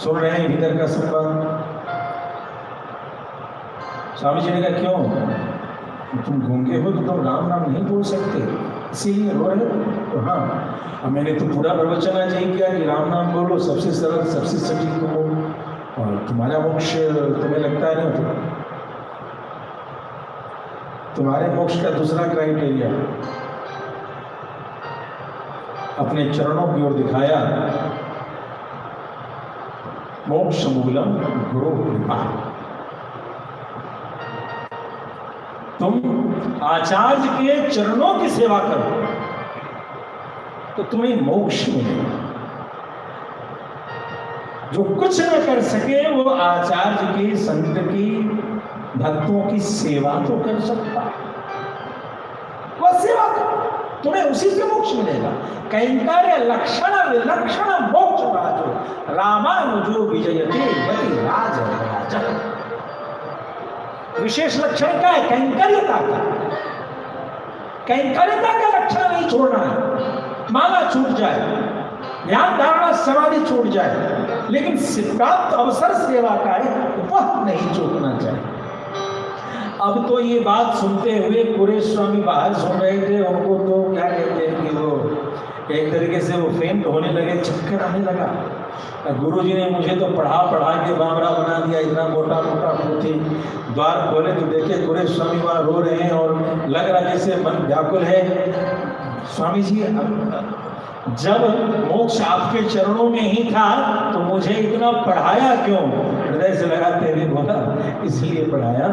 सुन रहे हैं भीतर का संवाद। स्वामी जी ने कहा क्यों तुम गूंगे हो तो तुम राम नाम नहीं बोल सकते, इसीलिए रो रहे हो? तो हाँ, अब मैंने तो पूरा प्रवचन आज यही किया कि राम नाम बोलो, सबसे सरल सबसे सटीक हो, और तुम्हारा मोक्ष तुम्हें लगता है नहीं, तुम्हारे मोक्ष का दूसरा क्राइटेरिया अपने चरणों की ओर दिखाया। मोक्ष मूलम गुरु कृपा। तुम आचार्य के चरणों की सेवा करो तो तुम्हें मोक्ष मिलेगा। जो कुछ न कर सके वो आचार्य की, संत की, भक्तों की सेवा तो कर सकता है। वह सेवा करो, तुम्हें उसी से मोक्ष मिलेगा। कैंकर्य लक्षण विलक्षण मोक्ष राजो रामानुजो विजयते गति राज राज। विशेष लक्षण क्या है? कैंकर्यता का। कैंकर्यता का लक्षण नहीं छोड़ना है। माला छूट जाए, ध्यान धारणा समाधि छूट जाए, लेकिन प्राप्त अवसर सेवा का है वह नहीं छूटना चाहिए। अब तो ये बात सुनते हुए कुरेश स्वामी बाहर सुन रहे थे, उनको तो क्या कहते हैं कि वो एक तरीके से वो फेंट होने लगे, चक्कर आने लगा। गुरुजी ने मुझे तो पढ़ा के बावड़ा बना दिया, इतना मोटा मोटा पोथी। द्वार खोले तो देखे कुरेश स्वामी वहाँ रो रहे हैं और लग रहा जैसे मन व्याकुल है। स्वामी जी, जब मोक्ष आपके चरणों में ही था तो मुझे इतना पढ़ाया क्यों? हृदय से लगाते हुए बोला, इसलिए पढ़ाया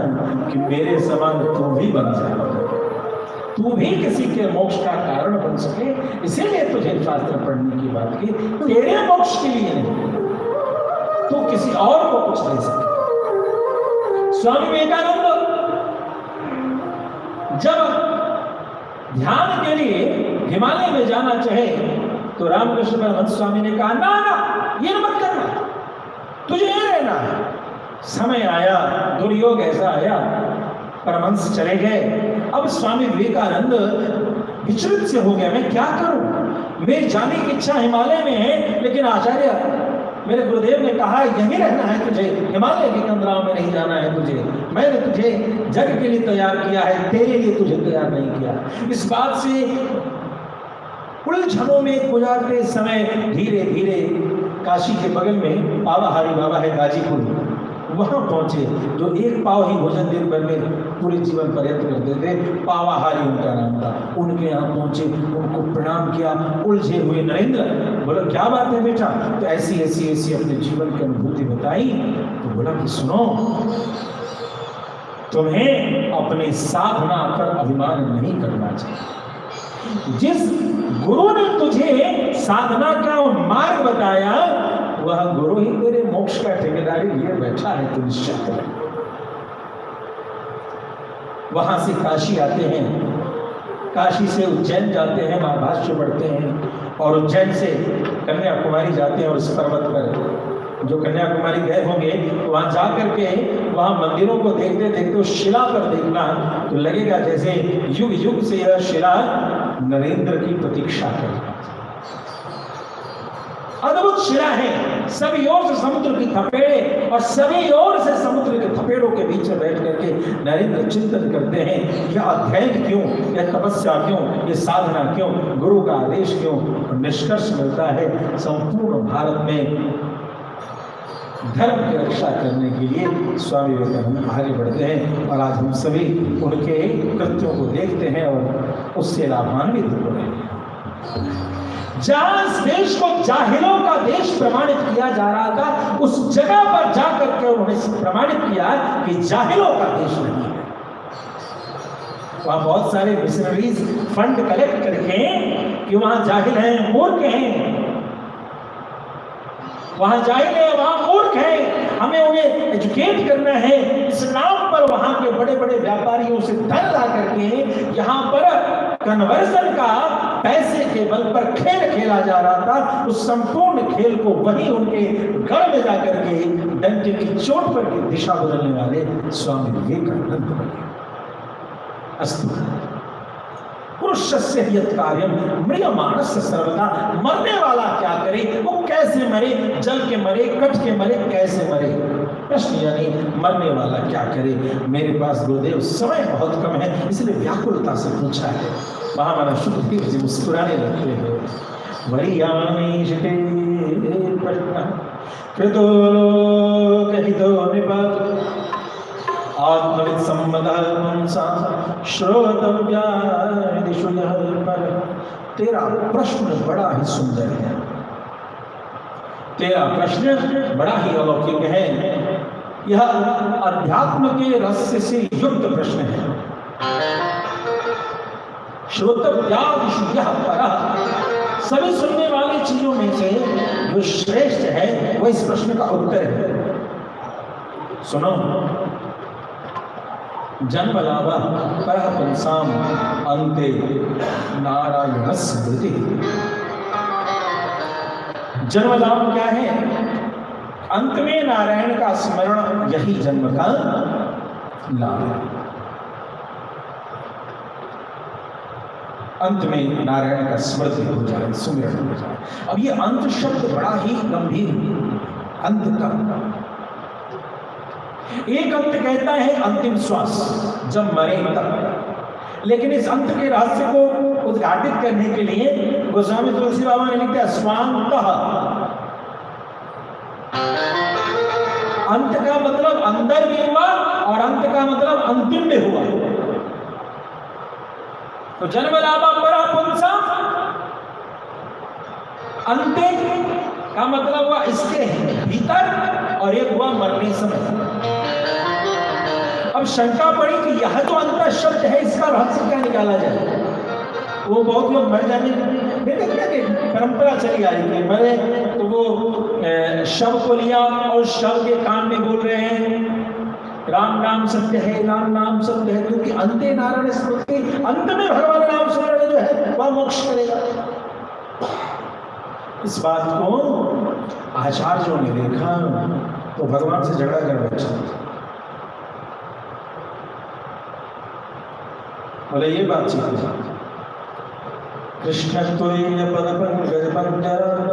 कि मेरे समान तू भी बन जाए, तू भी किसी के मोक्ष का कारण बन सके, इसीलिए तुझे शास्त्र पढ़ने की बात की। तेरे मोक्ष के लिए नहीं, तू किसी और को कुछ दे सके। स्वामी विवेकानंद जब ध्यान के लिए हिमालय में जाना चाहे तो रामकृष्ण परमहंस स्वामी ने कहा, ना ना ये मत करना, तुझे यहीं रहना है। समय आया, दुर्योग ऐसा आया, परमहंस चले गए। अब स्वामी विवेकानंद विचलित से हो गया, मैं क्या करूं? मेरी जाने की इच्छा हिमालय में है, लेकिन आचार्य मेरे गुरुदेव ने कहा यहीं रहना है तुझे, हिमालय की कंदराओं में नहीं जाना है तुझे। मैंने तुझे जग के लिए तैयार किया है, तेरे लिए तुझे तैयार नहीं किया। इस बात से उलझनों में गुजारते समय धीरे धीरे काशी के बगल में पावाहारी बाबा है गाजीपुर, वहां पहुंचे। जो एक पाव ही भोजन दिन भर में पूरे जीवन पर्यंत करते थे, पावाहारी उनका नाम था। उनके यहाँ पहुंचे, उनको प्रणाम किया। उलझे हुए नरेंद्र बोला, क्या बात है बेटा? तो ऐसी ऐसी ऐसी अपने जीवन की अनुभूति बताई। तो बोला कि सुनो, तुम्हें अपने साधना पर अभिमान नहीं करना चाहिए। जिस गुरु ने तुझे साधना का मार्ग बताया, वह गुरु ही तेरे मोक्ष का ठेकेदारी लिए बैठा है, तू निश्चित रह। वहां से काशी आते हैं, काशी से उज्जैन जाते हैं, वहां भाष्य पढ़ते हैं, और उज्जैन से कन्याकुमारी जाते हैं। और इस पर्वत पर जो कन्याकुमारी गए होंगे, वहां जाकर के वहां मंदिरों को देखते देखते उस शिला पर देखना तो लगेगा जैसे युग युग से यह शिला नरेंद्र की प्रतीक्षा करता। अद्भुत शिला है, सभी ओर से समुद्र की थपेड़े, और सभी ओर से समुद्र के थपेड़ों के बीच में बैठ करके नरेंद्र चिंतन करते हैं, यह अध्ययन क्यों, यह तपस्या क्यों, यह साधना क्यों, गुरु का आदेश क्यों। और निष्कर्ष मिलता है, संपूर्ण भारत में धर्म की रक्षा करने के लिए स्वामी विवेकानंद आगे बढ़ते हैं। और आज हम सभी उनके कृत्यों को देखते हैं और उससे लाभान्वित हो रहे हैं। जहां इस देश को जाहिलों का देश प्रमाणित किया जा रहा था, उस जगह पर जाकर के उन्होंने प्रमाणित किया कि जाहिलों का देश नहीं है। वहां बहुत सारे मिशनरीज फंड कलेक्ट करके कि वहां जाहिल हैं, मूर्ख हैं, वहां जाहिल है, वहां मूर्ख है, हमें उन्हें एजुकेट करना है। इस नाम पर वहां के बड़े बड़े व्यापारियों से धन ला करके यहाँ पर कन्वर्जन का पैसे के बल पर खेल खेला जा रहा था। उस संपूर्ण खेल को वही उनके गढ़ में जाकर के डंके की चोट पर की दिशा बदलने वाले स्वामी विवेकानंद बने। अस्तु पुरुषस्य यत् कार्यम म्रियमाणस्य सर्वदा। मरने वाला क्या करे, वो कैसे मरे, जल के मरे, कट के मरे, कैसे मरे। प्रश्न यानी मरने वाला क्या करे। मेरे पास गुरुदेव समय बहुत कम है, इसलिए व्याकुलता से पूछा है। महामानव सुखदेव जी मुस्कुराने लगते हैं। वरियामीशते प्रश्न कृतो लोकहितो निपत् आत्मविद सम्मतः श्रोतव्या दिशु यः पर। तेरा प्रश्न बड़ा ही सुंदर है, तेरा प्रश्न बड़ा ही अलौकिक है। यह अध्यात्म के रस से युक्त प्रश्न है। श्रोतव्या दिशु यः पर, सभी सुनने वाली चीजों में से जो श्रेष्ठ है वह इस प्रश्न का उत्तर है। सुनो, जन्मलाभ परः पुंसाम अन्ते नारायण स्मृति। जन्मलाभ क्या है? अंत में नारायण का स्मरण, यही जन्म का लाभ है। अंत में नारायण का स्मृति हो जाए, सुमिरन हो जाए। अब ये अंत शब्द बड़ा ही गंभीर, अंत का एक अंत कहता है अंतिम श्वास, जब मरे तब। लेकिन इस अंत के रहस्य को उद्घाटित करने के लिए गोस्वामी तुलसी बाबा ने लिखा स्वांतः। अंत का मतलब अंदर भी हुआ और अंत का मतलब अंतिम में हुआ। तो जन्म लाभा परा पुंसा, अंतिम का मतलब हुआ इसके भीतर और एक हुआ मरने समय। अब शंका पड़ी कि यह तो अंत शब्द है, इसका रहस्य क्या निकाला जाए। वो बहुत लोग मर जाने की परंपरा चली आ रही है, मरे तो वो शव को लिया और शव के कान में बोल रहे हैं राम नाम सत्य है, राम नाम सत्य है, क्योंकि अंते नारायण स्मृति, अंत में भगवान नाम स्मरण जो है वह मोक्ष करेगा। इस बात को आचार्यों ने देखा तो भगवान से झगड़ा कर बैठा, बोले ये बात चीज कृष्ण तुल्य पद पंकज पंजरम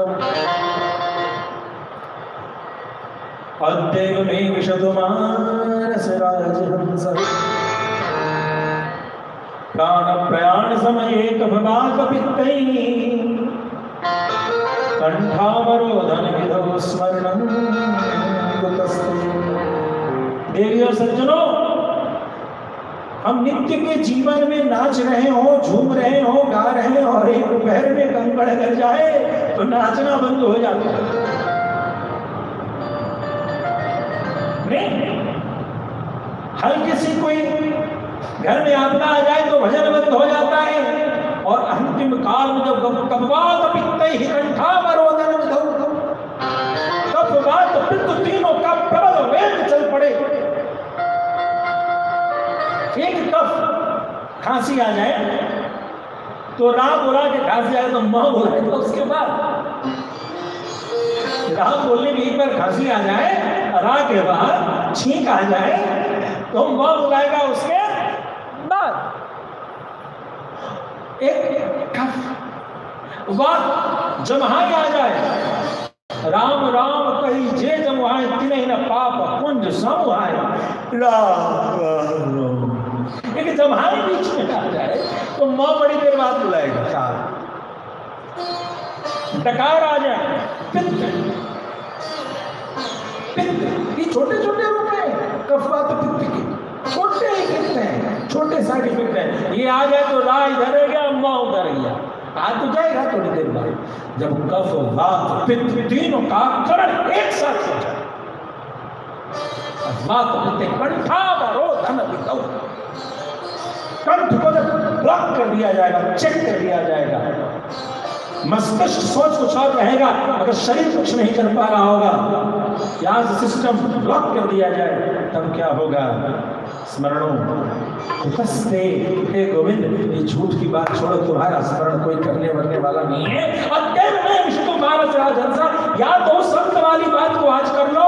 अद्यैव मे विशतु मानस राजहंस प्राण प्रयाण समये कभवाक पित्तैः कंठावरोधन विधौ स्मरणं कुतस्ते। देवी और सज्जनों, हम नित्य के जीवन में नाच रहे हो, झूम रहे हो, गा रहे हो और एक पैर में कंकड़ कर जाए तो नाचना बंद हो जाता है। नहीं, हर किसी कोई घर में आपदा आ जाए तो भजन बंद हो जाता है और अंतिम काल में जब कपवात पित्तैः कंठावरोधन विधौ, कपवात पित्त तीनों का प्रबल वेग चल पड़े। एक कफ खांसी आ जाए तो राम बोला के खांसी आए तो मां बोला तो उसके बाद राम बोलने में एक बार खांसी आ जाए, रा के बाद छींक आ जाए तो मां बुलाएगा उसके बाद। एक कफ वाक जमहाई आ जाए, राम राम कही जे जमुहाए तिने न पाप कुंज समुहाए, राम लेकिन जब हमारे बीच में आ जाए तो मां बड़ी देर बाद बुलाएगा। डकार आ जाए, पित्त पित्त, ये छोटे छोटे रूप हैं कफवात पित्त के, छोटे इफेक्ट हैं, छोटे साइड इफेक्ट हैं। ये आ जाए तो रा इधर है गया, मां उधर गया, आ तो जाएगा थोड़ी देर बाद। जब कफ वात पित्त तीनों का करण एक साथ हो जाए, वात पित्त कंठावरोधन विधौ, कंठ को ब्लॉक कर दिया जाएगा, चेक कर दिया जाएगा। मस्तिष्क सोच कुछ और रहेगा, अगर शरीर कुछ नहीं कर पा रहा होगा, यहाँ से सिस्टम ब्लॉक कर दिया जाए, तब क्या होगा। स्मरणों उपस्थे, हे गोविंद, ये झूठ की बात छोड़ो, तुम्हारा स्मरण कोई करने वरने वाला नहीं है। अद्यैव मे विशतु मानस राजहंस, या तो संत वाली बात को आज कर लो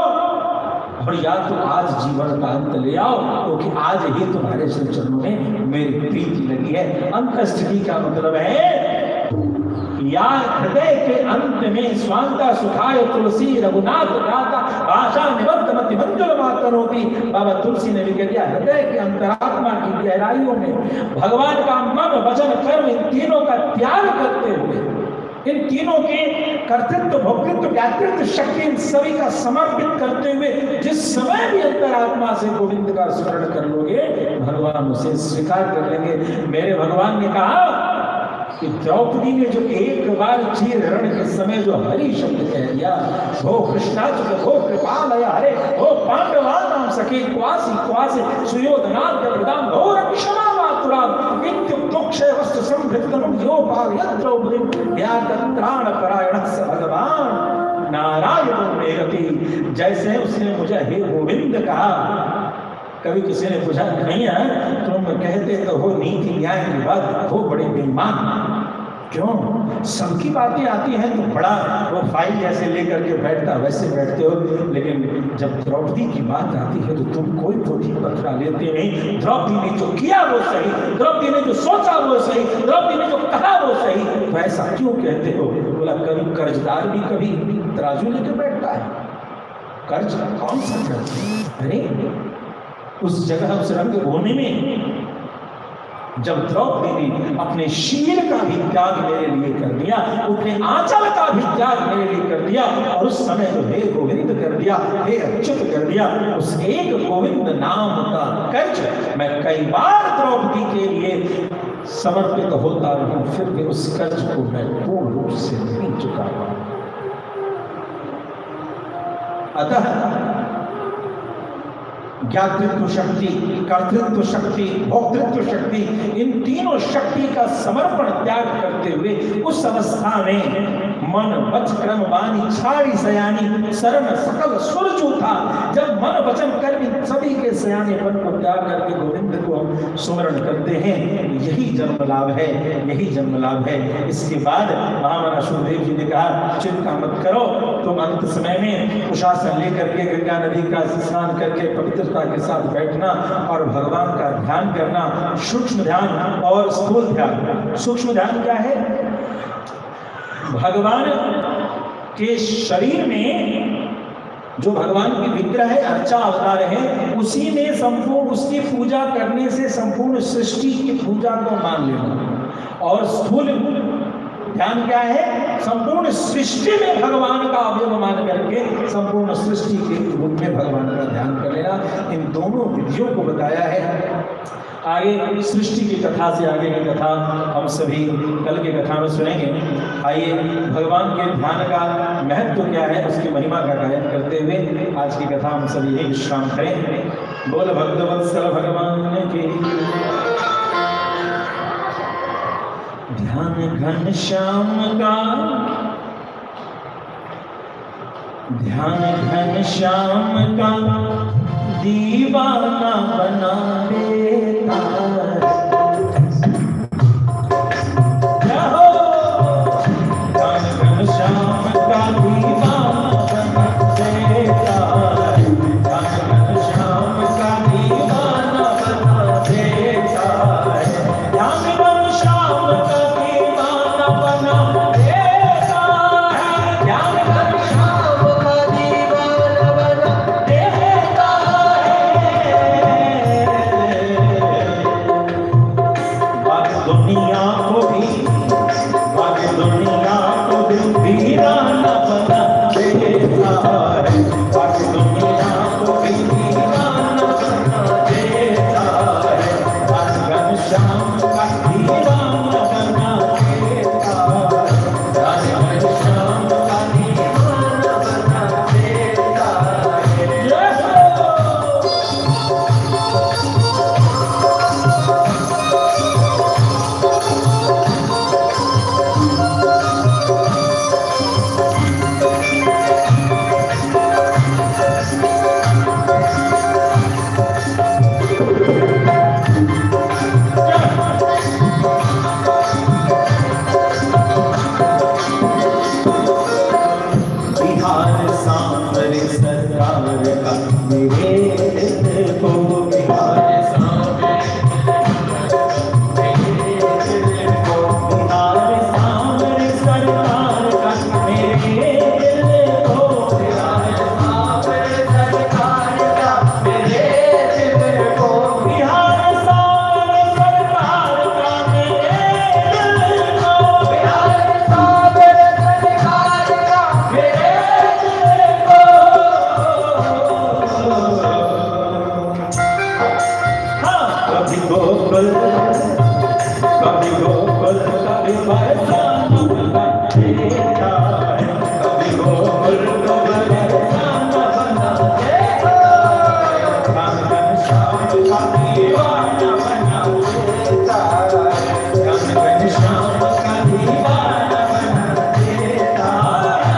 और या तो आज जीवन का अंत ले आओ, क्योंकि आज ही तुम्हारे श्री चरणों में मेरी प्रीति लगी है। अंत स्थिति का मतलब है या हृदय के अंत में स्वांता सुखाय तुलसी रघुनाथ गाता भाषा निबद्ध मति मंजुल मातरोति। बाबा तुलसी ने भी कह दिया, हृदय के अंतरात्मा की गहराइयों में भगवान का मन वचन कर्म इन तीनों का त्याग करते हुए, इन तीनों के कर्तृत्व भोक्तृत्व ज्ञातृत्व शक्ति इन सभी का समर्पित करते हुए जिस समय भी अंतरात्मा से गोविंद का स्मरण कर लोगे, भगवान उसे स्वीकार कर लेंगे। मेरे भगवान ने कहा कि द्रौपदी ने जो एक बार चीर हरण के समय जो हरि शब्द कह दिया, हो कृष्णाच्युत हो कृपालय हरे, हो पांडवानां सखे क्वासी क्वासी सुयोधनाद प्रदान घोर क्षमा मातुराम इत्युक्तोक्षय वस्तु संभृतम यो भागयद्रौपदी यात्राण परायण स भगवान नारायण मेरति। जैसे उसने मुझे हे गोविंद कहा, कभी किसी ने पूछा नहीं है तुम कहते तो हो नीति न्याय की बात, हो बड़े बेईमान, क्यों? सबकी बातें आती हैं तो बड़ा वो फाइल जैसे लेकर के बैठता वैसे बैठते हो, लेकिन जब द्रौपदी की बात आती है तो तुम कोई पोथी पत्रा लेते नहीं। द्रौपदी ने जो किया वो सही, द्रौपदी ने जो सोचा वो सही, द्रौपदी ने जो कहा वो सही। तो ऐसा क्यों कहते हो? बोला कभी कर्जदार भी कभी तराजू लेकर बैठता है। कर्ज कौन सा कर्ज? अरे उस जगह उस रंगभूमि में जब द्रौपदी ने अपने शील का भी त्याग मेरे लिए कर दिया, अपने आंचल का भी त्याग मेरे लिए कर दिया, और उस समय तो हे गोविंद कर दिया, हे अच्युत कर दिया, उस एक गोविंद नाम का कर्ज मैं कई बार द्रौपदी के लिए समर्पित होता रहूं, फिर भी उस कर्ज को मैं पूर्ण रूप से नहीं चुका पाऊं। अतः ज्ञातृत्व शक्ति, कर्तृत्व शक्ति, भोक्तृत्व शक्ति, इन तीनों शक्ति का समर्पण त्याग करते हुए उस अवस्था में मन वच क्रम वाणी छाड़ी सयानी शरण सकल सुरजू था। जब मन वचन कर्म सभी के सयानेपन को त्याग करके गोविंद को सुमरण करते हैं, यही जन्म लाभ है, यही जन्म लाभ है। इसके बाद महामना सुखदेव जी ने कहा चिंता मत करो, तुम अंत समय में उशासन लेकर के गंगा नदी का स्नान करके पवित्रता के साथ बैठना और भगवान का ध्यान करना, सूक्ष्म ध्यान और स्थूल ध्यान। सूक्ष्म ध्यान क्या है? भगवान के शरीर में जो भगवान की विग्रह है, अर्चा अवतार है, उसी में संपूर्ण उसकी पूजा करने से संपूर्ण सृष्टि की पूजा को मान लेना। और स्थूल ध्यान क्या है? संपूर्ण सृष्टि में भगवान का अवयव मान करके संपूर्ण सृष्टि के रूप में भगवान का ध्यान कर लेना। इन दोनों विधियों को बताया है। आगे सृष्टि की कथा से आगे की कथा हम सभी कल की कथा में सुनेंगे। आइए भगवान के ध्यान का महत्व क्या है, उसकी महिमा का गायन करते हुए आज की कथा हम सभी यही विश्राम करें। बोल भक्तवत्सल भगवान की। ध्यान घन श्याम का, ध्यान घन श्याम का दीवाना बना देता क्या हो? ध्यान घन श्याम का दीवाना बना देता, ध्यान घन श्याम का दीवाना बना देता, ध्यान घन श्याम का दीवाना बना देता है, ध्यान घन श्याम का दीवाना बना देता है। बाकी दुनिया को भी, बाकी दुनिया को भी वीराना बना देता है, बाकी दुनिया को भी वीराना बना देता है, ध्यान घन श्याम का दीवाना बना देता है, ध्यान घन श्याम का दीवाना बना देता है। बिहार सांवरे सरकार का मेरे दिल को, बिहार सांवरे मेरे दिल को, बिहार सांवरे सरकार का मेरे दिल को, बिहार सांवरे सरकार का मेरे दिल को, बिहार सांवरे सरकार का मेरे दिल को, बिहार सांवरे सरकार का मेरे कभी गोकुल, कभी गोकुल, कभी बरसाना बना देता है, कभी गोकुल, कभी बरसाना बना देता है, ध्यान घन श्याम का दीवाना बना देता है, ध्यान घन श्याम का दीवाना बना देता है।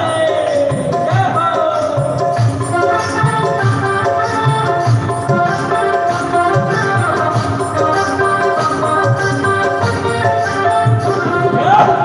Yeah!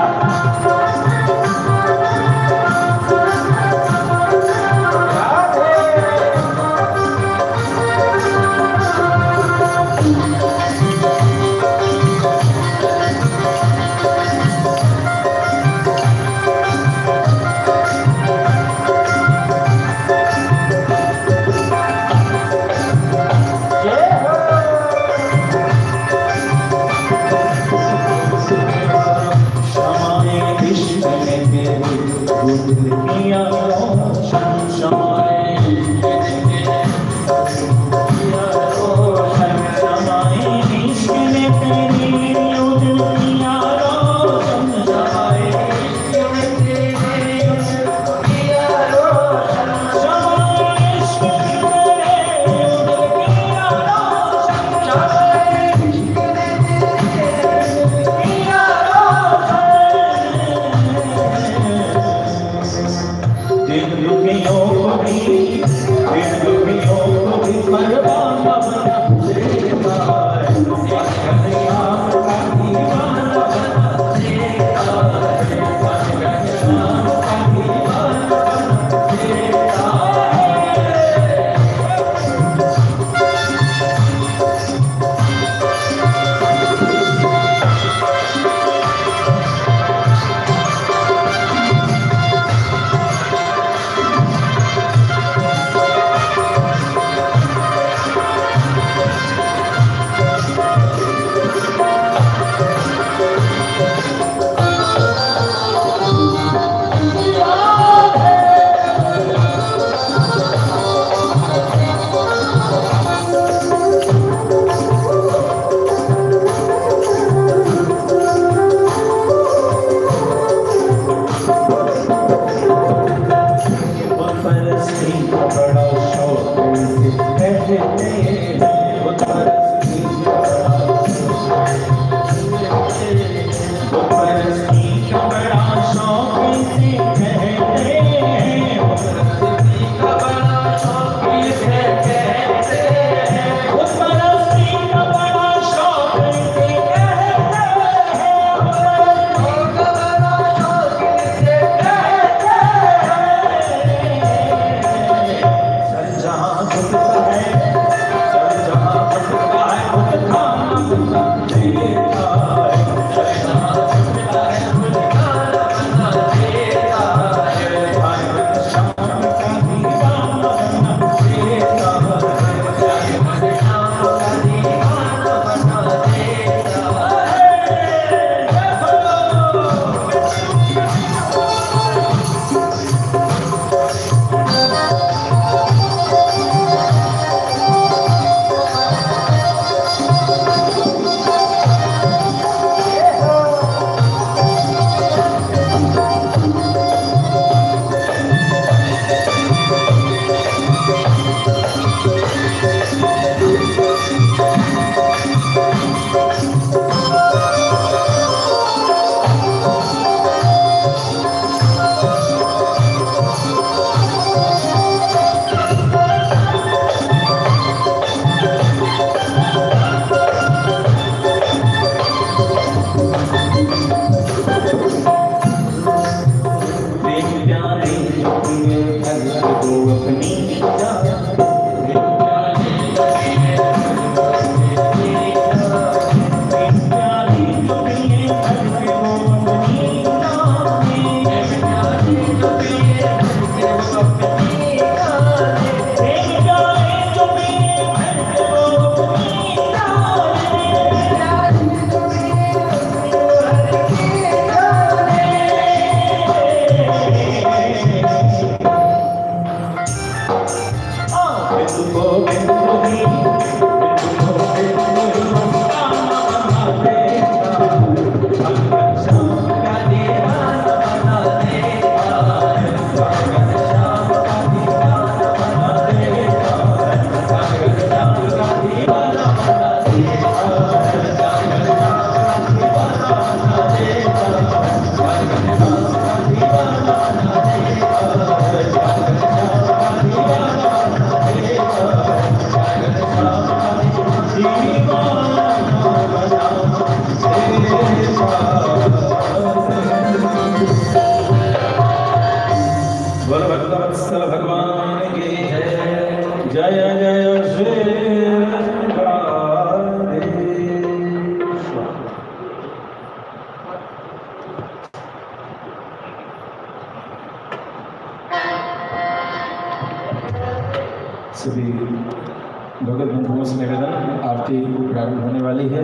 आरती प्रारंभ होने वाली है।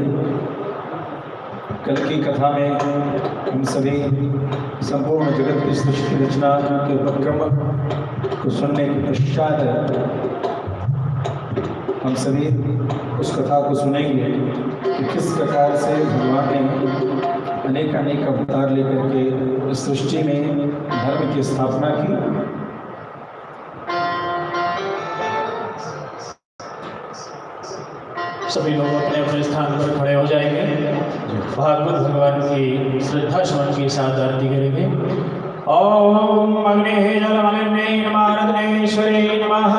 कल की कथा में हम सभी संपूर्ण जगत की सृष्टि रचना के उपक्रम को सुनने के पश्चात हम सभी उस कथा को सुनेंगे कि किस प्रकार से भगवान ने अनेक अनेक अवतार लेकर के इस सृष्टि में धर्म की स्थापना की। सभी लोग अपने अपने स्थान पर खड़े हो जाएंगे। भागवत भगवान की श्रद्धा सुमन के साथ आरती करेंगे। ओम अग्ने जलमलिने नमारत्नेश्वरे नमः।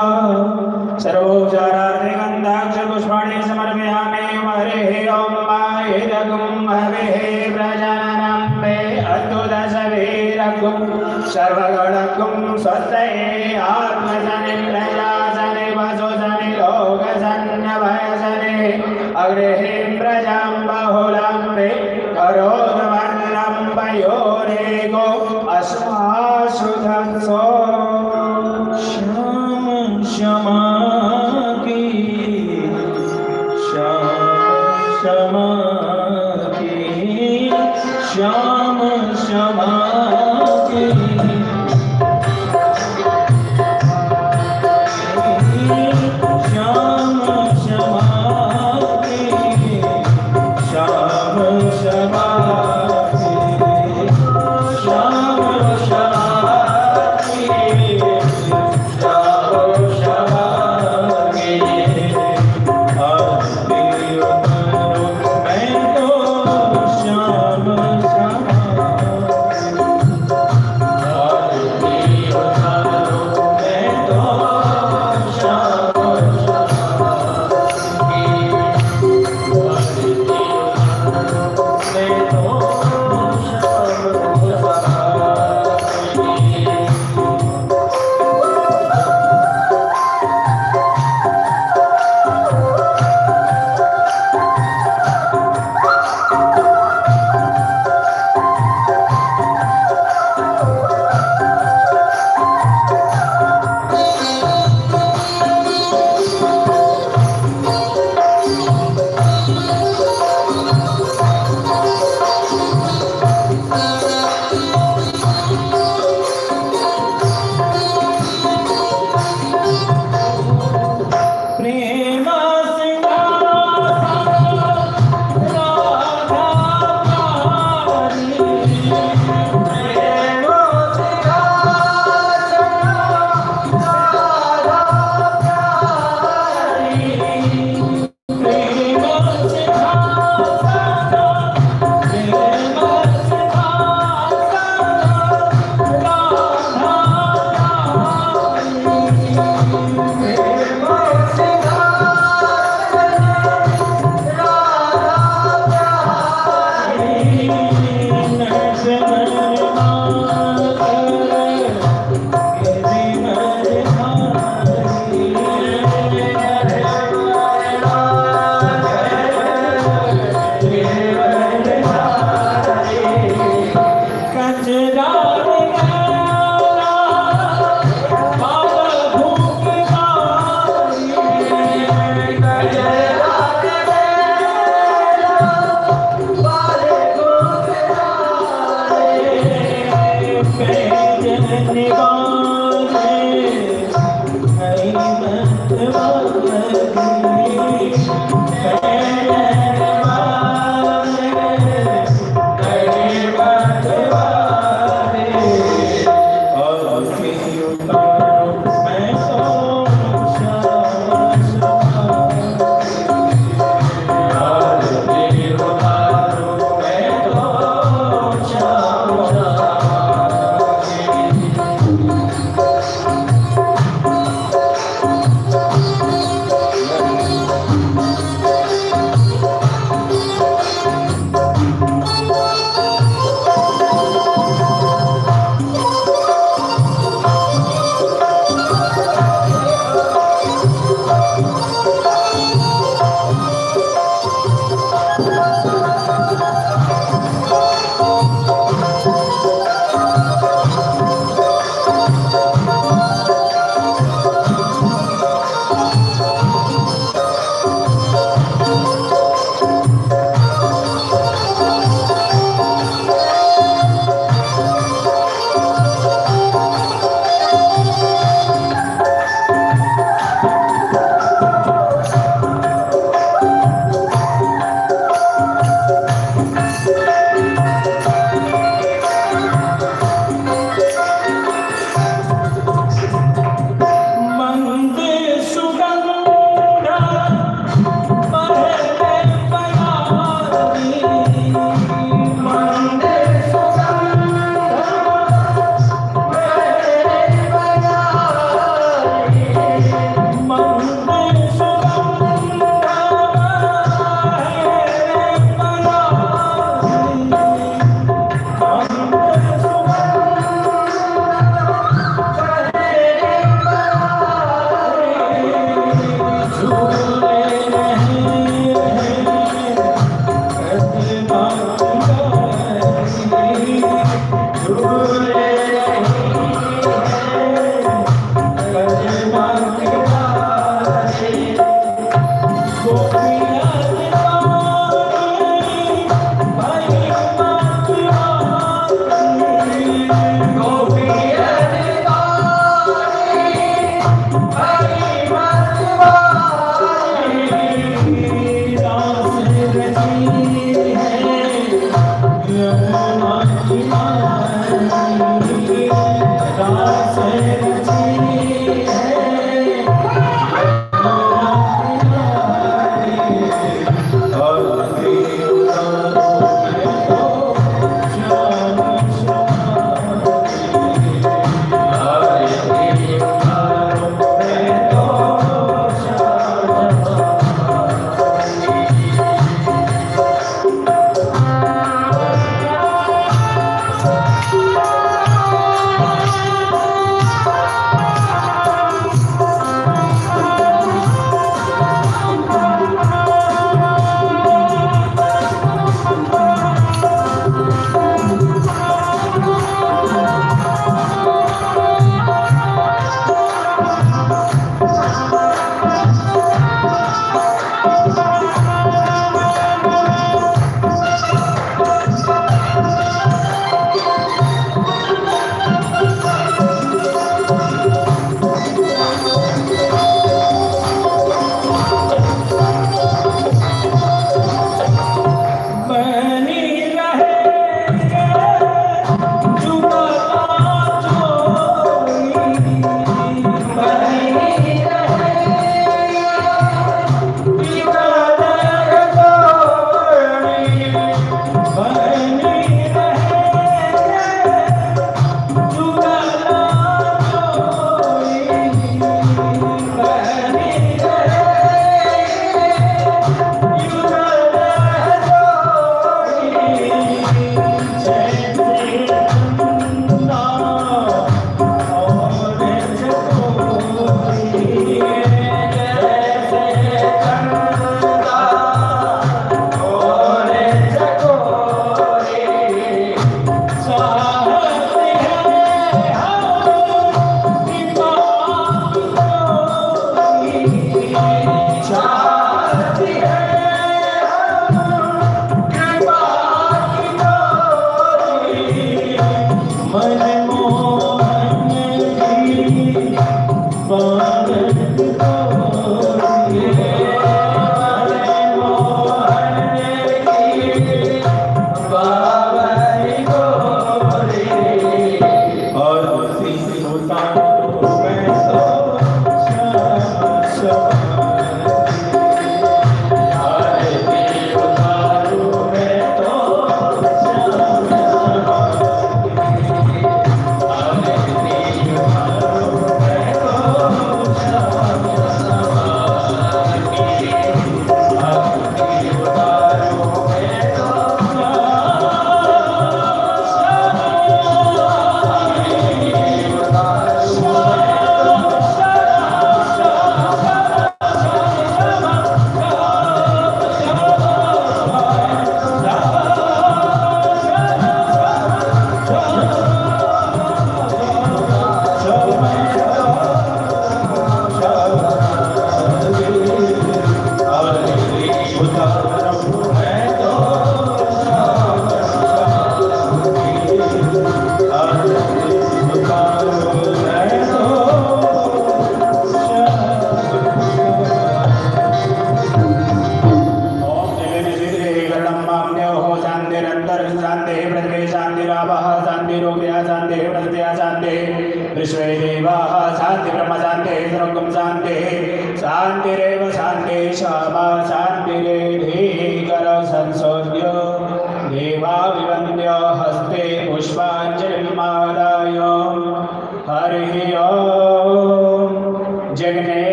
सर्वोपचारार्थे गन्धाक्ष पुष्पाणि समर्पयामि। हरे ओम मायेदगुं हवेः प्रजानानां मे अद्भुतशरीरगुं सर्वगणगुं स्वस्तये आत्मजने प्रजाजने वसुजने लोकजन्य भयजने अग्रेहिं प्रजां बहुलां मे करोद्वन्नं वयोरेगो अस्मासुधंसो श्याम क्षमा की श्याम क्षमा की श्याम क्षमा की श्याम क्षमा की श्याम क्षमा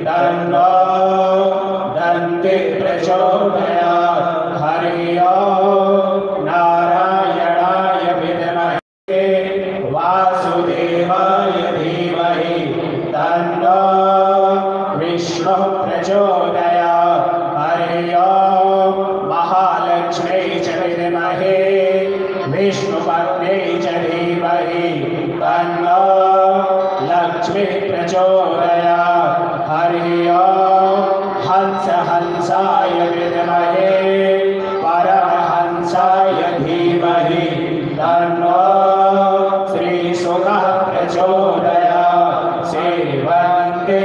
तन्नो दन्ति प्रचोदयात्। महालक्ष्मी च विद्महे विष्णुपत्न्यै च धीमहि तन्नो लक्ष्मी प्रचोदयात्। हरि ओम हंसाय विद्महे परमहंसाय धीमहि तन्नो श्रीसुखः प्रचोदयात्। सेवन्ते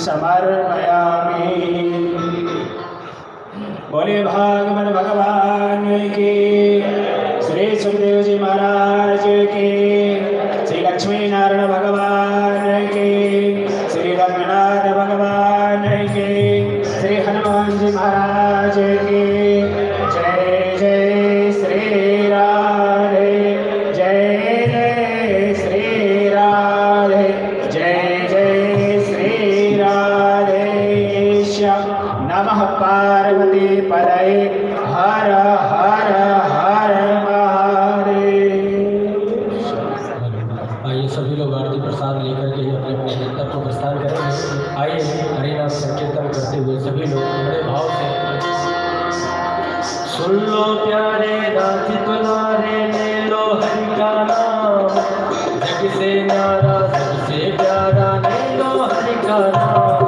समर्पयामि। बोले भागवत भगवान की, श्री सुखदेव जी महाराज की, श्री लक्ष्मी नारायण भगवान की, श्री रंगनाथ भगवान की, श्री हनुमान जी महाराज की। जय जय श्री राधे, जय जय श्री राधे, जय जय श्री राधे। नमः पार्वती पतये, हर हर हर महादेव। आइए सभी लोग आरती प्रसाद लेकर के अपने अपने गंतव्य को प्रस्थान करेंगे। आइए हरिनाम संकीर्तन करते हुए सभी लोग बड़े भाव से सुन लो प्यारे नाथ तुम्हारे, ले लो हरि का नाम, जग से न्यारा सबसे प्यारा, ले लो हरि का नाम।